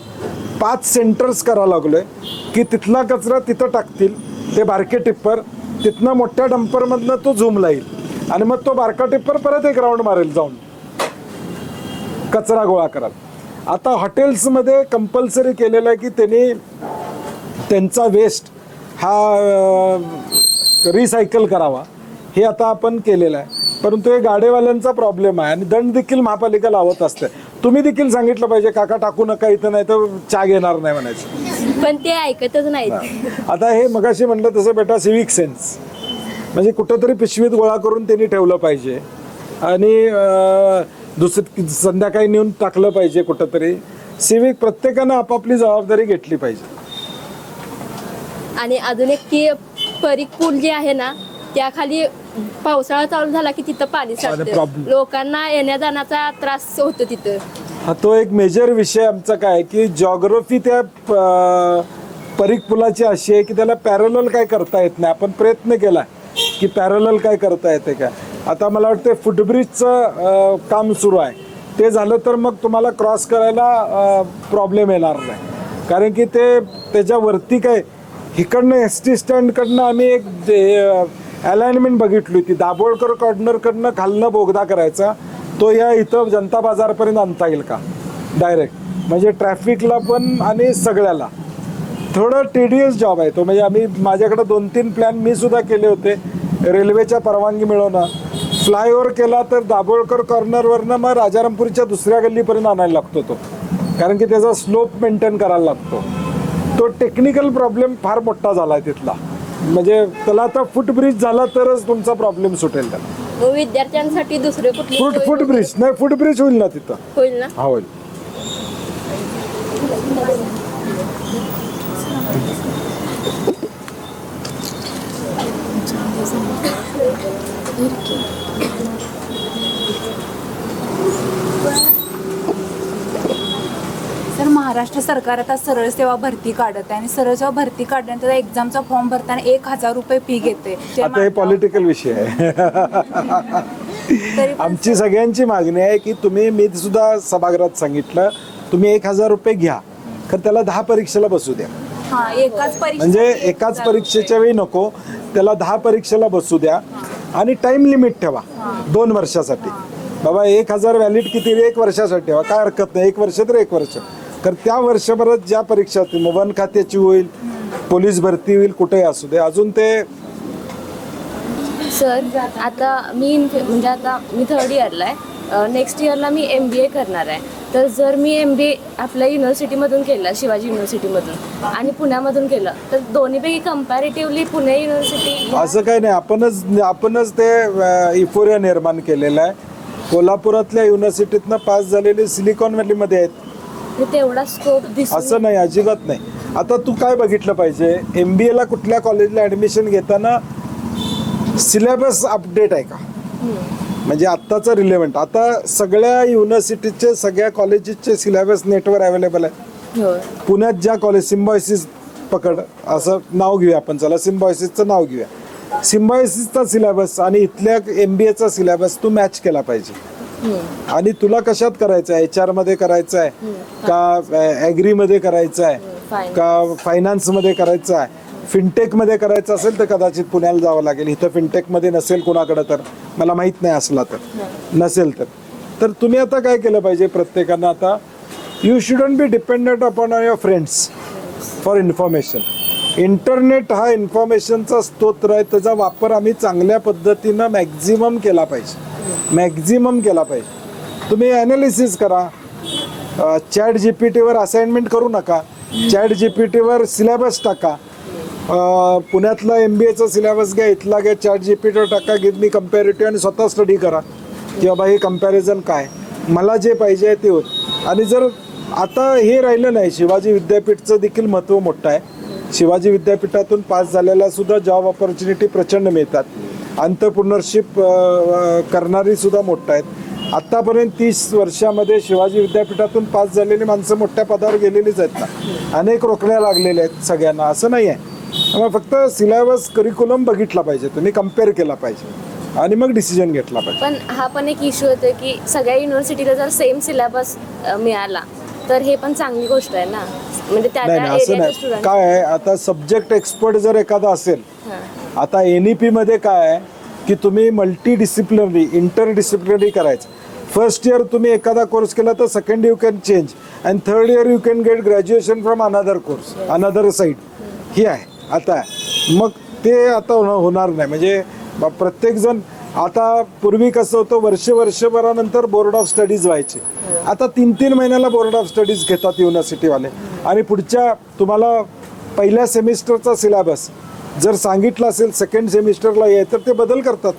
5 सेंटर्स करायला लागलो आहे की तिथला कचरा तिथं टाकतील ते बारके टिप्पर, तिथनं मोठ्या डंपरमधनं तो झूमला येईल आणि मग तो बारका टिप्पर परत एक राऊंड मारेल जाऊन कचरा गोळा कराल. आता हॉटेल्समध्ये कंपल्सरी केलेलं आहे की त्यांनी त्यांचा वेस्ट हा रिसायकल करावा, हे आता आपण केलेलं आहे. परंतु हे गाडेवाल्यांचा प्रॉब्लेम आहे आणि दंड देखील महापालिका लावत असते. तुम्ही देखील सांगितलं पाहिजे, काका टाकू नका इथं, नाही तर चहा घेणार नाही म्हणायचं, पण ते ऐकतच नाहीत. आता हे मगाशी म्हटलं तसं बेटा सिविक सेन्स, म्हणजे कुठंतरी पिशवीत गोळा करून त्यांनी ठेवलं पाहिजे आणि संध्याकाळी नेऊन टाकलं पाहिजे कुठंतरी. सिविक प्रत्येकानं आपापली जबाबदारी घेतली पाहिजे. आणि अजून एक की परीख पूल जे आहे ना, त्याखाली पावसाळा चालू झाला की तिथं पाणी साठतं, problem. लोकांना येण्या जाण्याचा त्रास होतो तिथं. हा तो एक मेजर विषय आमचा काय की जॉग्रफी त्या परीख पुलाची अशी आहे की त्याला पॅरलल काय करता येत नाही. आपण प्रयत्न केला की पॅरलल काय करता येते का. आता मला वाटतं फुटब्रिजचं काम सुरू आहे, ते झालं तर मग तुम्हाला क्रॉस करायला प्रॉब्लेम येणार नाही, कारण की ते त्याच्यावरती काय इकडनं ST स्टँडकडनं आम्ही एक अलाइनमेंट बघितली होती, दाभोळकर कॉर्नरकडनं खालनं बोगदा करायचा, तो या इथं जनता बाजारपर्यंत आणता येईल का डायरेक्ट, म्हणजे ट्रॅफिकला पण आणि सगळ्याला. थोडं टीडीएस जॉब आहे तो, म्हणजे आम्ही माझ्याकडे 2-3 प्लॅन मी सुद्धा केले होते. रेल्वेच्या परवानगी मिळवणं, फ्लायओव्हर केला तर दाभोळकर कॉर्नरवरनं मग राजारामपुरीच्या दुसऱ्या गल्लीपर्यंत आणायला लागतो तो, कारण की त्याचा स्लोप मेंटेन करायला लागतो. तो टेक्निकल प्रॉब्लेम फार मोठा झाला आहे तिथला, म्हणजे त्याला आता फुटब्रिज झाला तरच तुमचा प्रॉब्लेम सुटेल. त्याला विद्यार्थ्यांसाठी दुसरे कुठले फुटब्रिज नाही, फुटब्रिज होईल ना तिथं, होईल ना. हा होईल. सर, महाराष्ट्र सरकार आता सरळ सेवा भरती काढत आहे आणि सरळ सेवा भरती काढल्यानंतर एक्झामचा फॉर्म भरताना 1000 रुपये फी घेते. आता हे पॉलिटिकल विषय आहे. आमची सगळ्यांची मागणी आहे की तुम्ही, मी सुद्धा सभागृहात सांगितलं, तुम्ही 1000 रुपये घ्या, तर त्याला 10 परीक्षेला बसू द्या. म्हणजे एकाच परीक्षेच्या वेळी नको, त्याला 10 परीक्षेला बसू द्या आणि टाइम लिमिट ठेवा 2 वर्षासाठी. बाबा 1000 व्हॅलिड किती, 1 वर्षासाठी ठेवा, काय हरकत नाही, 1 वर्ष तर 1 वर्ष. तर त्या वर्षभरात ज्या परीक्षा होतील, वन खात्याची होईल, पोलीस भरती होईल, कुठेही असू दे. अजून ते सर, आता मी 3rd इयरला आहे, नेक्स्ट इयरला मी MBA करणार आहे. तर जर मी MBA आपल्या युनिव्हर्सिटीमधून केलं, शिवाजी युनिव्हर्सिटीमधून, आणि पुण्यामधून केलं, तर दोन्हीपैकी कम्पॅरेटिव्हली पुणे युनिव्हर्सिटी. असं काही नाही, आपणच ते इफोरिया निर्माण केलेलं आहे. कोल्हापुरातल्या युनिव्हर्सिटीतनं पास झालेले सिलिकॉन व्हॅलीमध्ये आहेत, तेवढा स्कोप असं नाही, अजिबात नाही. आता तू काय बघितलं पाहिजे, MBAला कुठल्या कॉलेजला ॲडमिशन घेताना सिलेबस अपडेट आहे का, म्हणजे आत्ताचं रिलेव्हंट. आता सगळ्या युनिव्हर्सिटीचे, सगळ्या कॉलेजेसचे सिलेबस नेटवर अवेलेबल आहे. पुण्यात ज्या कॉलेज, सिम्बायोसिस पकड, असं नाव घेऊया आपण, चला सिम्बायोसिसचं नाव घेऊया. सिम्बायोसिसचा सिलेबस आणि इथल्या MBAचा सिलेबस तू मॅच केला पाहिजे. आणि तुला कशात करायचं आहे, HR मध्ये करायचं आहे का ॲग्री मध्ये करायचं आहे का फायनान्स मध्ये करायचं आहे, फिनटेक मध्ये करायचं असेल तर कदाचित पुण्याला जावं लागेल. इथं फिनटेक मध्ये नसेल कोणाकडे तर मला माहित नाही असला तर नसेल तर तुम्ही आता काय केलं पाहिजे प्रत्येकानं आता you shouldn't be dependent upon your friends for information. Internet हा इन्फॉर्मेशनचा स्तोत्र आहे, त्याचा वापर आम्ही चांगल्या पद्धतीनं मॅक्झिमम केला पाहिजे. तुम्ही ॲनालिसिस करा. चॅट जीपीटीवर असाइनमेंट करू नका, चॅट जीपीटीवर सिलेबस टाका. पुण्यातला MBAचा सिलेबस घ्या, इथला घ्या, चॅट जीपीटीवर टाका, गिव्ह मी कम्पॅरेटिव्ह आणि स्वतः स्टडी करा की बाबा हे कम्पॅरिझन काय मला जे पाहिजे आहे ते होत. आणि जर आता हे राहिलं नाही, शिवाजी विद्यापीठचं देखील महत्त्व मोठं आहे. शिवाजी विद्यापीठातून पास झालेला सुद्धा जॉब ऑपॉर्च्युनिटी प्रचंड मिळतात. एंटरप्रेन्योरशिप करणारी सुद्धा मोठं आहेत. आत्तापर्यंत 30 वर्षामध्ये शिवाजी विद्यापीठातून पास झालेली माणसं मोठ्या पदावर गेलेलीच आहेत ना. अनेक रोखण्या लागलेल्या आहेत सगळ्यांना, असं नाही आहे. मग फक्त सिलेबस करिक्युलम बघितला पाहिजे, तुम्ही कम्पेअर केला पाहिजे आणि मग डिसिजन घेतला पाहिजे. पण हा पण एक इश्यू होतो की सगळ्या युनिव्हर्सिटीला जर सेम सिलेबस मिळाला तर हे पण चांगली गोष्ट आहे ना. म्हणजे त्या नाही असं एरियाचे नाही. स्टुडंट काय आहे आता सब्जेक्ट एक्सपर्ट जर एखादा असेल, आता NEP मध्ये काय आहे की तुम्ही मल्टी इंटरडिसिप्लिनरी करायचं. फर्स्ट इयर तुम्ही एखादा कोर्स केला तर second you can change and third year you can get graduation from another course another side. ही आहे आता. मग ते आता होणार नाही. म्हणजे प्रत्येकजण आता पूर्वी कसं होतं वर्षभरानंतर बोर्ड ऑफ स्टडीज व्हायचे. आता 3 महिन्याला बोर्ड ऑफ स्टडीज घेतात युनिव्हर्सिटीवाले. आणि पुढच्या तुम्हाला पहिल्या सेमिस्टरचा सिलेबस जर सांगितलं असेल सेकंड सेमिस्टरला आहे तर ते बदल करतात.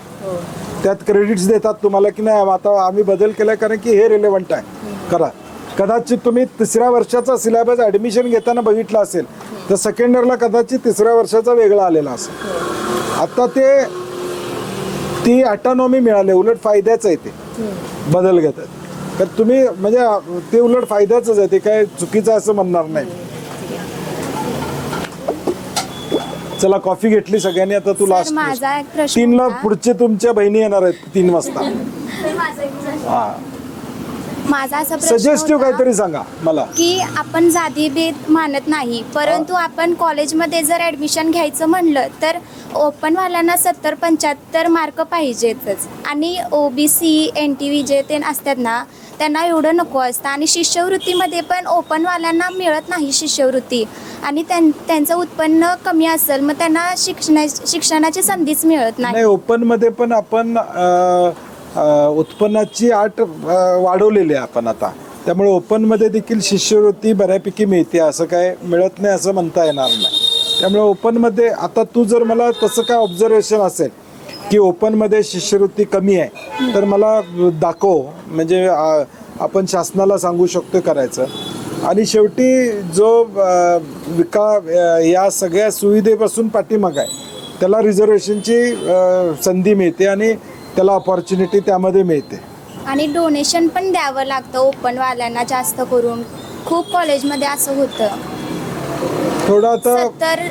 त्यात क्रेडिट्स देतात तुम्हाला की नाही आता आम्ही बदल केला कारण की हे रिलेव्हंट आहे करा. कदाचित तुम्ही 3ऱ्या वर्षाचा सिलेबस ॲडमिशन घेताना बघितला असेल तर सेकंड इयरला कदाचित 3ऱ्या वर्षाचा वेगळा आलेला असेल. आता ती ऑटोनॉमी मिळाली, उलट फायद्याचं आहे. ते बदल घेतात तर तुम्ही म्हणजे ते उलट फायद्याचंच आहे, ते काय चुकीचं असं म्हणणार नाही. चला कॉफी घेतली सगळ्यांनी, आता तू लास्ट. माझा एक प्रश्न 3ला पुढचे तुमच्या बहिणी येणार आहेत 3 वाजता. माझा असा प्रश्न सजेस्टिव्ह होता काहीतरी सांगा मला. की आपण जातीभेद मानत नाही, परंतु आपण कॉलेजमध्ये जर ॲडमिशन घ्यायचं म्हणलं तर ओपनवाल्यांना 70-75 मार्क पाहिजेतच. आणि OBC NTV जे ते असतात ना त्यांना एवढं नको असतं. आणि शिष्यवृत्तीमध्ये पण ओपनवाल्यांना मिळत नाही शिष्यवृत्ती. आणि त्यांचं उत्पन्न कमी असेल मग त्यांना शिक्षणाची संधीच मिळत नाही. ओपनमध्ये पण आपण उत्पन्नाची अट वाढवलेली आहे आपण आता. त्यामुळे ओपनमध्ये देखील शिष्यवृत्ती बऱ्यापैकी मिळते, असं काय मिळत नाही असं म्हणता येणार नाही. त्यामुळे ओपनमध्ये आता तू जर मला तसं काय ऑब्झर्वेशन असेल की ओपनमध्ये शिष्यवृत्ती कमी आहे तर मला दाखव, म्हणजे आपण शासनाला सांगू शकतो करायचं. आणि शेवटी जो या सगळ्या सुविधेपासून पाठीमाग आहे त्याला रिझर्वेशनची संधी मिळते आणि त्याला अपॉर्च्युनिटी त्यामध्ये मिळते. आणि डोनेशन पण द्यावं लागतं ओपनवाल्यांना जास्त करून. खूप कॉलेजमध्ये असं होतं, थोडं आता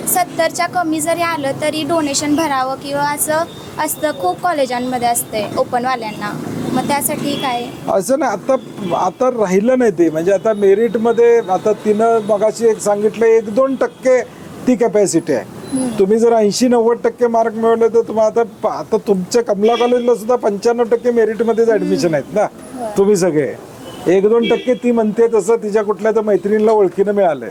70च्या कमी जरी आलं तरी डोनेशन भरावं किंवा असं असतं. खूप कॉलेजांमध्ये असते ओपनवाल्यांना. मग त्यासाठी काय असं नाही, आता राहिलं नाही ते. म्हणजे आता मेरिटमध्ये आता तिनं मगाशी एक सांगितलं 1-2% ती कॅपॅसिटी आहे. तुम्ही जर 80-90% मार्क मिळवले तर तुम्हाला आता तुमच्या कमला कॉलेजला सुद्धा 95% मेरिटमध्येच ॲडमिशन आहेत ना तुम्ही सगळे. 1-2% ती म्हणते तसं तिच्या कुठल्या तर मैत्रिणीला ओळखीनं मिळालंय.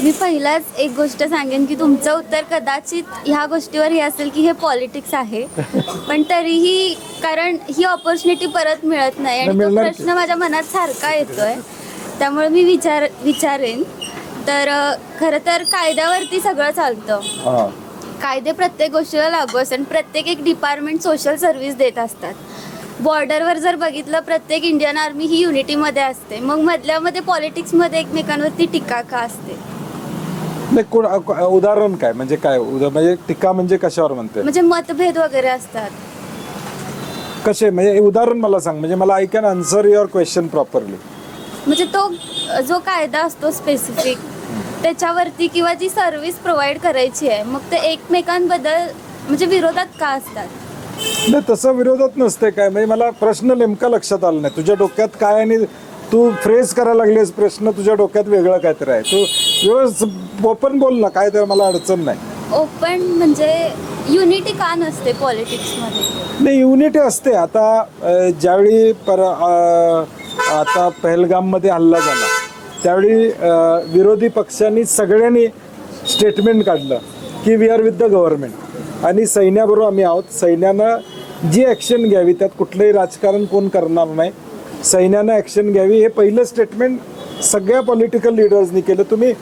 मी पहिलाच एक गोष्ट सांगेन की तुमचं उत्तर कदाचित ह्या गोष्टीवर हे असेल की हे पॉलिटिक्स आहे, पण तरीही कारण ही ऑपॉर्च्युनिटी परत मिळत नाही आणि तो प्रश्न माझ्या मनात सारखा येतोय, त्यामुळे मी विचारेन. तर खरं तर कायद्यावरती सगळं चालतं. कायदे प्रत्येक गोष्टीला लागू असतात. प्रत्येक एक डिपार्टमेंट सोशल सर्व्हिस देत असतात. बॉर्डरवर जर बघितलं प्रत्येक इंडियन आर्मी ही युनिटीमध्ये असते. मग मधल्यामध्ये पॉलिटिक्समध्ये एकमेकांवरती टीका का असते? उदाहरण काय म्हणजे काय म्हणजे टीका म्हणजे कशावर म्हणते? म्हणजे मतभेद वगैरे असतात. कसे म्हणजे उदाहरण मला सांग, म्हणजे मला I can answer your question properly. म्हणजे तो जो कायदा असतो स्पेसिफिक त्याच्यावरती किंवा जी सर्व्हिस प्रोव्हाइड करायची आहे मग ते एकमेकांबद्दल म्हणजे विरोधात का असतात? नाही, तसं विरोधात नसते काय. म्हणजे मला प्रश्न नेमका लक्षात आला नाही. तुझ्या डोक्यात काय आणि तू फ्रेज करायला लागलीस प्रश्न, तुझ्या डोक्यात वेगळं काहीतरी आहे. तू व्यवस्थित ओपन बोल ना, काय तर मला अडचण नाही. ओपन म्हणजे युनिटी का नसते पॉलिटिक्समध्ये? नाही, युनिटी असते. आता ज्यावेळी आता पहलगाममध्ये हल्ला झाला त्यावेळी विरोधी पक्षांनी सगळ्यांनी स्टेटमेंट काढलं की we are with the government आणि सैन्याबरोबर आम्ही आहोत. सैन्यानं जी ॲक्शन घ्यावी त्यात कुठलंही राजकारण कोण करणार नाही, सैन्यानं ॲक्शन घ्यावी हे पहिलं स्टेटमेंट सगळ्या पॉलिटिकल लिडर्सनी केलं. तुम्ही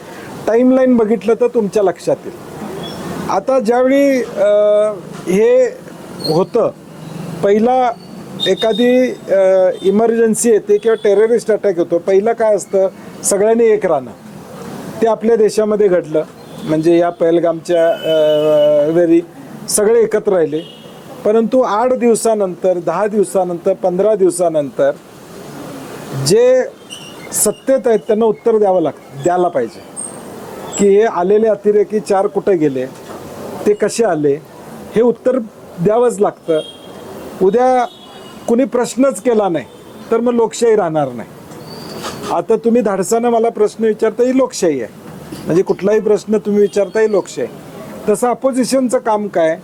टाईमलाईन बघितलं तर तुमच्या लक्षात येईल. आता ज्यावेळी हे होतं, पहिला एखादी इमर्जन्सी येते किंवा टेररिस्ट अटॅक होतो, पहिलं काय असतं, सगळ्यांनी एक राहणं. ते आपल्या देशामध्ये घडलं. म्हणजे या पहलगामच्या वेळी सगळे एकत्र राहिले. परंतु 8 दिवसानंतर, 10 दिवसानंतर, 15 दिवसानंतर जे सत्तेत आहेत त्यांना उत्तर द्यायला पाहिजे की हे आलेले अतिरेकी 4 कुठे गेले, ते कसे आले, हे उत्तर द्यावंच लागतं. उद्या कुणी प्रश्नच केला नाही तर मग लोकशाही राहणार नाही. आता तुम्ही धाडसानं मला प्रश्न विचारता, ही लोकशाही आहे. म्हणजे कुठलाही प्रश्न तुम्ही विचारता, ही लोकशाही. तसं अपोजिशनचं काम काय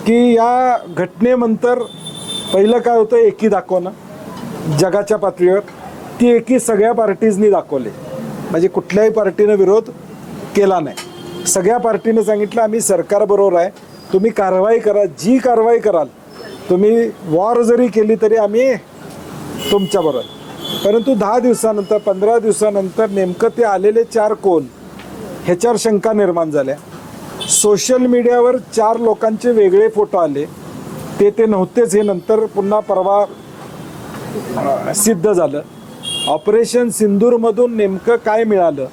की या घटनेनंतर पहिलं काय होतं, एकी दाखवणं जगाच्या पातळीवर. ती एकी सगळ्या पार्टीजनी दाखवली. म्हणजे कुठल्याही पार्टीनं विरोध केला नाही. सगळ्या पार्टीनं सांगितलं आम्ही सरकारबरोबर आहे, तुम्ही कारवाई करा, जी कारवाई कराल, तुम्ही वॉर जरी केली तरी आम्ही तुमच्याबरोबर. परंतु 10 दिवसानंतर, 15 दिवसानंतर नेमकं ते आलेले 4 कोण, ह्याच्यावर शंका निर्माण झाल्या. सोशल मीडियावर 4 लोकांचे वेगळे फोटो आले, ते नव्हतेच. हे नंतर पुन्हा परवा सिद्ध झालं. ऑपरेशन सिंदूरमधून नेमकं काय मिळालं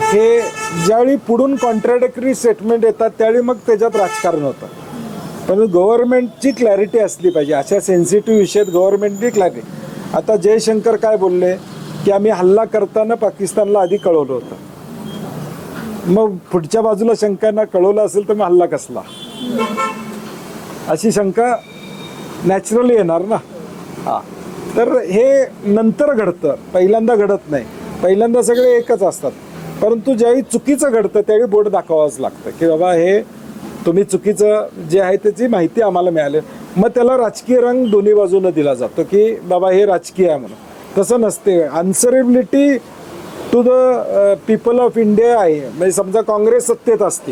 हे ज्यावेळी पुढून कॉन्ट्राडिक्टरी स्टेटमेंट येतात त्यावेळी मग त्याच्यात राजकारण होतं. पण गव्हर्नमेंटची क्लॅरिटी असली पाहिजे अशा सेन्सिटिव्ह विषयात. गव्हर्नमेंटची क्लॅरिटी. आता जयशंकर काय बोलले की आम्ही हल्ला करताना पाकिस्तानला आधी कळवलं होतं. मग पुढच्या बाजूला शंकांना कळवलं असेल तर मग हल्ला कसला, अशी शंका नॅचरली येणार ना. हां, तर हे नंतर घडतं, पहिल्यांदा घडत नाही. पहिल्यांदा सगळे एकच असतात. परंतु ज्यावेळी चुकीचं घडतं त्यावेळी बोट दाखवावंच लागतं की बाबा हे तुम्ही चुकीचं जे आहे त्याची माहिती आम्हाला मिळाली. मग त्याला राजकीय रंग दोन्ही बाजूनं दिला जातो की बाबा हे राजकीय आहे म्हणून. तसं नसते. Answerability to the people of India आहे. म्हणजे समजा काँग्रेस सत्तेत असते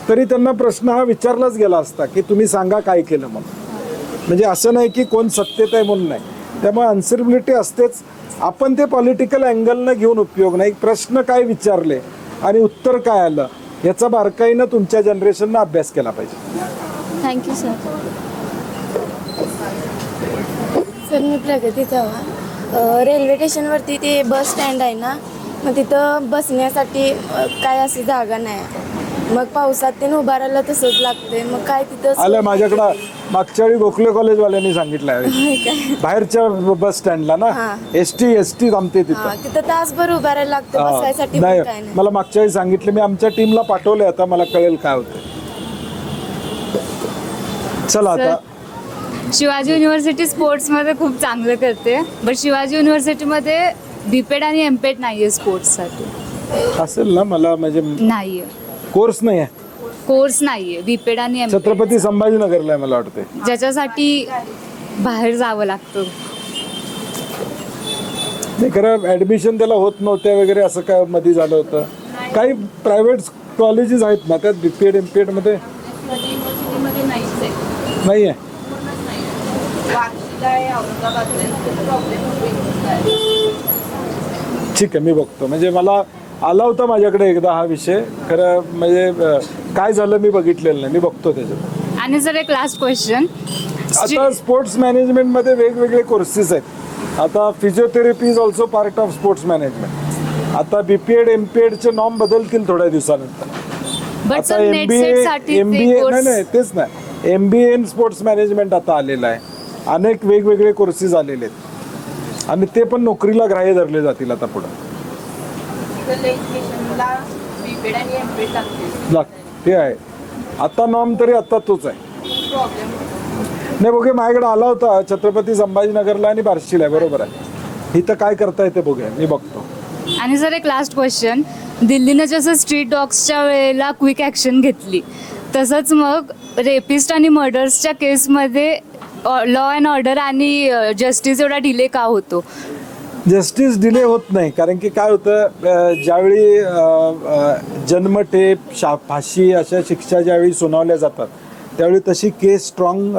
तरी त्यांना प्रश्न हा विचारलाच गेला असता की तुम्ही सांगा काय केलं म्हणून. म्हणजे असं नाही की कोण सत्तेत आहे म्हणून नाही. त्यामुळे आन्सरेबिलिटी असतेच. आपण ते पॉलिटिकल अँगलनं घेऊन उपयोग नाही. प्रश्न काय विचारले आणि उत्तर काय आलं याचा बारकाईनं तुमच्या जनरेशननं अभ्यास केला पाहिजे. Thank you sir. सर मी प्रगती चव्हाण. रेल्वे स्टेशनवरती ते बस स्टँड आहे ना, मग तिथं बसण्यासाठी काय अशी जागा नाही. मग पावसात ते उभारायला तसंच लागते. मग काय तिथं आलं माझ्याकडं मागच्या वेळी गोखले कॉलेजवाल्यांनी सांगितलं बाहेरच्या बस स्टँडला ना एस टी थांबते तिथं तासभर उभारायला लागतं बसायसाठी. नाही, काय नाही. मला मागच्या वेळी सांगितलं. मी आमच्या टीमला पाठवलंय, आता मला कळेल काय होतं. चला आता शिवाजी युनिव्हर्सिटी स्पोर्ट्समध्ये खूप चांगलं करते, बट शिवाजी युनिव्हर्सिटीमध्ये बीपेड आणि एमपेड नाही आहे स्पोर्ट्ससाठी. असेल ना, मला म्हणजे नाही आहे, कोर्स नाही आहे, कोर्स नाही आहे बीपेड आणि एमपेड, छत्रपती संभाजीनगरला आहे मला वाटते, ज्याच्यासाठी बाहेर जावं लागतं. नाही खरं ॲडमिशन त्याला होत नव्हत्या वगैरे असं काय मध्ये झालं होतं. काही प्रायव्हेट कॉलेजेस आहेत ना त्यात बीपीएड एमपीएडमध्ये नाही आहे. ठीक आहे, मी बघतो. म्हणजे मला आला होता माझ्याकडे एकदा हा विषय. खरं म्हणजे काय झालं मी बघितलेलं नाही, मी बघतो त्याच्यात. आणि सर एक लास्ट क्वेश्चन, आता स्पोर्ट्स मॅनेजमेंटमध्ये वेगवेगळे कोर्सेस आहेत. आता physiotherapy is also part of sports management. आता बीपीएड एमपीएडचे नॉर्म बदलतील थोड्या दिवसानंतर. आता एमबीए नाही तेच नाही, एमबीए इन स्पोर्ट्स मॅनेजमेंट आता आलेलं आहे. अनेक वेगवेगळे कोर्सेस आलेले आहेत आणि ते पण नोकरीला ग्राह्य धरले जातील आता पुढं. बीपेड आणि एमपेड लागते. ते आहे आता नॉर्म तरी आता तोच आहे. नाही बघे माझ्याकडे आला होता छत्रपती संभाजीनगरला आणि बार्शीला आहे, बरोबर आहे. इथं काय करता येते बघूया, मी बघतो. आणि सर एक लास्ट क्वेश्चन, दिल्लीनं जसं स्ट्रीट डॉग्सच्या वेळेला क्विक ॲक्शन घेतली तसंच मग रेपिस्ट आणि मर्डर्सच्या केसमध्ये लॉ अँड ऑर्डर आणि जस्टिस एवढा डिले का होतो? जस्टिस डिले होत नाही, कारण की काय होतं, ज्यावेळी जन्मठेप फाशी अशा शिक्षा ज्यावेळी सुनावल्या जातात त्यावेळी तशी केस स्ट्रॉंग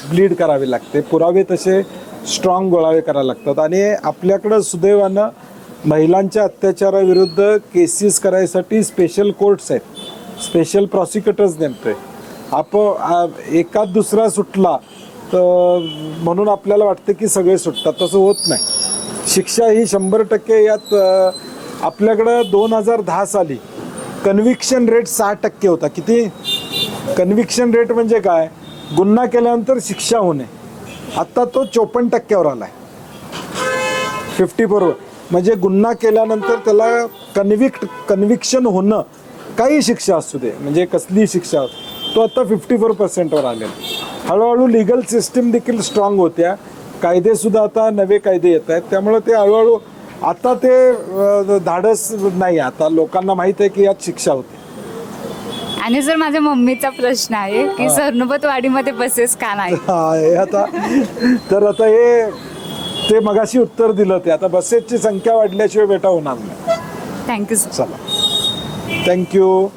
ब्लीड करावी लागते, पुरावे तसे स्ट्रॉंग गोळावे करावे लागतात. आणि आपल्याकडं सुदैवानं महिलांच्या अत्याचाराविरुद्ध केसेस करायसाठी स्पेशल कोर्ट्स आहेत, स्पेशल प्रॉसिक्युटर्स नेमतोय. एकाच दुसरा सुटला तर म्हणून आपल्याला वाटतं की सगळे सुटतात, तसं होत नाही. शिक्षा ही 100% यात आपल्याकडं 2010 साली कन्व्हिक्शन रेट 6% होता. किती कन्व्हिक्शन रेट म्हणजे काय, गुन्हा केल्यानंतर शिक्षा होणे, आत्ता तो 54%वर आला आहे. 54 म्हणजे गुन्हा केल्यानंतर त्याला कन्व्हिक्शन होणं, काही शिक्षा असू दे, म्हणजे कसली शिक्षा, तो आता 54%वर आलेला. हळूहळू लिगल सिस्टीम देखील स्ट्रॉंग होत्या, कायदेसुद्धा आता नवे कायदे येत आहेत, त्यामुळे ते हळूहळू आता ते धाडस नाही, आता लोकांना माहीत आहे की यात शिक्षा होते. आणि सर माझ्या मम्मीचा प्रश्न आहे की सरनोबतवाडीमध्ये बसेस का नाही? हे आता तर आता हे ते मगाशी उत्तर दिलं, ते आता बसेसची संख्या वाढल्याशिवाय बेटा होणार नाही. Thank you sir. चला, थँक्यू.